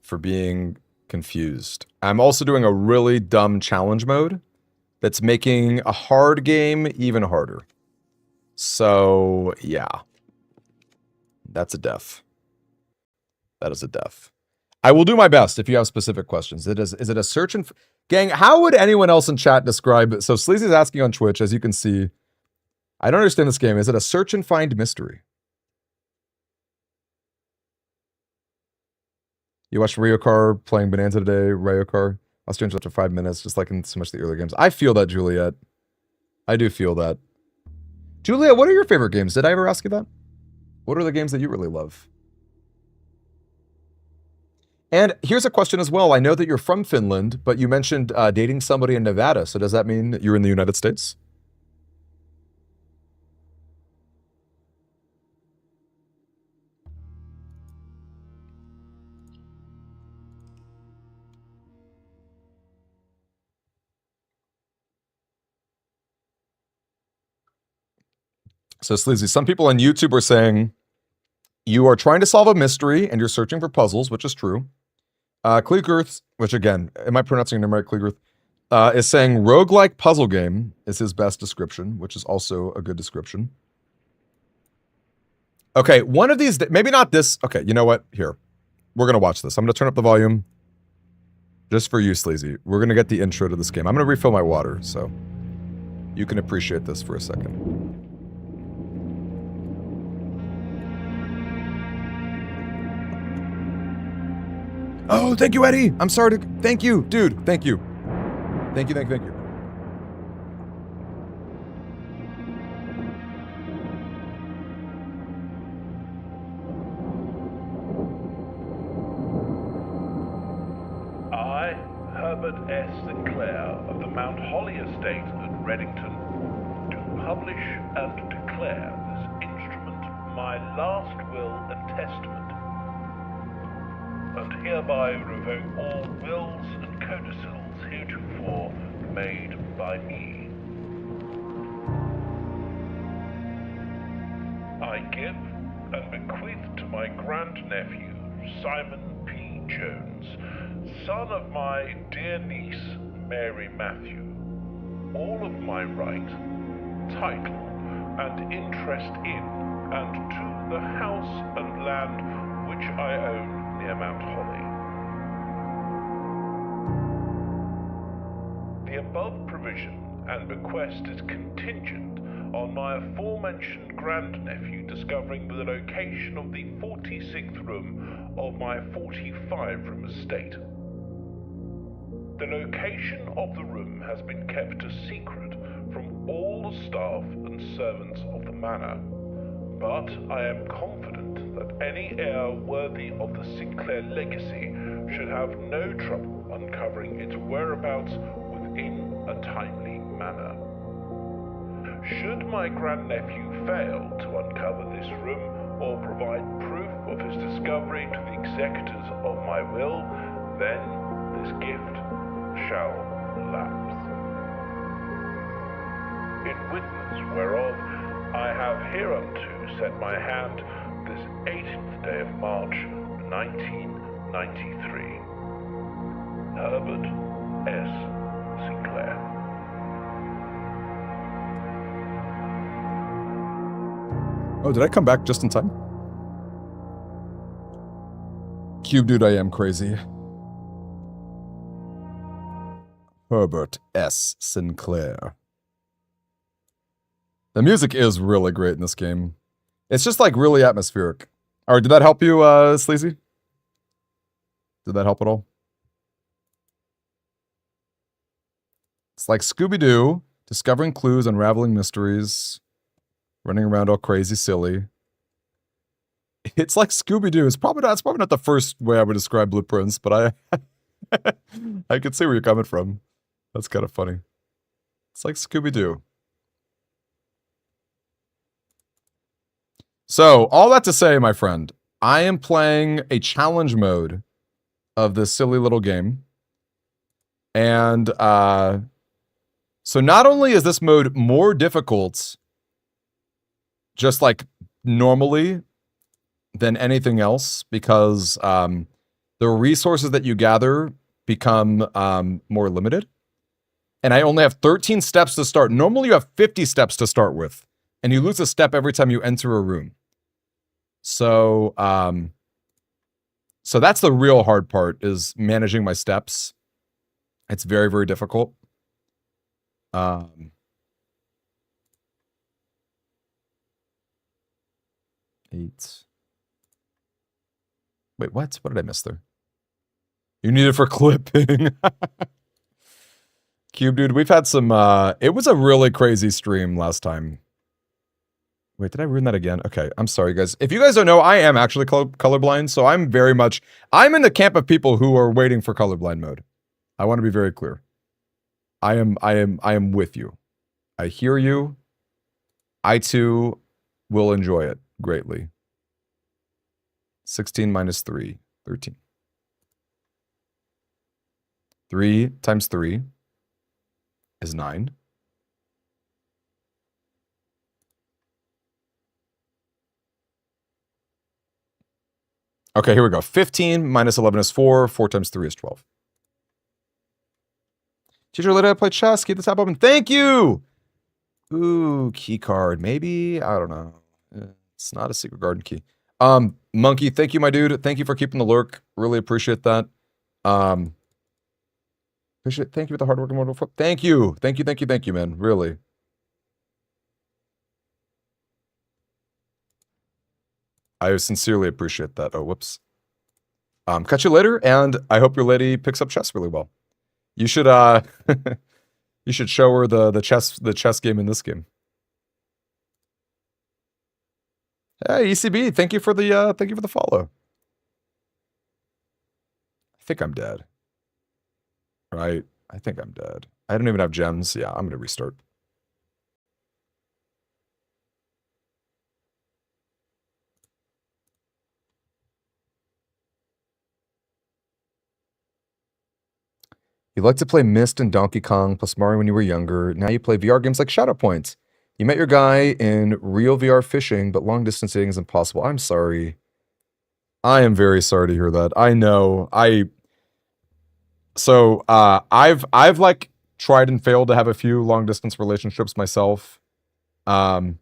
for being confused. I'm also doing a really dumb challenge mode that's making a hard game even harder. So yeah, that's a death. That is a death. I will do my best if you have specific questions. Is it a search and... Gang, how would anyone else in chat describe it? So Sleazy's asking on Twitch, as you can see. I don't understand this game. Is it a search and find mystery? You watched Ryokar playing Bonanza today, Ryokar. I'll stream after 5 minutes, just like in so much of the earlier games. I feel that, Juliet. I do feel that. Juliet, what are your favorite games? Did I ever ask you that? What are the games that you really love? And here's a question as well. I know that you're from Finland, but you mentioned dating somebody in Nevada. So does that mean that you're in the United States? So Sleazy, some people on YouTube are saying you are trying to solve a mystery and you're searching for puzzles, which is true. Kleegerth, which again, am I pronouncing your name right, Kleegerth? Is saying roguelike puzzle game is his best description, which is also a good description. Okay, one of these, maybe not this. Okay, you know what? Here, we're going to watch this. I'm going to turn up the volume just for you, Sleazy. We're going to get the intro to this game. I'm going to refill my water, so you can appreciate this for a second. Oh, thank you, Eddie. I'm sorry to, thank you, dude. Thank you. Thank you, thank you, thank you. I, Herbert S. Sinclair of the Mount Holly Estate at Reddington, do publish and declare this instrument my last will and testament, and hereby revoke all wills and codicils heretofore made by me. I give and bequeath to my grandnephew, Simon P. Jones, son of my dear niece, Mary Matthew, all of my right, title, and interest in and to the house and land which I own near Mount Holly. The above provision and bequest is contingent on my aforementioned grandnephew discovering the location of the 46th room of my 45-room estate. The location of the room has been kept a secret from all the staff and servants of the manor, but I am confident that any heir worthy of the Sinclair legacy should have no trouble uncovering its whereabouts within a timely manner. Should my grandnephew fail to uncover this room or provide proof of his discovery to the executors of my will, then this gift shall lapse. In witness whereof I have hereunto set my hand this 18th day of March, 1993. Herbert S. Sinclair. Oh, did I come back just in time? Cube dude, I am crazy. Herbert S. Sinclair. The music is really great in this game. It's just like really atmospheric. All right, did that help you, Sleazy? Did that help at all? It's like Scooby-Doo, discovering clues, unraveling mysteries, running around all crazy silly. It's like Scooby-Doo. It's probably not the first way I would describe Blueprints, but I can see where you're coming from. That's kind of funny. It's like Scooby-Doo. So, all that to say, my friend, I am playing a challenge mode of this silly little game. And so not only is this mode more difficult, just like normally, than anything else, because the resources that you gather become more limited. And I only have 13 steps to start. Normally you have 50 steps to start with. And you lose a step every time you enter a room. So, so that's the real hard part, is managing my steps. It's very, very difficult. 8. Wait, what? What did I miss there? You need it for clipping. Cube dude, we've had some it was a really crazy stream last time. Wait, did I ruin that again? Okay, I'm sorry guys. If you guys don't know, I am actually colorblind, so I'm in the camp of people who are waiting for colorblind mode. I want to be very clear. I am with you. I hear you. I too will enjoy it greatly. 16 minus 3, 13. 3 times 3 is 9. Okay, here we go. 15 minus 11 is 4. 4 times 3 is 12. Teacher, let us play chess. Keep the tab open. Thank you! Ooh, key card. Maybe? I don't know. It's not a secret garden key. Monkey, thank you, my dude. Thank you for keeping the lurk. Really appreciate that. Thank you for the hard work and wonderful. Thank you. Thank you, man. Really. I sincerely appreciate that. Oh, whoops. Catch you later, and I hope your lady picks up chess really well. You should you should show her the chess game in this game. Hey, ECB, thank you for the follow. I think I'm dead. Right? I think I'm dead. I don't even have gems. Yeah, I'm gonna restart. You liked to play Myst and Donkey Kong plus Mario when you were younger. Now you play VR games like Shadow Point. You met your guy in real VR fishing, but long distance dating is impossible. I'm sorry. I am very sorry to hear that. I know. I've like tried and failed to have a few long distance relationships myself. You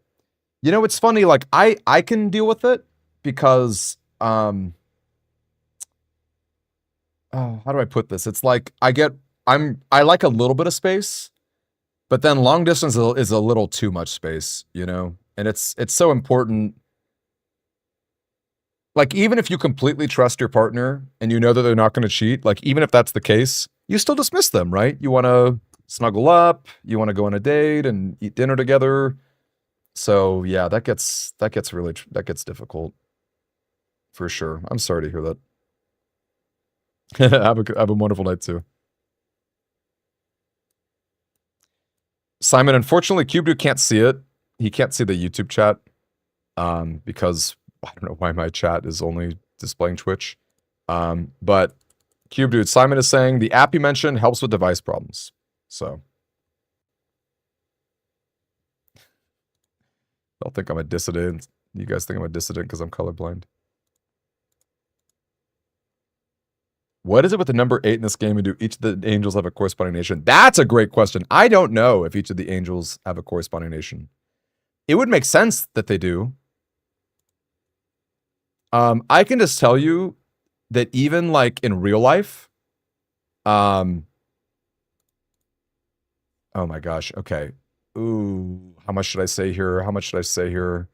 know, it's funny, like I can deal with it because how do I put this? It's like I like a little bit of space, but then long distance is a little too much space, you know? And it's so important. Like, even if you completely trust your partner and you know that they're not going to cheat, like, even if that's the case, you still dismiss them, right? You want to snuggle up, you want to go on a date and eat dinner together. So yeah, that gets difficult for sure. I'm sorry to hear that. have a wonderful night too. Simon, unfortunately, CubeDude can't see it. He can't see the YouTube chat because I don't know why my chat is only displaying Twitch. But CubeDude, Simon is saying the app you mentioned helps with device problems. So they'll think I'm a dissident. You guys think I'm a dissident because I'm colorblind. What is it with the number 8 in this game, and do each of the angels have a corresponding nation? That's a great question. I don't know if each of the angels have a corresponding nation. It would make sense that they do. I can just tell you that even like in real life, oh my gosh, okay. Ooh, how much should I say here? How much should I say here?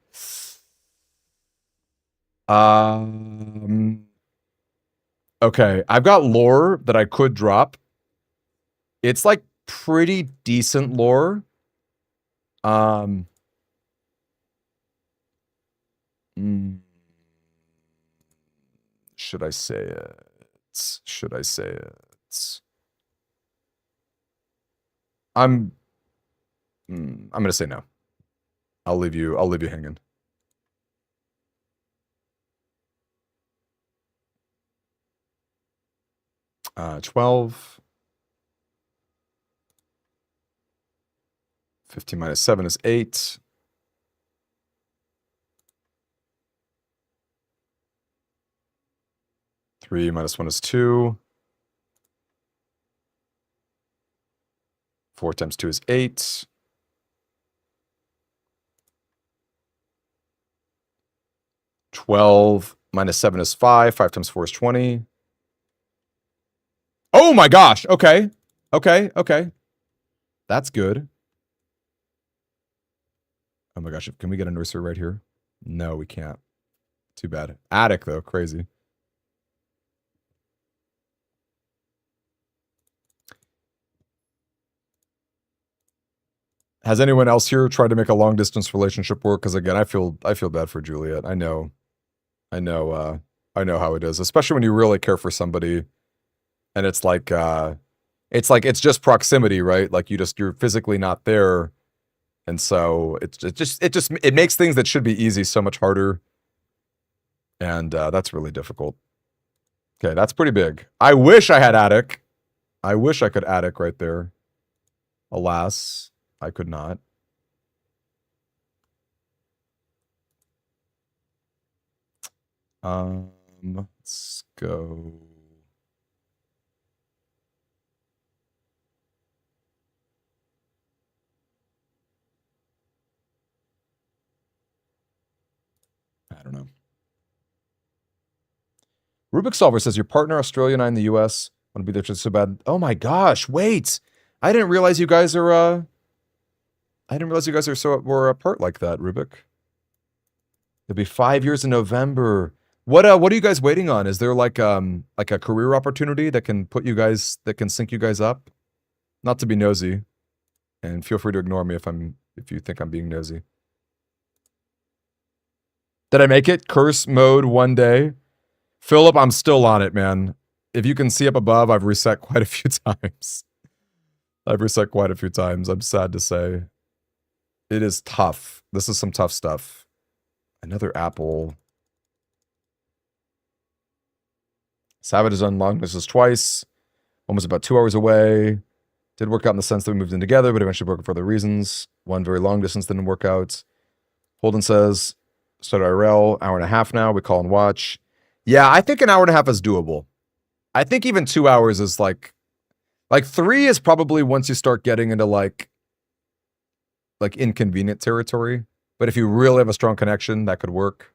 Okay, I've got lore that I could drop. It's like pretty decent lore. Should I say it? Should I say it? I'm gonna say no. I'll leave you hanging. Uh, 12. 15 minus 7 is 8. Three minus 1 is 2. 4 times 2 is 8. 12 minus 7 is 5. 5 times 4 is 20. Oh my gosh. Okay. Okay. That's good. Oh my gosh. Can we get a nursery right here? No, we can't. Too bad. Attic, though. Crazy. Has anyone else here tried to make a long distance relationship work? Because again, I feel bad for Juliet. I know how it is, especially when you really care for somebody, and it's like it's just proximity, right? Like you're physically not there, and so it makes things that should be easy so much harder, and that's really difficult. Okay, that's pretty big. I wish I had attic. I wish I could attic right there. Alas, I could not. Let's go. I don't know. Rubik Solver says your partner, Australia and I in the US, want to be there just so bad. Oh my gosh, wait. I didn't realize you guys are were apart like that, Rubik. It'll be 5 years in November. What are you guys waiting on? Is there like a career opportunity that can sync you guys up? Not to be nosy, and feel free to ignore me if you think I'm being nosy. Did I make it? Curse mode one day. Philip, I'm still on it, man. If you can see up above, I've reset quite a few times. I'm sad to say. It is tough. This is some tough stuff. Another apple. Savage has done long distance twice. Almost about 2 hours away. Did work out in the sense that we moved in together, but eventually broke for other reasons. One very long distance didn't work out. Holden says, start IRL, hour and a half now. We call and watch. Yeah, I think an hour and a half is doable. I think even 2 hours is like 3 is probably once you start getting into like inconvenient territory. But if you really have a strong connection, that could work.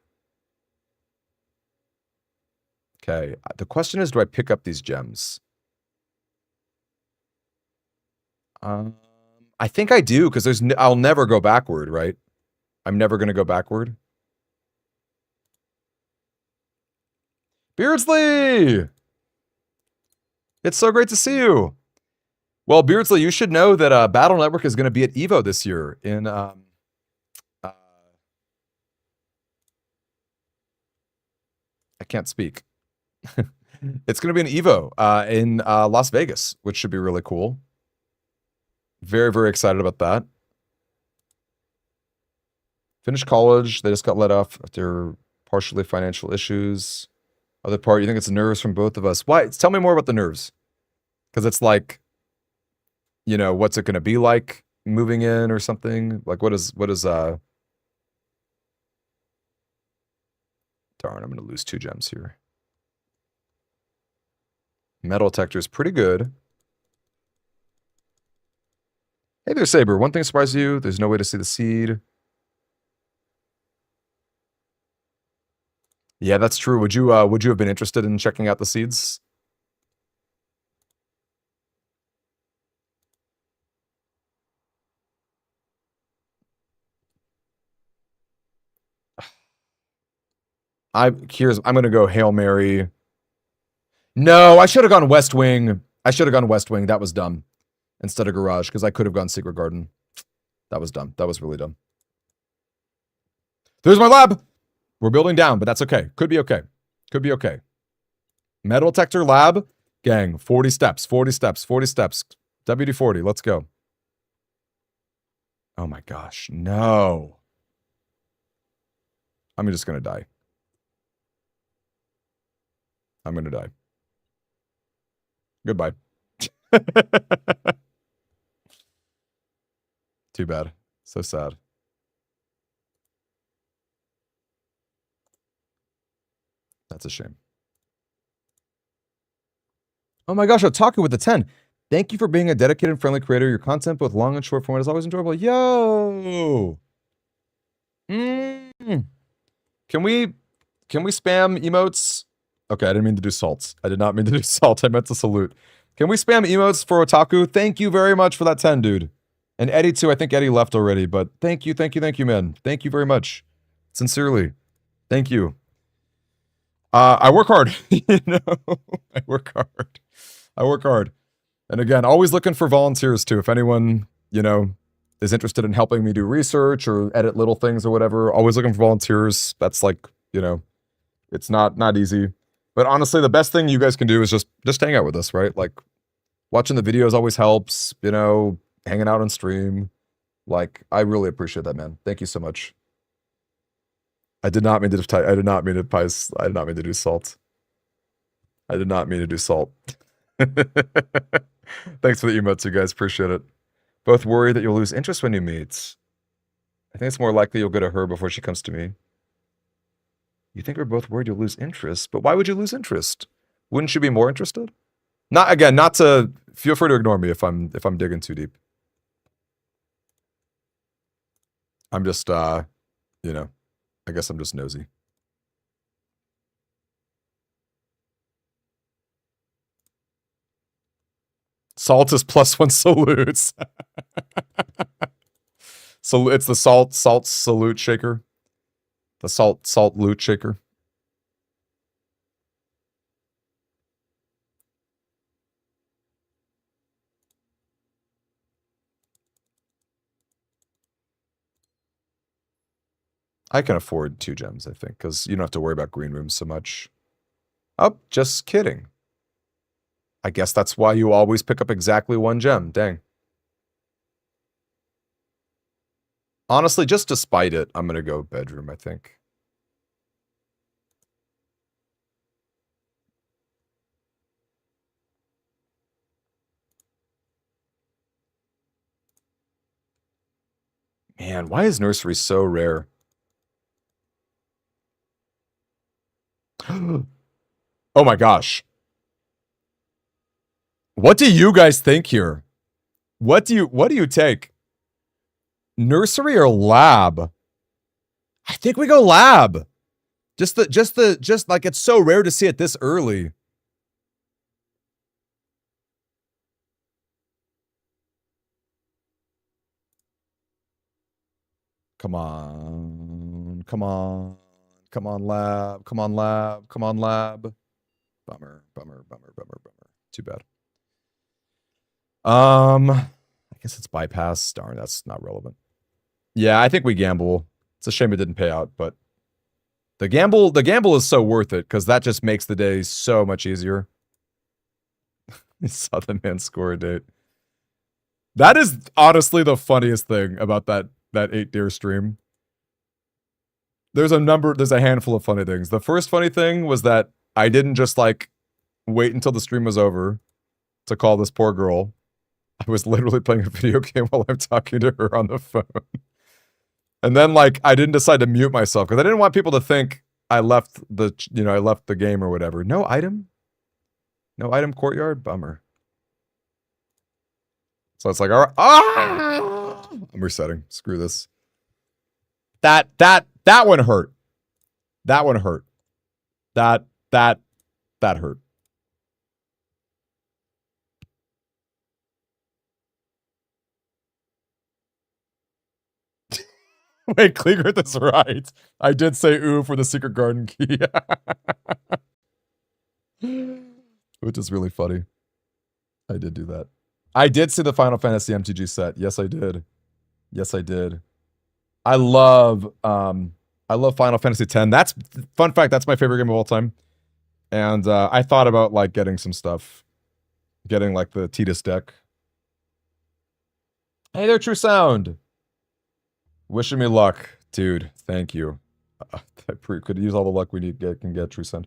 Okay, the question is, do I pick up these gems? I think I do, because I'll never go backward, right? I'm never going to go backward. Beardsley! It's so great to see you. Well, Beardsley, you should know that Battle Network is going to be at EVO this year in I can't speak. It's going to be an EVO in Las Vegas, which should be really cool. Very, very excited about that. Finished college. They just got let off after partially financial issues. Other part, you think it's nerves from both of us. Why? Tell me more about the nerves. Because it's like, what's it going to be like moving in or something? Like, what is darn, I'm going to lose 2 gems here. Metal detector is pretty good. Hey there, Saber. One thing surprised you. There's no way to see the seed. Yeah, that's true. Would you have been interested in checking out the seeds? I'm gonna go Hail Mary. No, I should have gone West Wing. That was dumb. Instead of Garage, because I could have gone Secret Garden. That was dumb. That was really dumb. There's my lab. We're building down, but that's okay. Could be okay. Metal detector lab. Gang, 40 steps. WD-40, let's go. Oh my gosh, no. I'm just gonna die. Goodbye. Too bad. So sad. That's a shame. Oh my gosh, Otaku with the 10. Thank you for being a dedicated and friendly creator. Your content, both long and short format, is always enjoyable. Yo! Can we spam emotes? Okay, I didn't mean to do salts. I did not mean to do salt. I meant to salute. Can we spam emotes for Otaku? Thank you very much for that 10, dude. And Eddie, too. I think Eddie left already, but thank you, man. Thank you very much. Sincerely. Thank you. I work hard. I work hard. And again, always looking for volunteers, too. If anyone, is interested in helping me do research or edit little things or whatever. Always looking for volunteers. That's like, you know, it's not easy. But honestly, the best thing you guys can do is just hang out with us, right? Like watching the videos always helps, you know, hanging out on stream. Like, I really appreciate that, man. Thank you so much. I did not mean to I did not mean to pice. I did not mean to do salt. I did not mean to do salt. Thanks for the emotes, you guys. Appreciate it. Both worry that you'll lose interest when you meet. I think it's more likely you'll go to her before she comes to me. You think we're both worried you'll lose interest, but why would you lose interest? Wouldn't you be more interested? Not to feel free to ignore me if I'm digging too deep. I'm just you know, I guess I'm just nosy. Salt is +1 salutes. So it's the salt salute shaker. The salt loot shaker. I can afford 2 gems, I think, because you don't have to worry about green rooms so much. Oh, just kidding. I guess that's why you always pick up exactly 1 gem. Dang. Honestly, just despite it, I'm going to go bedroom, I think. Man, why is nursery so rare? Oh my gosh. What do you guys think here? What do you take? Nursery or lab? I think we go lab. Just like it's so rare to see it this early. Come on. Come on. Come on, lab. Come on, lab. Come on, lab. Bummer. Too bad. I guess it's bypass. Darn, that's not relevant. Yeah, I think we gamble. It's a shame it didn't pay out, but the gamble is so worth it because that just makes the day so much easier. I saw the man score a date. That is honestly the funniest thing about that 8 deer stream. There's a handful of funny things. The first funny thing was that I didn't just like wait until the stream was over to call this poor girl. I was literally playing a video game while I'm talking to her on the phone. And then like I didn't decide to mute myself because I didn't want people to think I left the game or whatever. No item courtyard, bummer. So it's like, all right, I'm resetting. Screw this. That one hurt. That one hurt. That hurt. Wait, Klinger, that's right. I did say ooh for the secret garden key. Which is really funny. I did do that. I did see the Final Fantasy MTG set. Yes, I did. Yes, I did. I love Final Fantasy X. That's fun fact, that's my favorite game of all time. And I thought about like getting some stuff. Getting like the Tidus deck. Hey there, True Sound. Wishing me luck, dude. Thank you. I could use all the luck we can get, True Sound.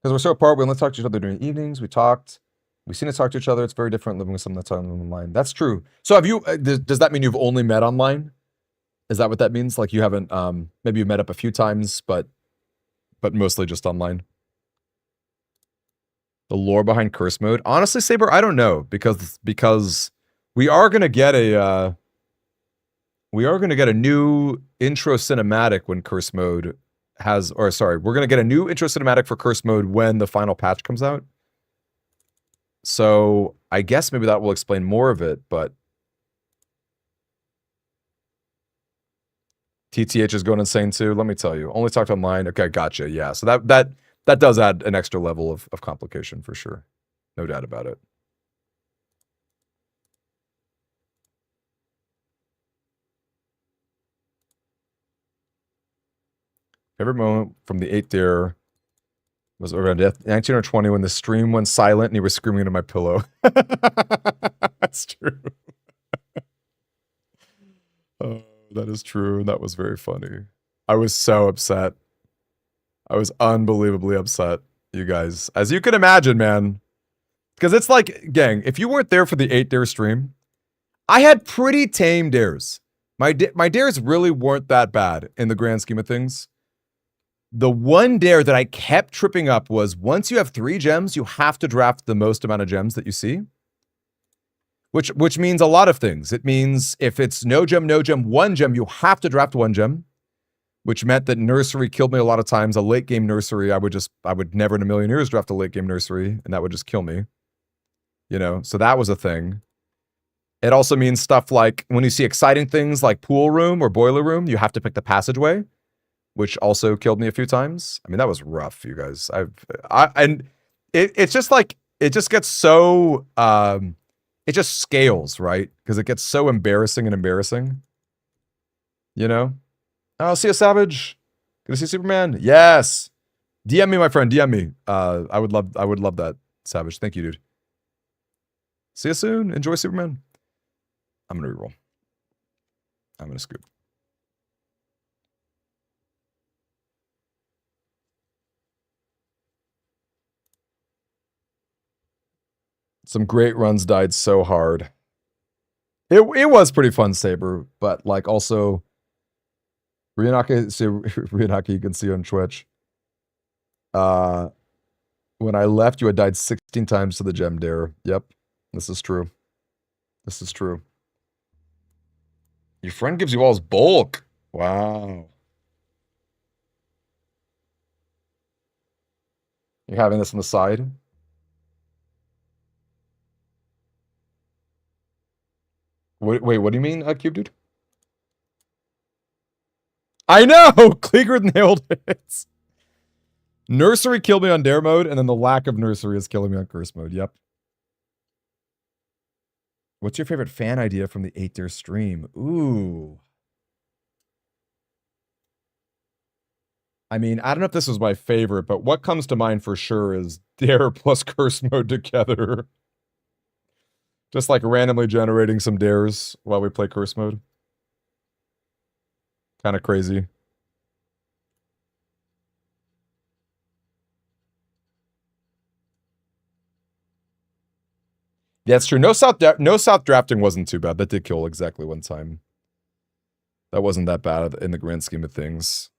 Because we're so apart, we only talk to each other during evenings. We've seen to talk to each other. It's very different living with someone that's online. That's true. So have you, does that mean you've only met online? Is that what that means? Like you haven't, maybe you met up a few times, but mostly just online? The lore behind curse mode? Honestly, Saber, I don't know. Because we are going to get a new intro cinematic when curse mode we're going to get a new intro cinematic for curse mode when the final patch comes out. So I guess maybe that will explain more of it, but TTH is going insane too. Let me tell you, only talked online. Okay, gotcha. Yeah, so that does add an extra level of complication for sure. No doubt about it. Favorite moment from the 8th dare was around 19 or 20 when the stream went silent and he was screaming into my pillow. That's true. Oh, that is true. That was very funny. I was so upset. I was unbelievably upset, you guys. As you can imagine, man. Because it's like, gang, if you weren't there for the 8 dare stream, I had pretty tame dares. My dares really weren't that bad in the grand scheme of things. The one dare that I kept tripping up was once you have 3 gems, you have to draft the most amount of gems that you see. Which means a lot of things. It means if it's no gem, 1 gem, you have to draft 1 gem. Which meant that nursery killed me a lot of times. A late game nursery, I would never in a million years draft a late game nursery, and that would just kill me. You know, so that was a thing. It also means stuff like when you see exciting things like pool room or boiler room, you have to pick the passageway, which also killed me a few times. I mean, that was rough, you guys. It's just like, it just gets so, it just scales, right? Because it gets so embarrassing and embarrassing. You know? Oh, see a Savage. Gonna see Superman? Yes. DM me, my friend. DM me. I would love that, Savage. Thank you, dude. See you soon. Enjoy Superman. I'm gonna reroll. I'm gonna scoop. Some great runs died so hard. It was pretty fun, Saber, but like also Ryanaka, you can see on Twitch. When I left, you had died 16 times to the gem dare. Yep, this is true. This is true. Your friend gives you all his bulk. Wow. You're having this on the side? Wait, what do you mean, Cube Dude? I know! Kleeger nailed it. Nursery killed me on dare mode, and then the lack of nursery is killing me on curse mode. Yep. What's your favorite fan idea from the 8 dare stream? Ooh. I mean, I don't know if this was my favorite, but what comes to mind for sure is dare plus curse mode together. Just like randomly generating some dares while we play curse mode. Kind of crazy. Yeah, it's true. No south drafting wasn't too bad. That did kill exactly 1 time. That wasn't that bad in the grand scheme of things.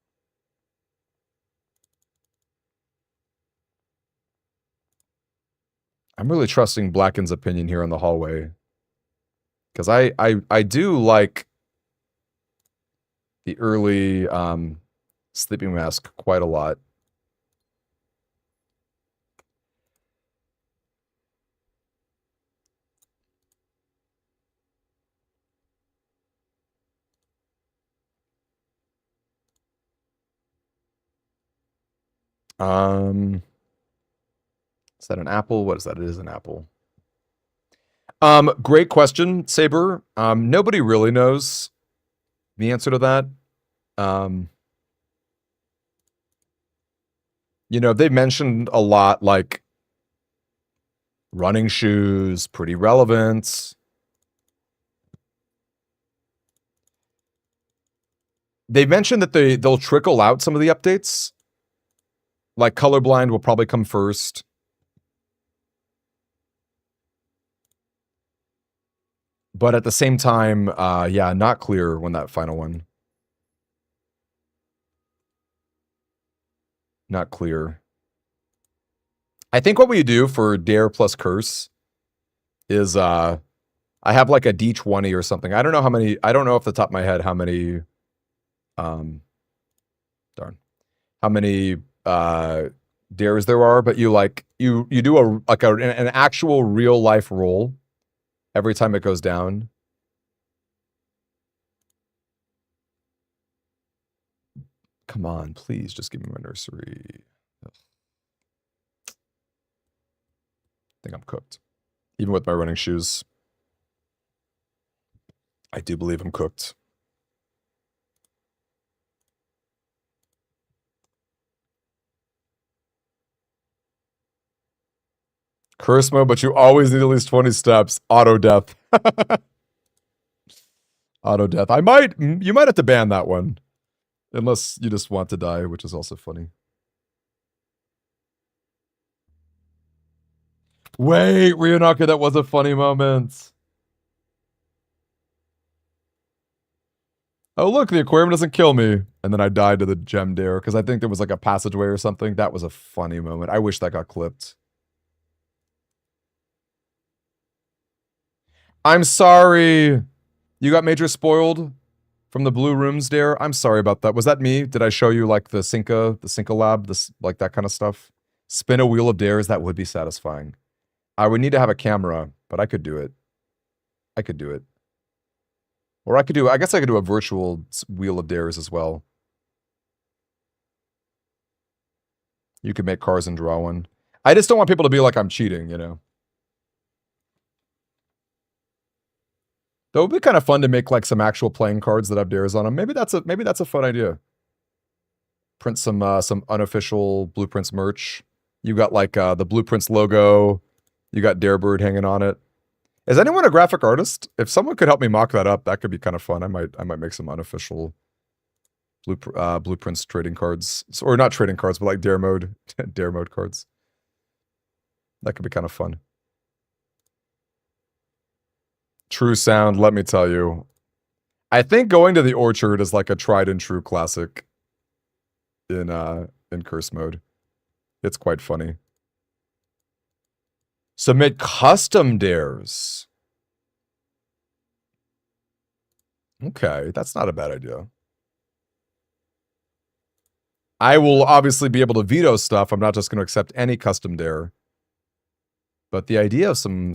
I'm really trusting Blacken's opinion here on the hallway. Because I do like the early sleeping mask quite a lot. Is that an apple? What is that? It is an apple. Great question, Saber. Nobody really knows the answer to that. You know, they mentioned a lot like running shoes, pretty relevant. They mentioned that they'll trickle out some of the updates. Like colorblind will probably come first. But at the same time, yeah, not clear when that final one. Not clear. I think what we do for dare plus curse is I have like a D20 or something. I don't know how many, I don't know off the top of my head how many how many dares there are, but you like you do an actual real life roll every time it goes down. Come on, please just give me my nursery. Ugh. I think I'm cooked. Even with my running shoes. I do believe I'm cooked. Curse mode, but you always need at least 20 steps. Auto death. Auto death. You might have to ban that one. Unless you just want to die, which is also funny. Wait, Ryonaka, that was a funny moment. Oh, look, the aquarium doesn't kill me. And then I died to the gem dare because I think there was like a passageway or something. That was a funny moment. I wish that got clipped. I'm sorry. You got major spoiled from the blue rooms dare. I'm sorry about that. Was that me? Did I show you like the Cinca lab, this like that kind of stuff? Spin a wheel of dares, that would be satisfying. I would need to have a camera, but I could do it. I could do it. Or I guess I could do a virtual wheel of dares as well. You could make cars and draw one. I just don't want people to be like I'm cheating, you know. That would be kind of fun to make like some actual playing cards that have dares on them. Maybe that's a fun idea. Print some unofficial Blueprints merch. You got like the Blueprints logo. You got Darebird hanging on it. Is anyone a graphic artist? If someone could help me mock that up, that could be kind of fun. I might make some unofficial Blueprints trading cards, or not trading cards, but like dare mode cards. That could be kind of fun. True sound, let me tell you. I think going to the orchard is like a tried and true classic in curse mode. It's quite funny. Submit custom dares. Okay, that's not a bad idea. I will obviously be able to veto stuff. I'm not just going to accept any custom dare. But the idea of some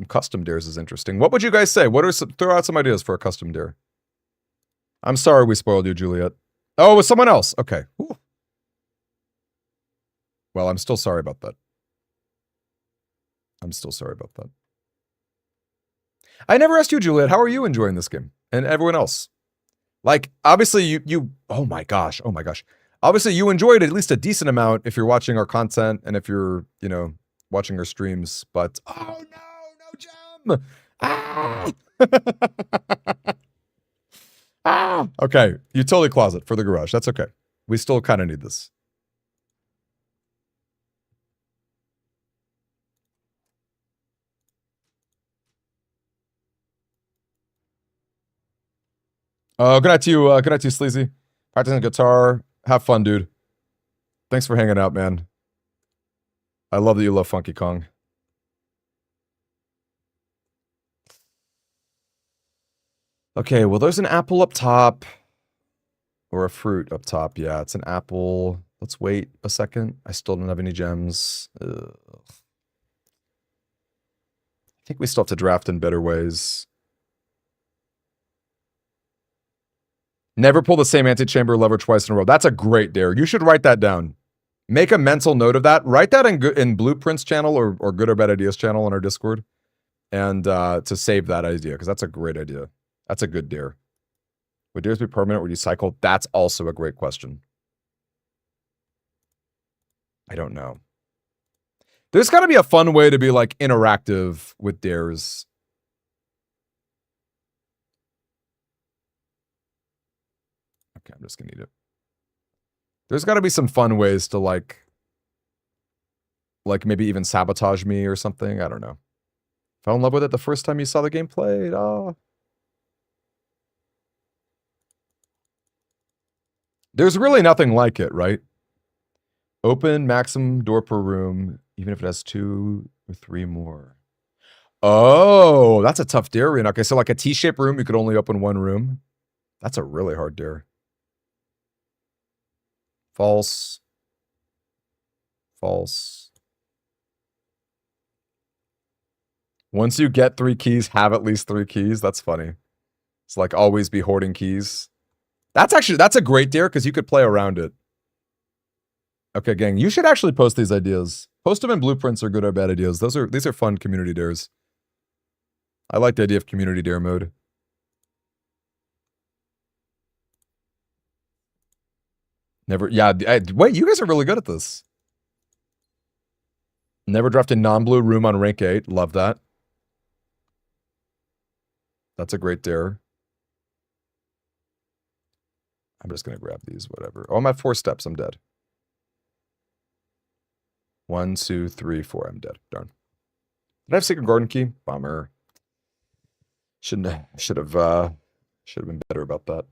custom dares is interesting. What would you guys say? Throw out some ideas for a custom dare. I'm sorry we spoiled you, Juliet. Oh, it was someone else. Okay. Ooh. Well, I'm still sorry about that. I never asked you, Juliet. How are you enjoying this game? And everyone else? Like, obviously, you oh my gosh. Obviously, you enjoyed at least a decent amount if you're watching our content and if you're, watching our streams. But, oh no, gem! Ah! Ah! Okay, utility closet for the garage. That's okay. We still kind of need this. Good night to you, Sleazy. Practicing guitar. Have fun, dude. Thanks for hanging out, man. I love that you love Funky Kong. Okay, well, there's an apple up top. Or a fruit up top. Yeah, it's an apple. Let's wait a second. I still don't have any gems. Ugh. I think we still have to draft in better ways. Never pull the same antechamber lever twice in a row. That's a great dare. You should write that down. Make a mental note of that. Write that in Blueprints channel or Good or Bad Ideas channel on our Discord. And to save that idea, because that's a great idea. That's a good dare. Would dares be permanent or would you cycle? That's also a great question. I don't know. There's got to be a fun way to be like interactive with dares. Okay, I'm just gonna eat it. There's got to be some fun ways to like maybe even sabotage me or something. I don't know. Fell in love with it the first time you saw the game played. Oh. There's really nothing like it, right? Open maximum door per room, even if it has 2 or 3 more. Oh, that's a tough dare, Rian. Okay, so like a T-shaped room, you could only open 1 room. That's a really hard dare. False. False. Once you get 3 keys, have at least 3 keys. That's funny. It's like always be hoarding keys. That's a great dare because you could play around it. Okay, gang, you should actually post these ideas. Post them in Blueprints or Good or Bad Ideas. These are fun community dares. I like the idea of community dare mode. Never, yeah. Wait, you guys are really good at this. Never drafted non-blue room on rank 8. Love that. That's a great dare. I'm just going to grab these, whatever. Oh, I'm at 4 steps. I'm dead. 1, 2, 3, 4. I'm dead. Darn. Did I have Secret Garden Key? Bummer. Should have been better about that.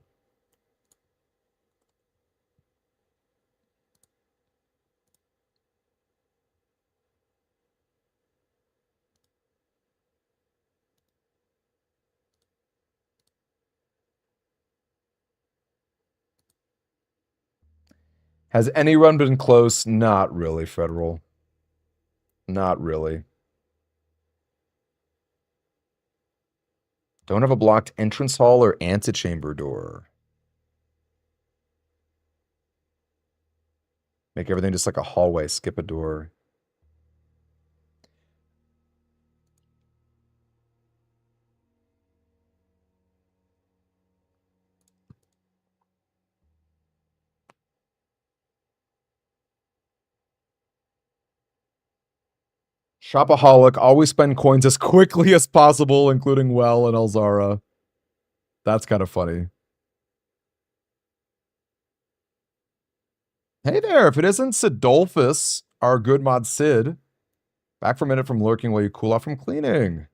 Has any run been close? Not really, Federal. Not really. Don't have a blocked entrance hall or antechamber door. Make everything just like a hallway. Skip a door. Shopaholic, always spend coins as quickly as possible, including Well and Elzara. That's kind of funny. Hey there, if it isn't Sidolphus, our good mod Sid. Back for a minute from lurking while you cool off from cleaning.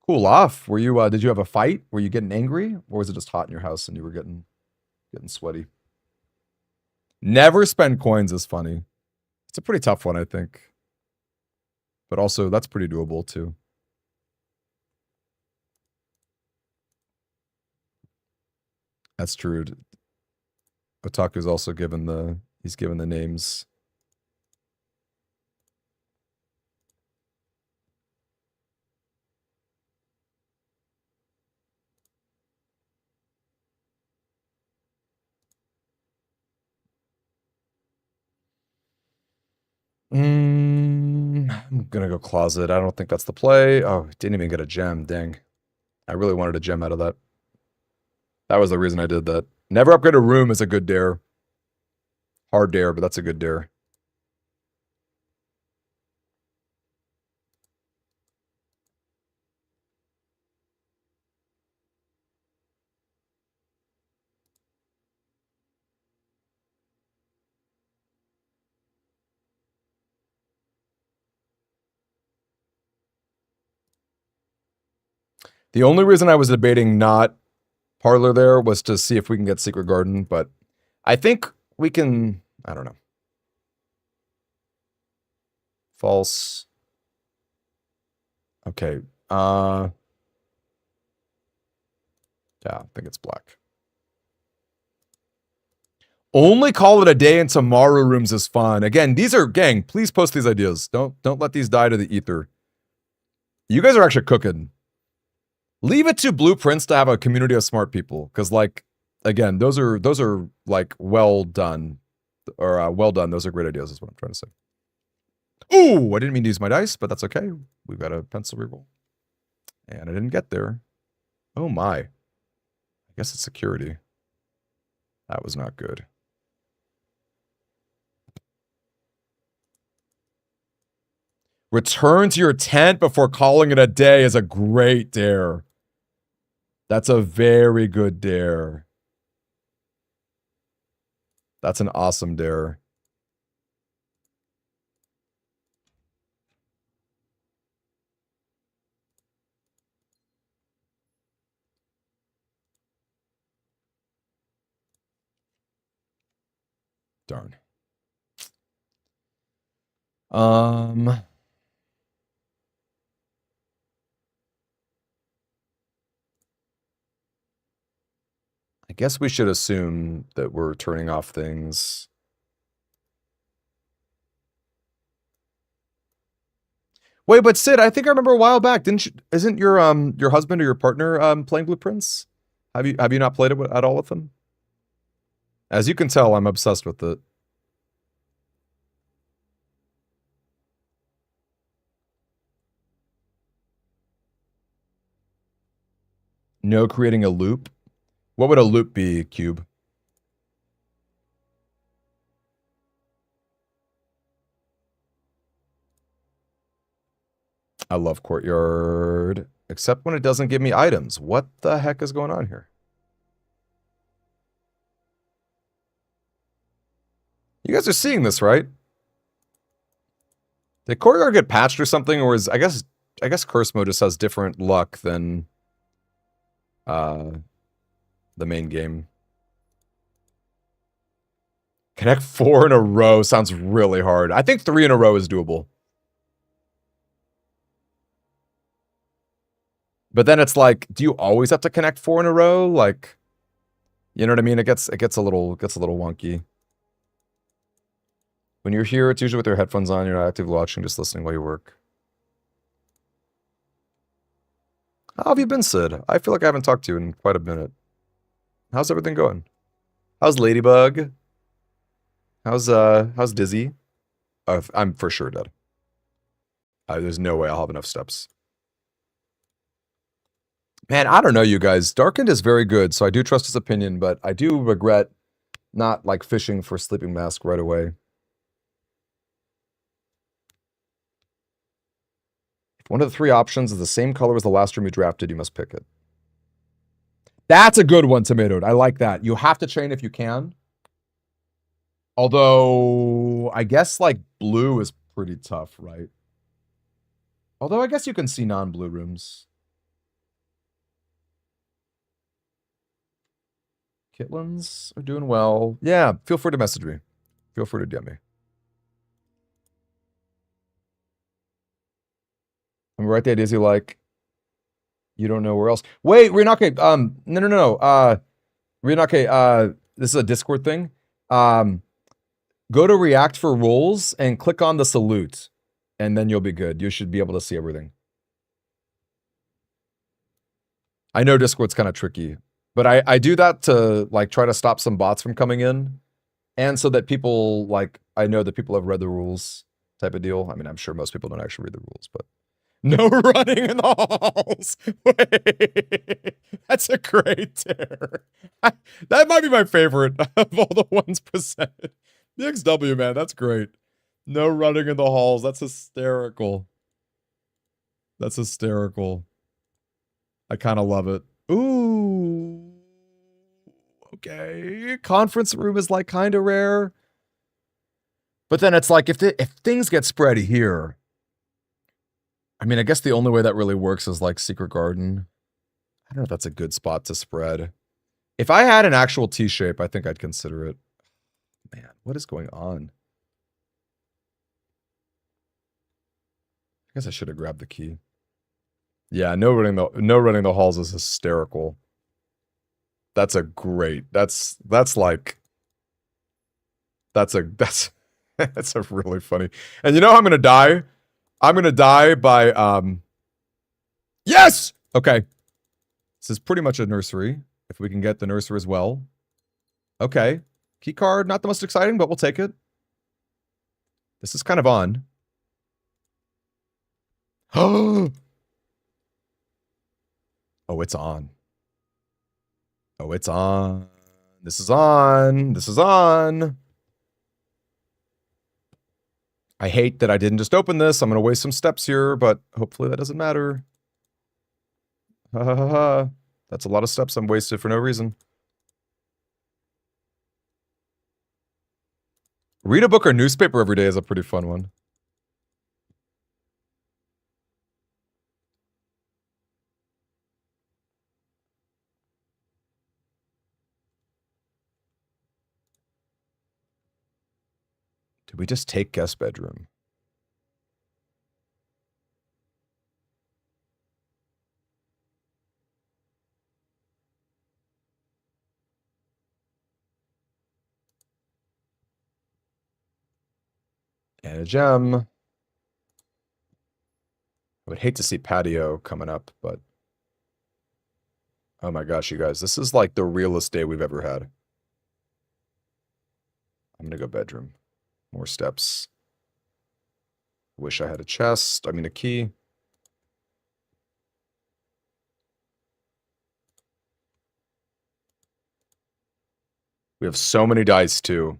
Cool off? Were you, did you have a fight? Were you getting angry? Or was it just hot in your house and you were getting sweaty? Never spend coins is funny. It's a pretty tough one, I think. But also, that's pretty doable, too. That's true. Otaku's also given the... He's given the names. I'm gonna go closet. I don't think that's the play. Oh, didn't even get a gem. Dang. I really wanted a gem out of that. That was the reason I did that. Never upgrade a room is a good dare. Hard dare, but that's a good dare. The only reason I was debating not Parlor there was to see if we can get Secret Garden, but I think we can, I don't know. False. Okay. Yeah, I think it's black. Only call it a day in tomorrow rooms is fun. Again, these are, gang, please post these ideas. Don't let these die to the ether. You guys are actually cooking. Leave it to Blueprints to have a community of smart people, because, like, again, those are like well done, or well done. Those are great ideas. Is what I'm trying to say. Ooh, I didn't mean to use my dice, but that's okay. We've got a pencil reroll, and I didn't get there. Oh my! I guess it's security. That was not good. Return to your tent before calling it a day is a great dare. That's a very good dare. That's an awesome dare. Darn. I guess we should assume that we're turning off things. Wait, but Sid, I think I remember a while back. Isn't your husband or your partner playing Blueprints? Have you not played it at all with them? As you can tell, I'm obsessed with it. No creating a loop. What would a loop be, Cube? I love Courtyard, except when it doesn't give me items. What the heck is going on here? You guys are seeing this, right? Did Courtyard get patched or something, or is I guess Curse Mode just has different luck than the main game. Connect 4 in a row sounds really hard. I think 3 in a row is doable. But then it's like, do you always have to connect 4 in a row? Like, you know what I mean? It gets a little wonky. When you're here, it's usually with your headphones on. You're not actively watching, just listening while you work. How have you been, Sid? I feel like I haven't talked to you in quite a minute. How's everything going? How's Ladybug? How's Dizzy? I'm for sure dead. There's no way I'll have enough steps. Man, I don't know, you guys. Darkened is very good, so I do trust his opinion, but I do regret not, like, fishing for Sleeping Mask right away. If one of the 3 options is the same color as the last room you drafted, you must pick it. That's a good one, Tomatoed. I like that. You have to chain if you can. Although, I guess, like, blue is pretty tough, right? Although, I guess you can see non-blue rooms. Kitlins are doing well. Yeah, feel free to message me. Feel free to DM me. I'm right there, Dizzy, like, you don't know where else. Wait, Rinake, no. Rinake, this is a Discord thing. Go to React for rules and click on the salute, and then you'll be good. You should be able to see everything. I know Discord's kind of tricky, but I do that to, like, try to stop some bots from coming in, and so that people, like, I know that people have read the rules type of deal. I mean, I'm sure most people don't actually read the rules, but no running in the halls. Wait, that's a great tear. That might be my favorite of all the ones presented. The XW, man, that's great. No running in the halls. That's hysterical. That's hysterical. I kind of love it. Ooh. Okay. Conference room is, like, kind of rare. But then it's like, if things get spready here, I mean, I guess the only way that really works is, like, Secret Garden. I don't know if that's a good spot to spread. If I had an actual T-shape, I think I'd consider it. Man, what is going on? I guess I should have grabbed the key. Yeah, no running the halls is hysterical. That's a great. That's like. That's a really funny. And you know how I'm gonna die? I'm gonna die by Yes! Okay. This is pretty much a nursery. If we can get the nursery as well. Okay. Key card, not the most exciting, but we'll take it. This is kind of on. Oh, it's on. Oh, it's on. This is on. This is on. I hate that I didn't just open this. I'm going to waste some steps here, but hopefully that doesn't matter. Ha ha ha ha. That's a lot of steps I'm wasted for no reason. Read a book or newspaper every day is a pretty fun one. Did we just take guest bedroom? And a gem. I would hate to see patio coming up, but... Oh my gosh, you guys. This is like the realest day we've ever had. I'm gonna go bedroom. More steps. Wish I had a chest. I mean, a key. We have so many dice, too.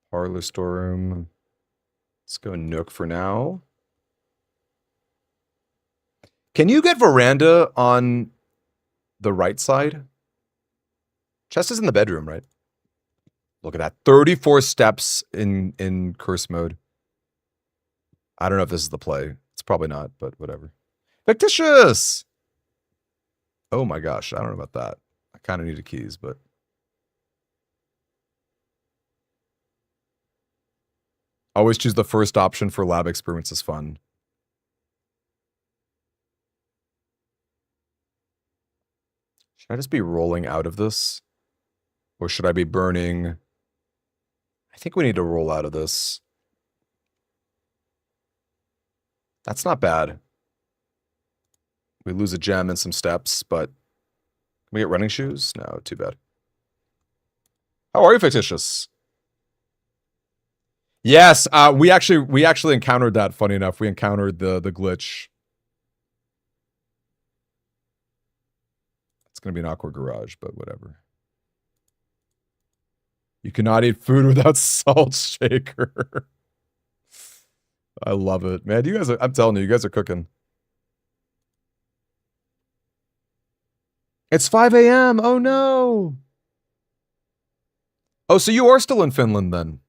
Parlor storeroom. Let's go Nook for now. Can you get veranda on the right side? Chest is in the bedroom, right? Look at that. 34 steps in curse mode. I don't know if this is the play. It's probably not, but whatever. Fictitious! Oh my gosh, I don't know about that. I kind of needed keys, but... Always choose the first option for lab experiments is fun. Should I just be rolling out of this? Or should I be burning? I think we need to roll out of this. That's not bad. We lose a gem and some steps, but... Can we get running shoes? No, too bad. How are you, Fictitious? Yes, we actually encountered that, funny enough. We encountered the glitch. It's going to be an awkward garage, but whatever. You cannot eat food without salt shaker. I love it. Man, you guys are, I'm telling you guys are cooking. It's 5 a.m. Oh no. Oh, so you are still in Finland then.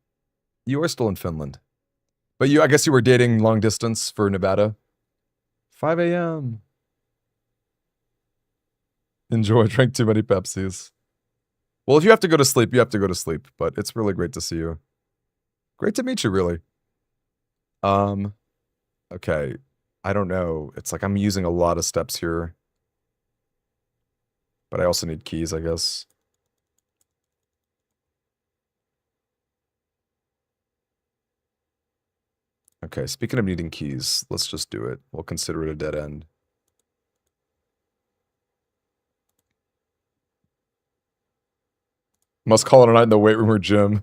You are still in Finland. But I guess you were dating long distance for Nevada. 5 a.m. Enjoy, drink too many Pepsis. Well, if you have to go to sleep, you have to go to sleep. But it's really great to see you. Great to meet you, really. Okay. I don't know. It's like I'm using a lot of steps here. But I also need keys, I guess. Okay, speaking of needing keys, let's just do it. We'll consider it a dead end. Must call it a night in the weight room or gym.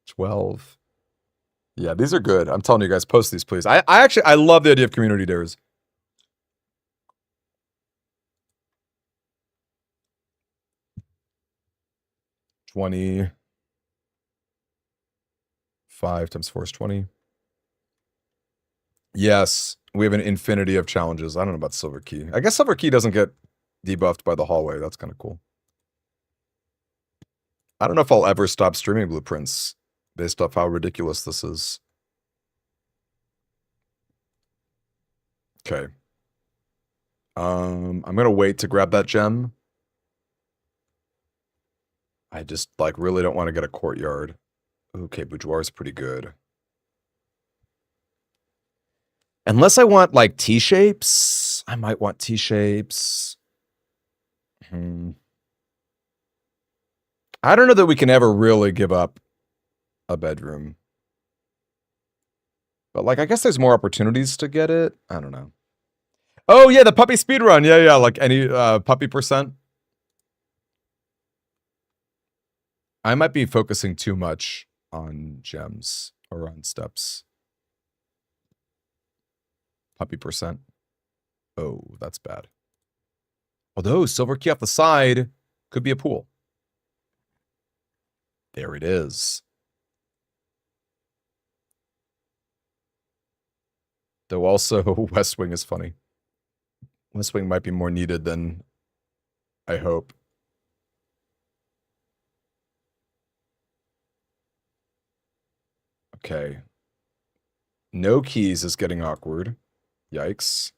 12. Yeah, these are good. I'm telling you guys, post these, please. I love the idea of community dares. $20. 5 times 4 is 20. Yes, we have an infinity of challenges. I don't know about Silver Key. I guess Silver Key doesn't get debuffed by the hallway. That's kind of cool. I don't know if I'll ever stop streaming blueprints based off how ridiculous this is. Okay. I'm gonna wait to grab that gem. I just like really don't want to get a courtyard. Okay, boudoir is pretty good. Unless I want like T-shapes. I might want T-shapes. I don't know that we can ever really give up a bedroom. But like, I guess there's more opportunities to get it. I don't know. Oh yeah, the puppy speedrun. Yeah, like any puppy percent. I might be focusing too much on gems or on steps. Puppy percent. Oh, that's bad. Although silver key off the side could be a pool. There it is. Though also West Wing is funny. West Wing might be more needed than I hope. Okay. No keys is getting awkward. Yikes.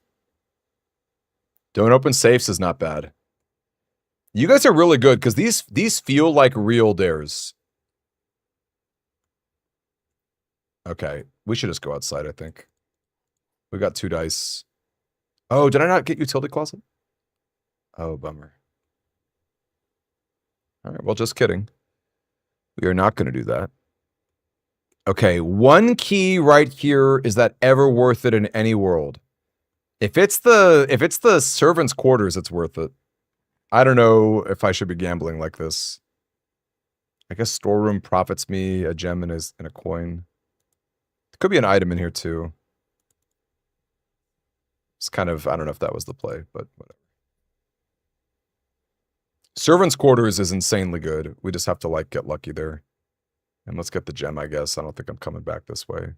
Don't open safes is not bad. You guys are really good because these feel like real dares. Okay. We should just go outside, I think. We got 2 dice. Oh, did I not get utility closet? Oh, bummer. All right, well, just kidding. We are not going to do that. Okay, 1 key right here. Is that ever worth it in any world? If it's the servants' quarters, it's worth it. I don't know if I should be gambling like this. I guess storeroom profits me a gem and a coin. There could be an item in here too. It's kind of, I don't know if that was the play, but whatever. Servants' quarters is insanely good. We just have to like get lucky there. And let's get the gem, I guess. I don't think I'm coming back this way.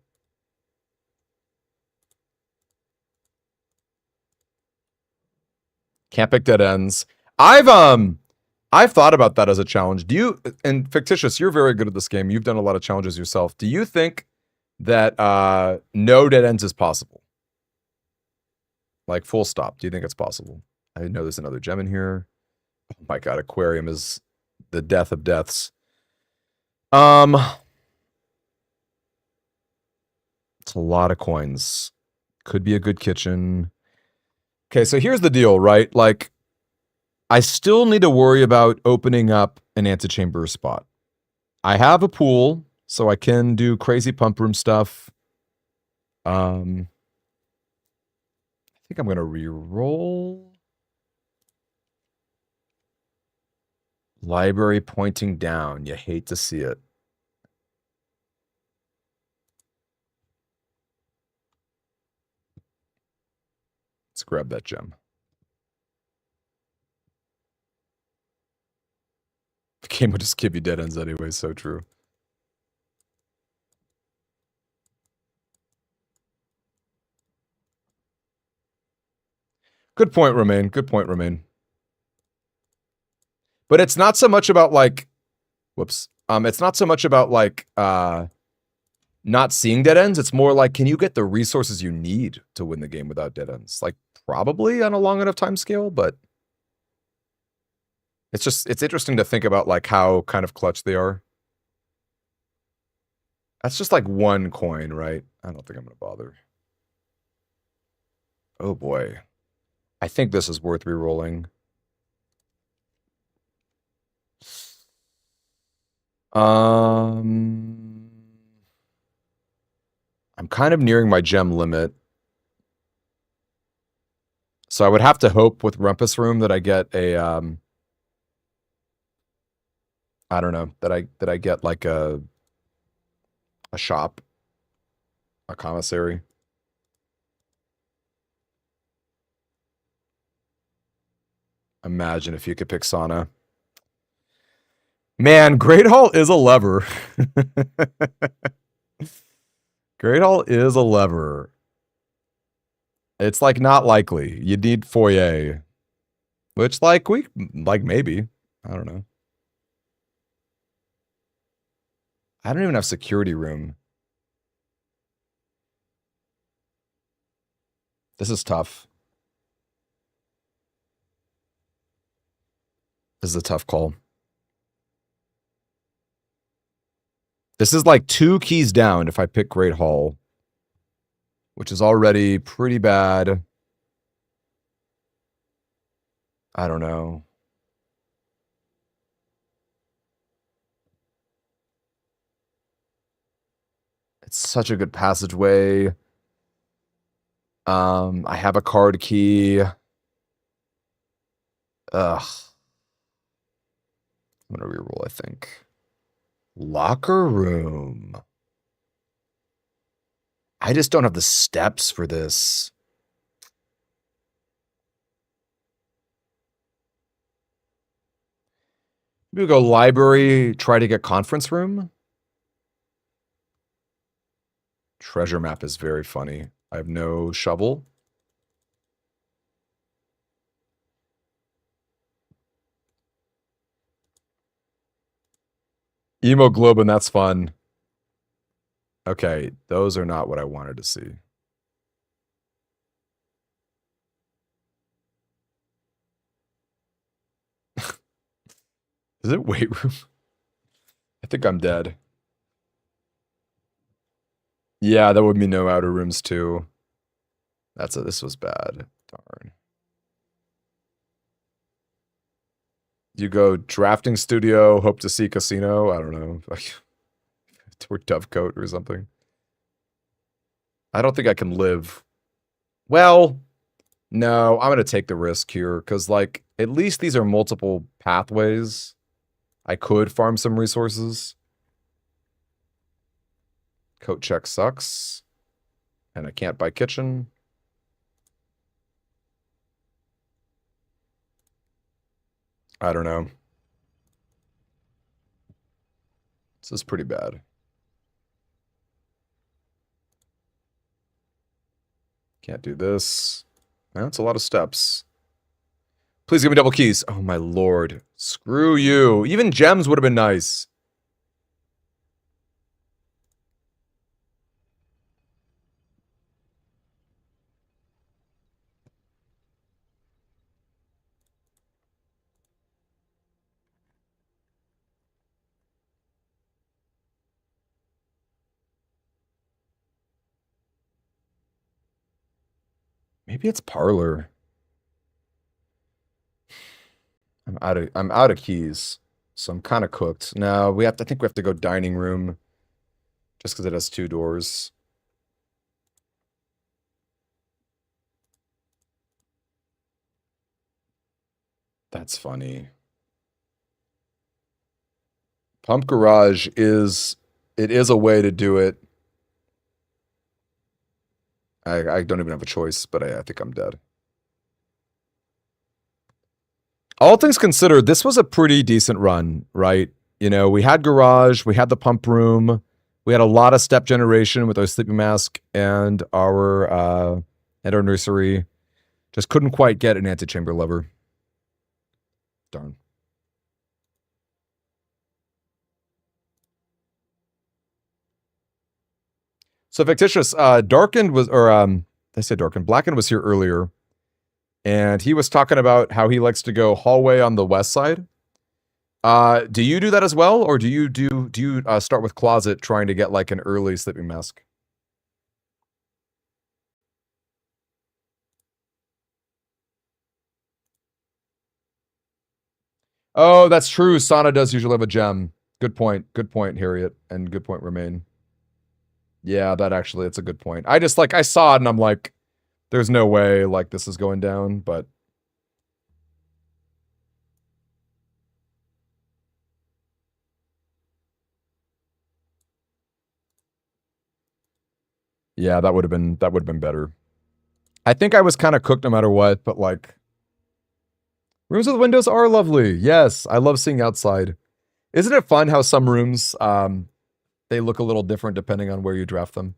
Can't pick dead ends. I've thought about that as a challenge. Do you, and Fictitious, you're very good at this game. You've done a lot of challenges yourself. Do you think that no dead ends is possible? Like full stop. Do you think it's possible? I know there's another gem in here. Oh my god, aquarium is the death of deaths. It's a lot of coins. Could be a good kitchen. Okay, so here's the deal, right? Like, I still need to worry about opening up an antechamber spot. I have a pool, so I can do crazy pump room stuff. I think I'm gonna re-roll. Library pointing down. You hate to see it. Let's grab that gem. The game would just give you dead ends anyway, so true. Good point, Romaine. Good point, Romaine. But it's not so much about like, whoops. It's not so much about like not seeing dead ends. It's more like, can you get the resources you need to win the game without dead ends? Like, probably on a long enough time scale, but it's interesting to think about like how kind of clutch they are. That's just like one coin, right? I don't think I'm gonna bother. Oh boy. I think this is worth re-rolling. I'm kind of nearing my gem limit. So I would have to hope with Rumpus Room that I get a I don't know, that I get like a shop, a commissary. Imagine if you could pick Sauna. Man, Great Hall is a lever. Great Hall is a lever. It's like not likely. You need foyer. Which like maybe. I don't know. I don't even have security room. This is tough. This is a tough call. This is like 2 keys down if I pick Great Hall, which is already pretty bad. I don't know. It's such a good passageway. I have a card key. Ugh. I'm gonna reroll, I think. Locker room. I just don't have the steps for this. Maybe we'll go library, try to get conference room. Treasure map is very funny. I have no shovel. Hemoglobin, that's fun. Okay, those are not what I wanted to see. Is it weight room? I think I'm dead. Yeah, that would mean no outer rooms too. This was bad. Darn. You go drafting studio, hope to see casino. I don't know. Or Dovecoat or something. I don't think I can live. Well, no, I'm going to take the risk here because, like, at least these are multiple pathways. I could farm some resources. Coat check sucks. And I can't buy kitchen. I don't know. This is pretty bad. Can't do this. That's a lot of steps. Please give me double keys. Oh my lord. Screw you. Even gems would have been nice. Maybe it's parlor. I'm out of keys. So I'm kind of cooked. No, I think we have to go dining room just because it has 2 doors. That's funny. Pump garage is a way to do it. I don't even have a choice, but I think I'm dead. All things considered, this was a pretty decent run, right? You know, we had garage, we had the pump room, we had a lot of step generation with our sleeping mask and our nursery. Just couldn't quite get an antechamber lever. Darn. So fictitious, Darkened was, or I say Darkened, Blackened was here earlier, and he was talking about how he likes to go hallway on the west side. Do you do that as well, or do you start with closet trying to get like an early sleeping mask? Oh, that's true. Sana does usually have a gem. Good point. Good point, Harriet, and good point, Remain. Yeah, it's a good point. I just like I saw it and I'm like, there's no way like this is going down, but yeah, that would have been better. I think I was kind of cooked no matter what, but like rooms with windows are lovely. Yes, I love seeing outside. Isn't it fun how some rooms they look a little different depending on where you draft them?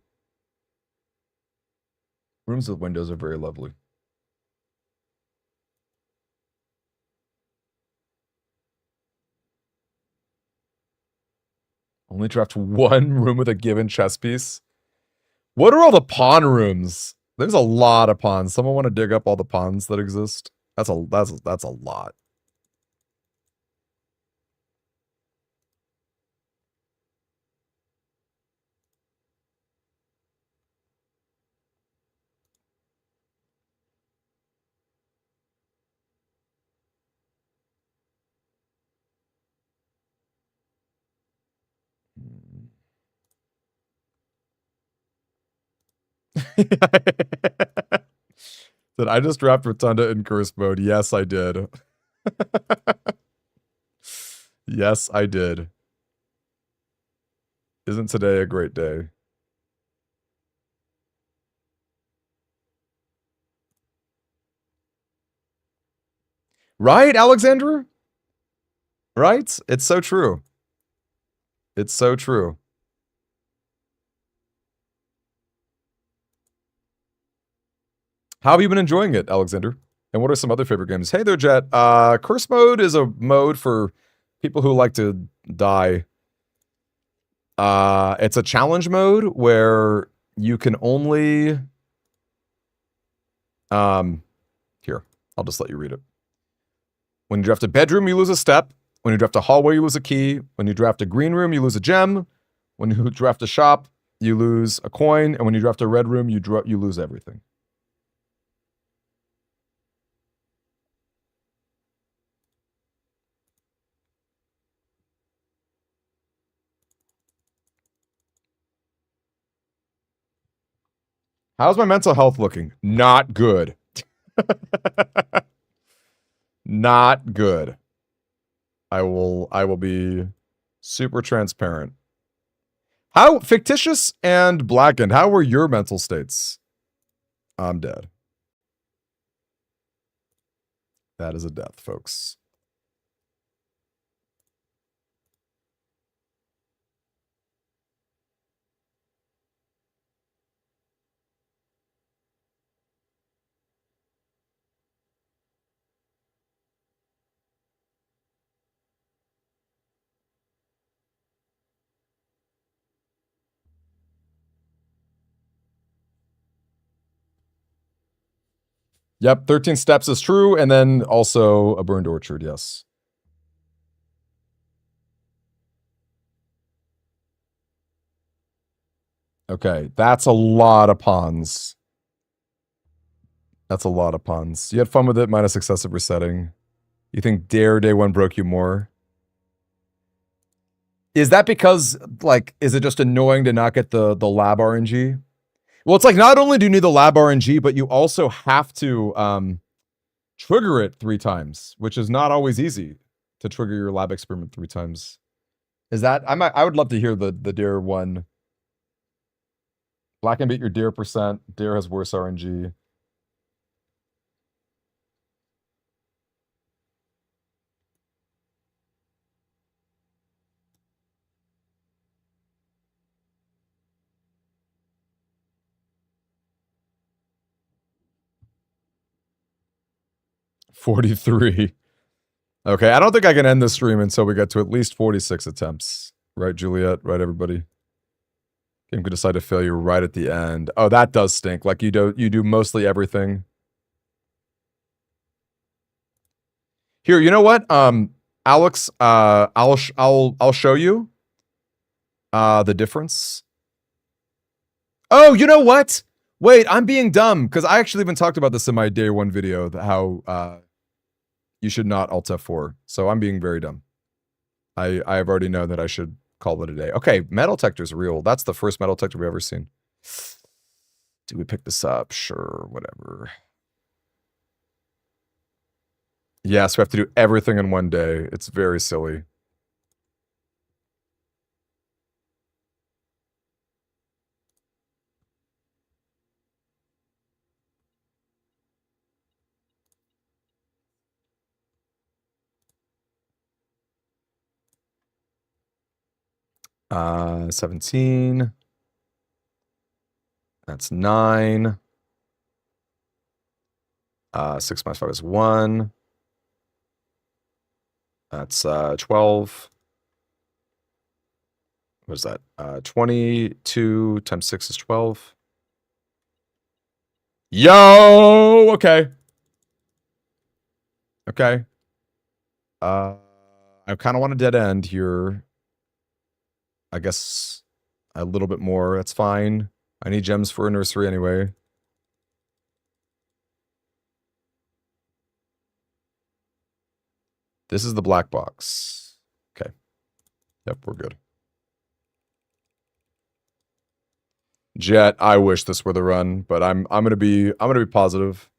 Rooms with windows are very lovely. Only draft one room with a given chess piece. What are all the pawn rooms? There's a lot of pawns. Someone want to dig up all the pawns that exist? That's a lot. Did I just draft Rotunda in curse mode? Yes, I did. Yes, I did. Isn't today a great day? Right, Alexandra? Right? It's so true. It's so true. How have you been enjoying it, Alexander? And what are some other favorite games? Hey there, Jet. Curse mode is a mode for people who like to die. It's a challenge mode where you can only here, I'll just let you read it. When you draft a bedroom, you lose a step. When you draft a hallway, you lose a key. When you draft a green room, you lose a gem. When you draft a shop, you lose a coin. And when you draft a red room, you lose everything. How's my mental health looking? Not good. Not good. I will be super transparent. How fictitious and blackened, how were your mental states? I'm dead. That is a death, folks. Yep, 13 steps is true, and then also a burned orchard, yes. Okay, that's a lot of pawns. That's a lot of pawns. You had fun with it, minus excessive resetting. You think Dare Day 1 broke you more? Is that because, like, is it just annoying to not get the lab RNG? Well, it's like, not only do you need the lab RNG, but you also have to trigger it 3 times, which is not always easy to trigger your lab experiment 3 times. Is that, I would love to hear the Dare 1. Black and beat your Dare percent. Dare has worse RNG. $43. Okay, I don't think I can end this stream until we get to at least 46 attempts. Right, Juliet? Right, everybody? Game could decide to failure right at the end. Oh, that does stink. Like, you do mostly everything. Here, you know what? Alex, I'll show you the difference. Oh, you know what? Wait, I'm being dumb, because I actually even talked about this in my day 1 video, how you should not Alt F4. So I'm being very dumb. I've already known that I should call it a day. Okay, metal detector's real. That's the first metal detector we've ever seen. Do we pick this up? Sure, whatever. Yes, we have to do everything in 1 day. It's very silly. Uh, 17. That's 9. 6 minus 5 is 1. That's 12. What is that? 22 times 6 is 12. Yo! Okay. Okay. I kind of want a dead end here. I guess a little bit more. That's fine. I need gems for a nursery anyway. This is the black box. Okay. Yep, we're good. Jet, I wish this were the run, but I'm gonna be positive.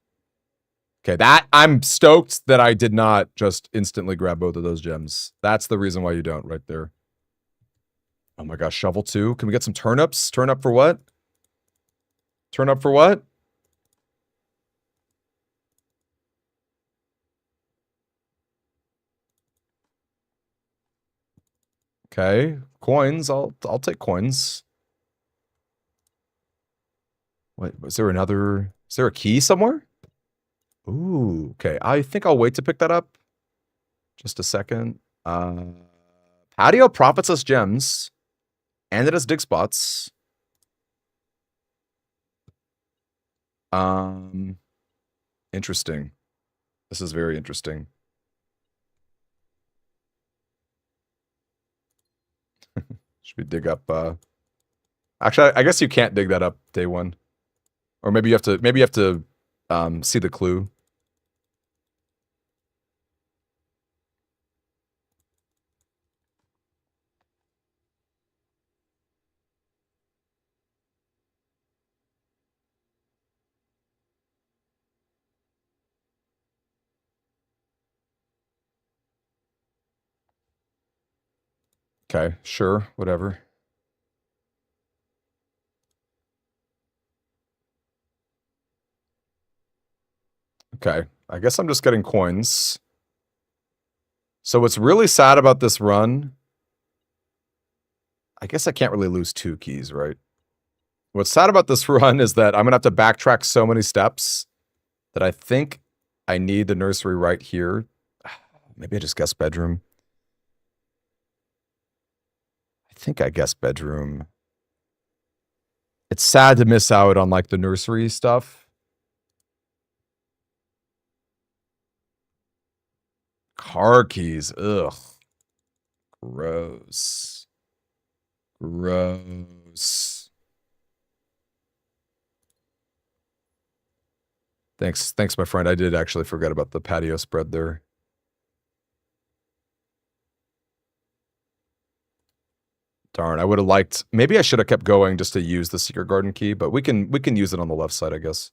Okay, that I'm stoked that I did not just instantly grab both of those gems. That's the reason why you don't, right there. Oh my gosh, shovel 2. Can we get some turnips? Turn up for what? Turn up for what? Okay, coins. I'll take coins. Wait, is there another? Is there a key somewhere? Ooh, okay. I think I'll wait to pick that up. Just a second. Patio profits us gems, and it has dig spots. Interesting. This is very interesting. Should we dig up? Actually, I guess you can't dig that up day 1, or maybe you have to. Maybe you have to see the clue. Okay, sure, whatever. Okay, I guess I'm just getting coins. So what's really sad about this run, I guess I can't really lose 2 keys, right? What's sad about this run is that I'm gonna have to backtrack so many steps that I think I need the nursery right here. Maybe I just guess bedroom. I think I guess bedroom. It's sad to miss out on like the nursery stuff. Car keys. Ugh. Gross. Gross. Thanks, my friend. I did actually forget about the patio spread there. Darn, I would have liked. Maybe I should have kept going just to use the secret garden key, but we can use it on the left side, I guess.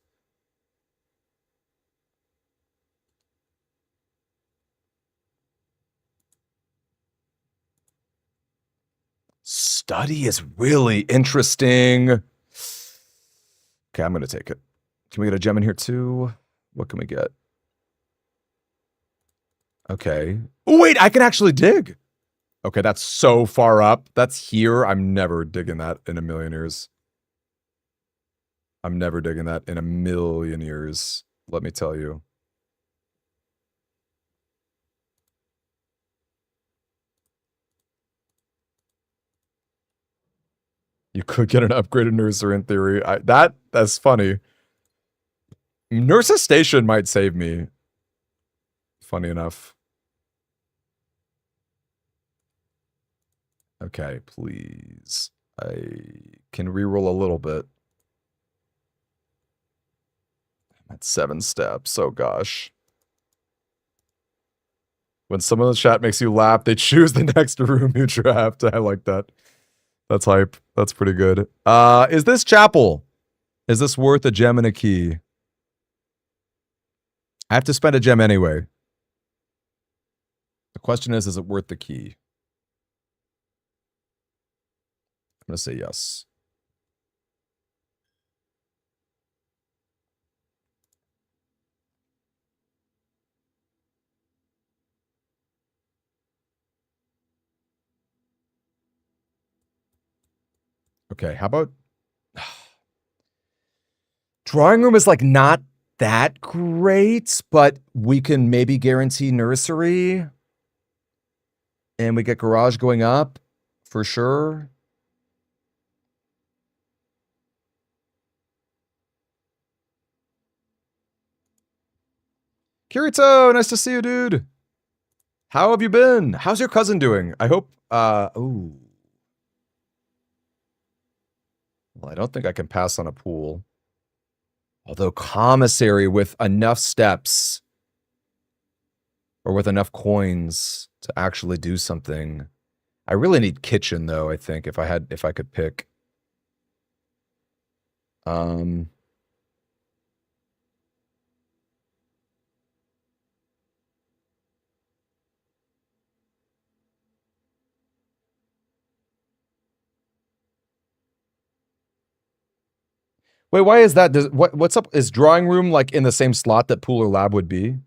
Study is really interesting. Okay, I'm gonna take it. Can we get a gem in here too? What can we get? Okay. Oh, wait, I can actually dig. Okay, that's so far up. That's here. I'm never digging that in a million years. I'm never digging that in a million years. Let me tell you. You could get an upgraded nursery in theory. That's funny. Nurse's station might save me. Funny enough. Okay, please. I can reroll a little bit. I'm at 7 steps. Oh gosh. When someone in the chat makes you laugh, they choose the next room you trapped. I like that. That's hype. That's pretty good. Is this chapel? Is this worth a gem and a key? I have to spend a gem anyway. The question is it worth the key? I'm going to say yes. Okay, how about... Drawing room is like not that great, but we can maybe guarantee nursery. And we get garage going up for sure. Kirito, nice to see you, dude. How have you been? How's your cousin doing? I hope, ooh. Well, I don't think I can pass on a pool. Although commissary with enough steps or with enough coins to actually do something. I really need kitchen though, I think, if I could pick. Wait, why is that? What's up? Is drawing room like in the same slot that pool or lab would be?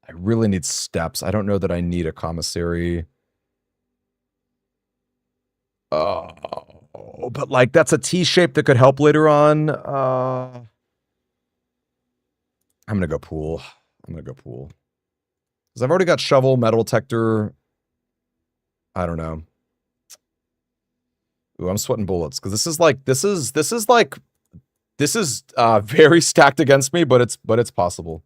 I really need steps. I don't know that I need a commissary. Oh, but like that's a T shape that could help later on. I'm gonna go pool. Because I've already got shovel, metal detector. I don't know. Ooh, I'm sweating bullets because this is very stacked against me, but it's possible.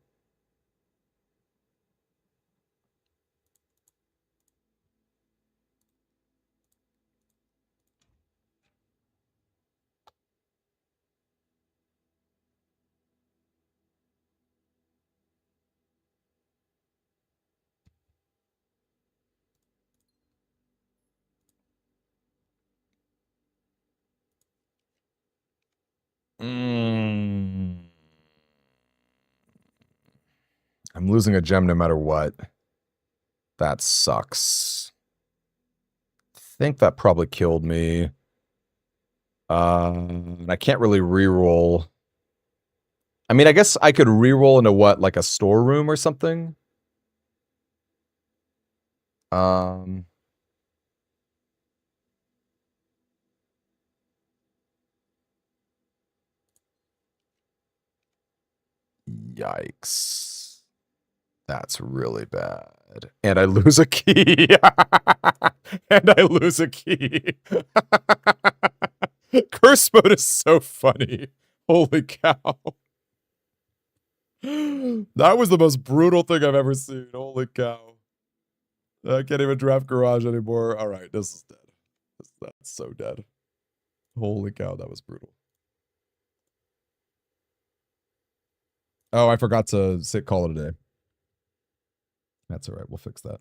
I'm losing a gem no matter what. That sucks. I think that probably killed me. And I can't really reroll. I mean, I guess I could reroll into what, like a storeroom or something? Yikes. That's really bad. And I lose a key. And I lose a key. Curse mode is so funny. Holy cow. That was the most brutal thing I've ever seen. Holy cow. I can't even draft garage anymore. All right, this is dead. That's so dead. Holy cow, that was brutal. Oh, I forgot to call it a day. That's all right. We'll fix that.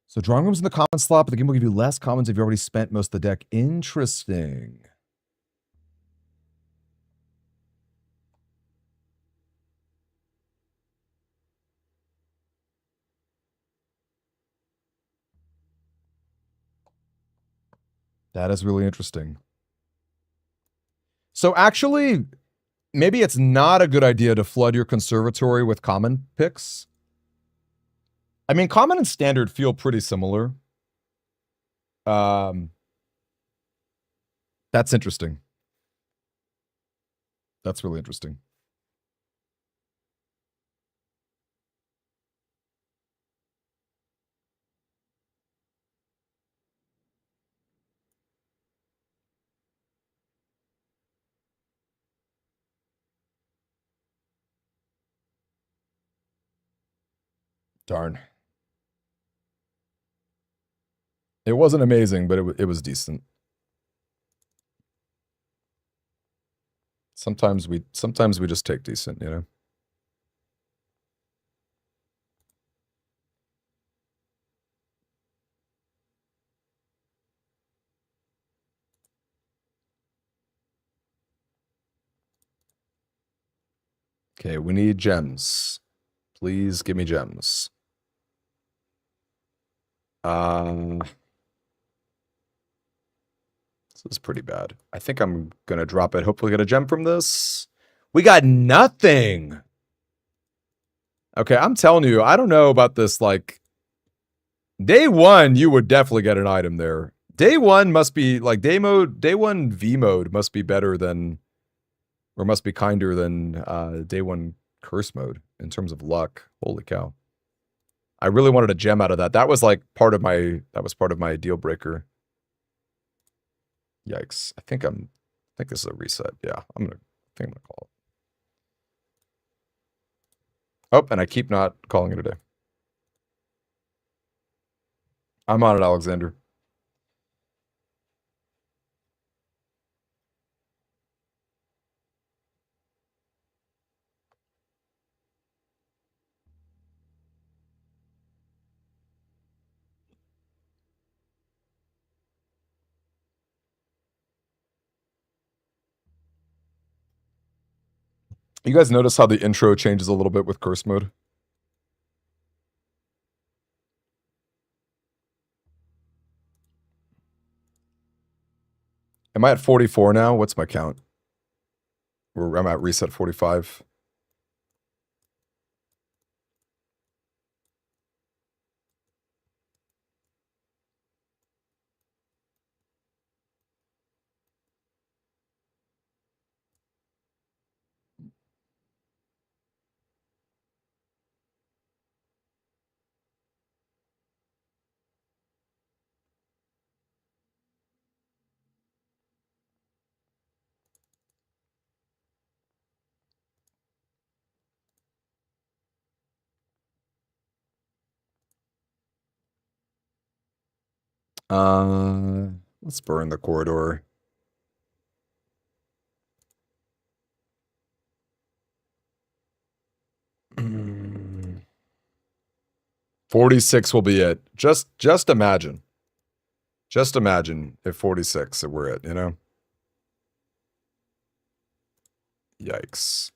So drawing rooms in the common slot, but the game will give you less commons if you already spent most of the deck. Interesting. That is really interesting. So actually, maybe it's not a good idea to flood your conservatory with common picks. I mean, common and standard feel pretty similar. That's interesting. That's really interesting. Darn. It wasn't amazing, but it was decent. Sometimes we just take decent, you know. Okay, we need gems. Please give me gems. This is pretty bad. I think I'm gonna drop it. Hopefully get a gem from this. We got nothing. Okay, I'm telling you, I don't know about this, like, day one, you would definitely get an item there. Day one must be, like, day one V mode must be better than, or must be kinder than day one curse mode in terms of luck. Holy cow. I really wanted a gem out of that. That was like part of my deal breaker. Yikes. I think this is a reset. Yeah, I think I'm gonna call it. Oh, and I keep not calling it a day. I'm on it, Alexander. You guys notice how the intro changes a little bit with curse mode? Am I at 44 now? What's my count? I'm at reset 45. Let's burn the corridor. Mm. 46 will be it. Just imagine. Just imagine if 46 were it, you know? Yikes.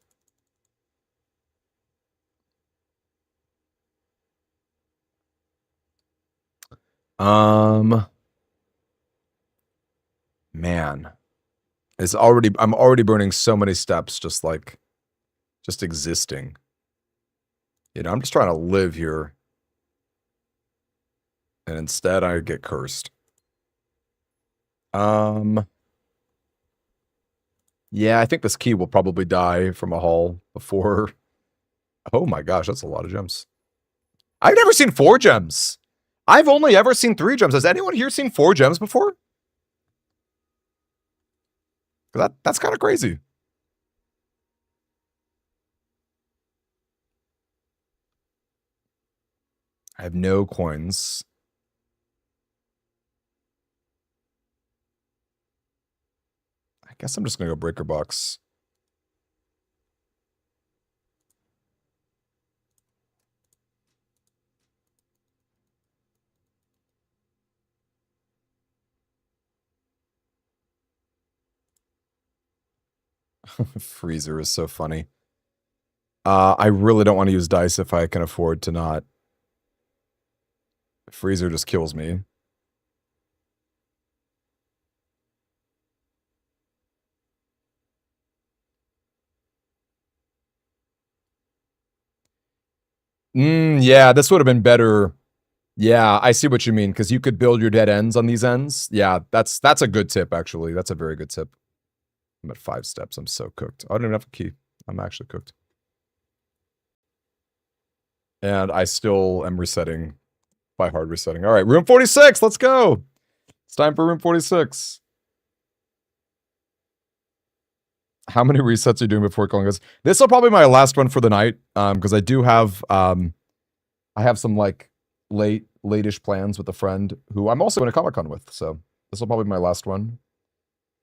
Man. I'm already burning so many steps just existing. You know, I'm just trying to live here. And instead I get cursed. Yeah, I think this key will probably die from a haul before. Oh my gosh, that's a lot of gems. I've never seen 4 gems. I've only ever seen 3 gems. Has anyone here seen 4 gems before? That's kind of crazy. I have no coins. I guess I'm just gonna go breaker box. Freezer is so funny. I really don't want to use dice if I can afford to not. Freezer just kills me. Yeah, this would have been better. Yeah, I see what you mean, because you could build your dead ends on these ends. Yeah, that's a good tip, actually. That's a very good tip. I'm at 5 steps. I'm so cooked. I don't even have a key. I'm actually cooked. And I still am resetting by hard resetting. All right, room 46. Let's go. It's time for room 46. How many resets are you doing before calling us? This will probably be my last one for the night, because I do have I have some like late-ish plans with a friend who I'm also going to Comic-Con with. So this will probably be my last one.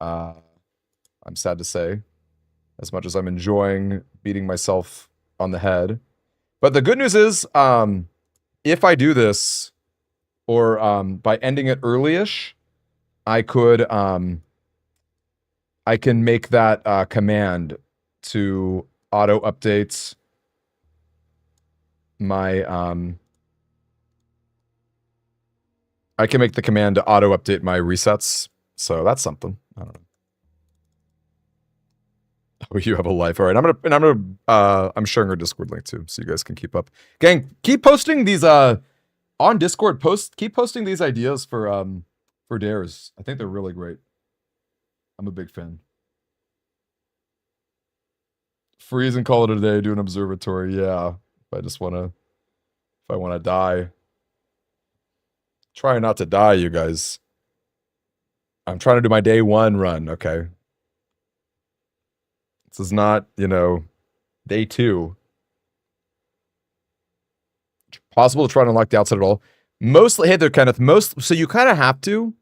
I'm sad to say, as much as I'm enjoying beating myself on the head. But the good news is, if I do this, or by ending it early-ish, I could I can make that command to auto update my I can make the command to auto update my resets. So that's something. I don't know. Oh, you have a life. All right. I'm sharing our Discord link too, so you guys can keep up. Gang, keep posting these on Discord. Keep posting these ideas for dares. I think they're really great. I'm a big fan. Freeze and call it a day, do an observatory. Yeah. If I wanna die. Try not to die, you guys. I'm trying to do my day 1 run, okay? This is not, day 2. Possible to try and unlock the outside at all. Mostly, hey there, Kenneth. So you kind of have to.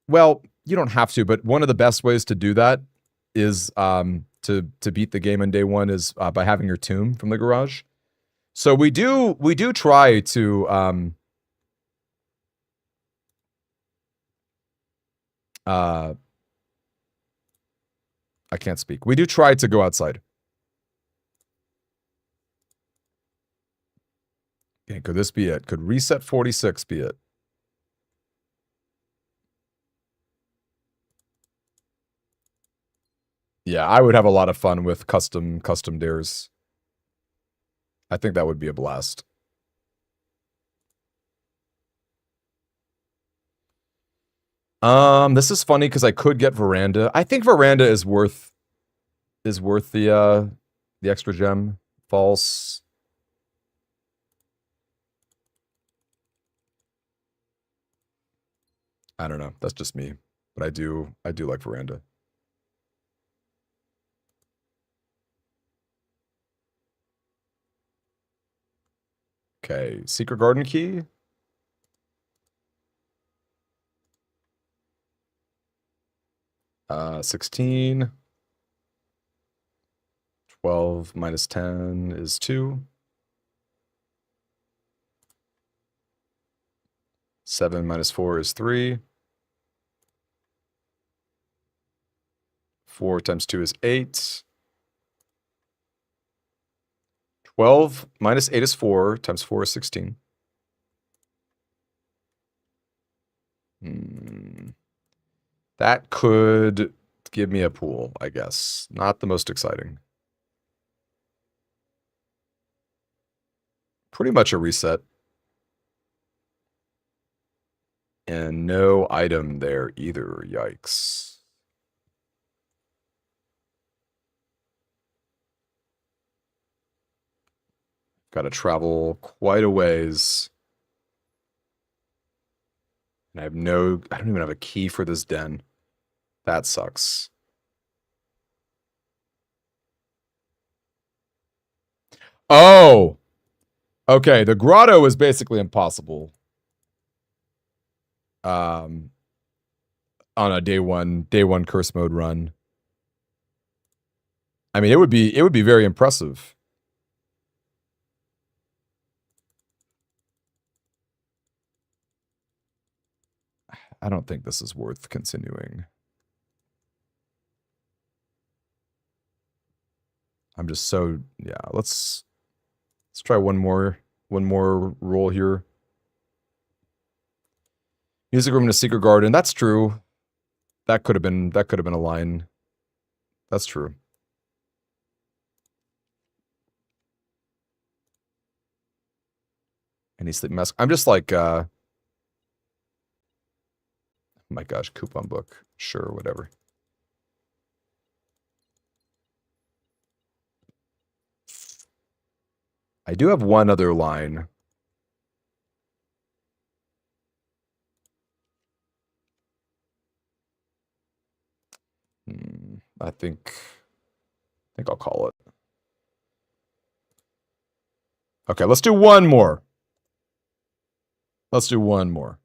Well, you don't have to, but one of the best ways to do that is to beat the game on day 1 is by having your tomb from the garage. So we do try to I can't speak. We do try to go outside. Okay, could this be it? Could reset 46 be it? Yeah, I would have a lot of fun with custom dares. I think that would be a blast. This is funny because I could get Veranda. I think Veranda is worth the extra gem. False. I don't know. That's just me. But I do like Veranda. Okay, Secret Garden Key. Uh, 16. 12 minus 10 is 2. 7 minus 4 is 3. 4 times 2 is 8. 12 minus 8 is 4, times 4 is 16. That could give me a pool, I guess. Not the most exciting. Pretty much a reset. And no item there either. Yikes. Got to travel quite a ways. And I don't even have a key for this den. That sucks. Oh! Okay, the grotto is basically impossible. On a day one curse mode run. I mean, it would be very impressive. I don't think this is worth continuing. I'm just so, yeah, let's try one more roll here. Music room in a secret garden. That's true. That could have been a line. That's true. Any sleep mask. I'm just like oh my gosh, coupon book. Sure, whatever. I do have one other line. I think I'll call it. Okay, let's do one more. Let's do one more.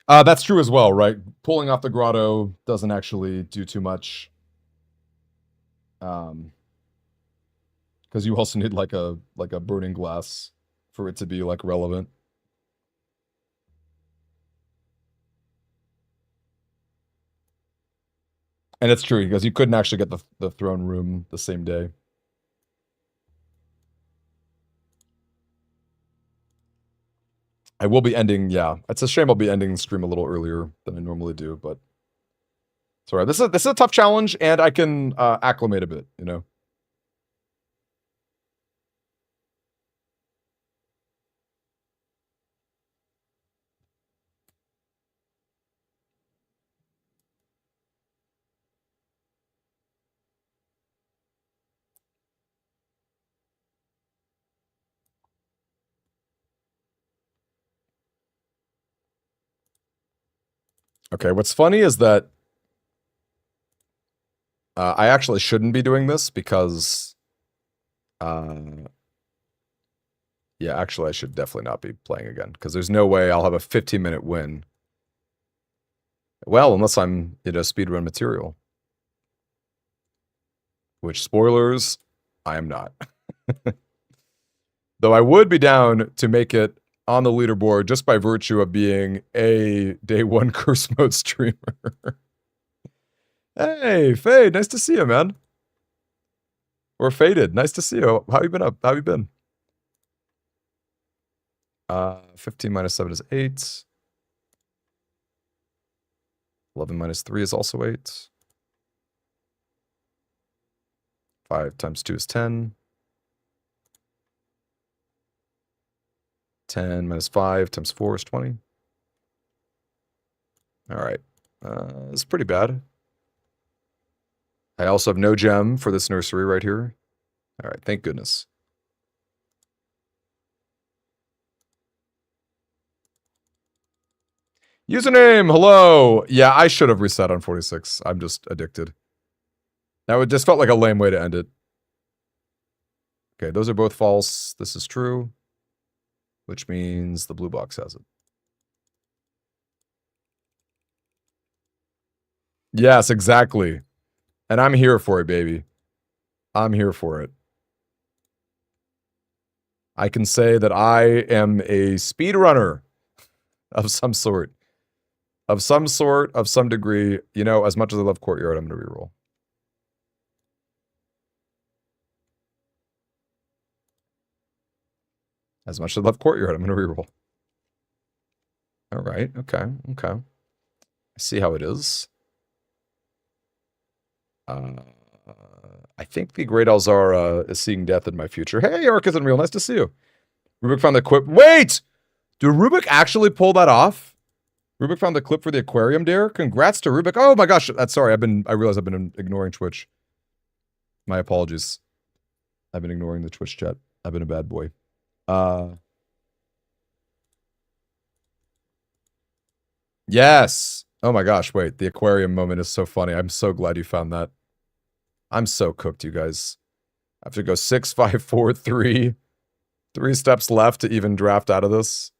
That's true as well, right? Pulling off the grotto doesn't actually do too much. Because you also need like a burning glass for it to be like relevant. And it's true because you couldn't actually get the throne room the same day. I will be ending, yeah. It's a shame I'll be ending the stream a little earlier than I normally do, but it's all right. This is a tough challenge, and I can acclimate a bit, you know. Okay, what's funny is that I actually shouldn't be doing this because yeah, actually I should definitely not be playing again because there's no way I'll have a 15-minute win. Well, unless I'm, you know, speedrun material. Which, spoilers, I am not. Though I would be down to make it on the leaderboard just by virtue of being a day one curse mode streamer. Hey, Fade, nice to see you, man. Or Faded, nice to see you. How you been up? How you been? 15 minus 7 is 8. 11 minus 3 is also 8. 5 times 2 is 10. 10 minus 5 times 4 is 20. All right. It's pretty bad. I also have no gem for this nursery right here. All right, thank goodness. Username, hello. Yeah, I should have reset on 46. I'm just addicted. That would just felt like a lame way to end it. Okay, those are both false. This is true, which means the blue box has it. Yes, exactly. And I'm here for it, baby. I'm here for it. I can say that I am a speedrunner of some sort. Of some degree. You know, as much as I love Courtyard, I'm going to reroll. As much as I love Courtyard, I'm going to reroll. All right, okay. I see how it is. I think the Great Alzara is seeing death in my future. Hey, Ark isn't real. Nice to see you. Rubik found the quip. Wait! Did Rubik actually pull that off? Rubik found the clip for the aquarium dare. Congrats to Rubik. Oh my gosh. That's sorry. I realize I've been ignoring Twitch. My apologies. I've been ignoring the Twitch chat. I've been a bad boy. Yes. Oh my gosh. Wait, the aquarium moment is so funny. I'm so glad you found that. I'm so cooked, you guys. I have to go 6, 5, 4, 3. 3 steps left to even draft out of this.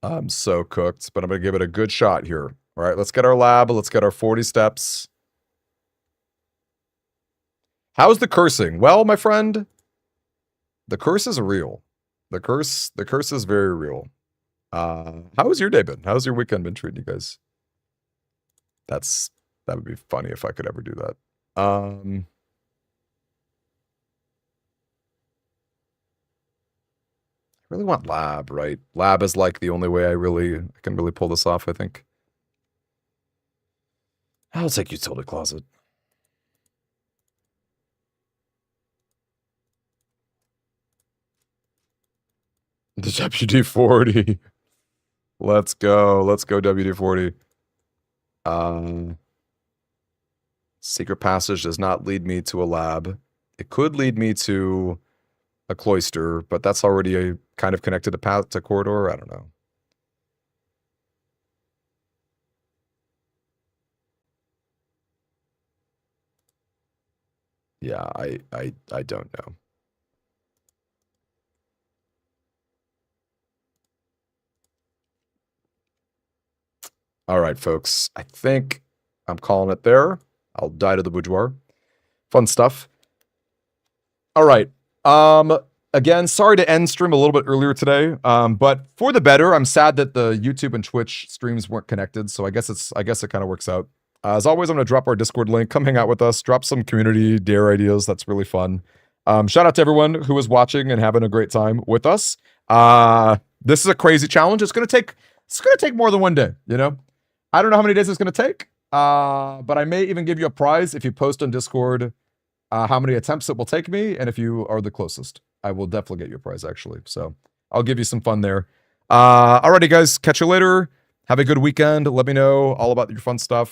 I'm so cooked, but I'm going to give it a good shot here. All right, let's get our lab. Let's get our 40 steps. How's the cursing? Well, my friend, the curse is real. The curse is very real. How has your day been? How's your weekend been treating you guys? That would be funny if I could ever do that. I really want lab, right? Lab is like the only way I can really pull this off, I think. I'll take utility closet. The WD-40. Let's go. Let's go, WD-40. Secret passage does not lead me to a lab. It could lead me to a cloister, but that's already a kind of connected to path to corridor. I don't know. Yeah, I don't know. All right, folks. I think I'm calling it there. I'll die to the boudoir. Fun stuff. All right. Again, sorry to end stream a little bit earlier today. But for the better, I'm sad that the YouTube and Twitch streams weren't connected. So I guess it kind of works out. As always, I'm going to drop our Discord link. Come hang out with us. Drop some community dare ideas. That's really fun. Shout out to everyone who was watching and having a great time with us. This is a crazy challenge. It's going to take more than one day, you know? I don't know how many days it's going to take. But I may even give you a prize if you post on Discord how many attempts it will take me, and if you are the closest. I will definitely get you a prize, actually. So I'll give you some fun there. Alrighty, guys. Catch you later. Have a good weekend. Let me know all about your fun stuff.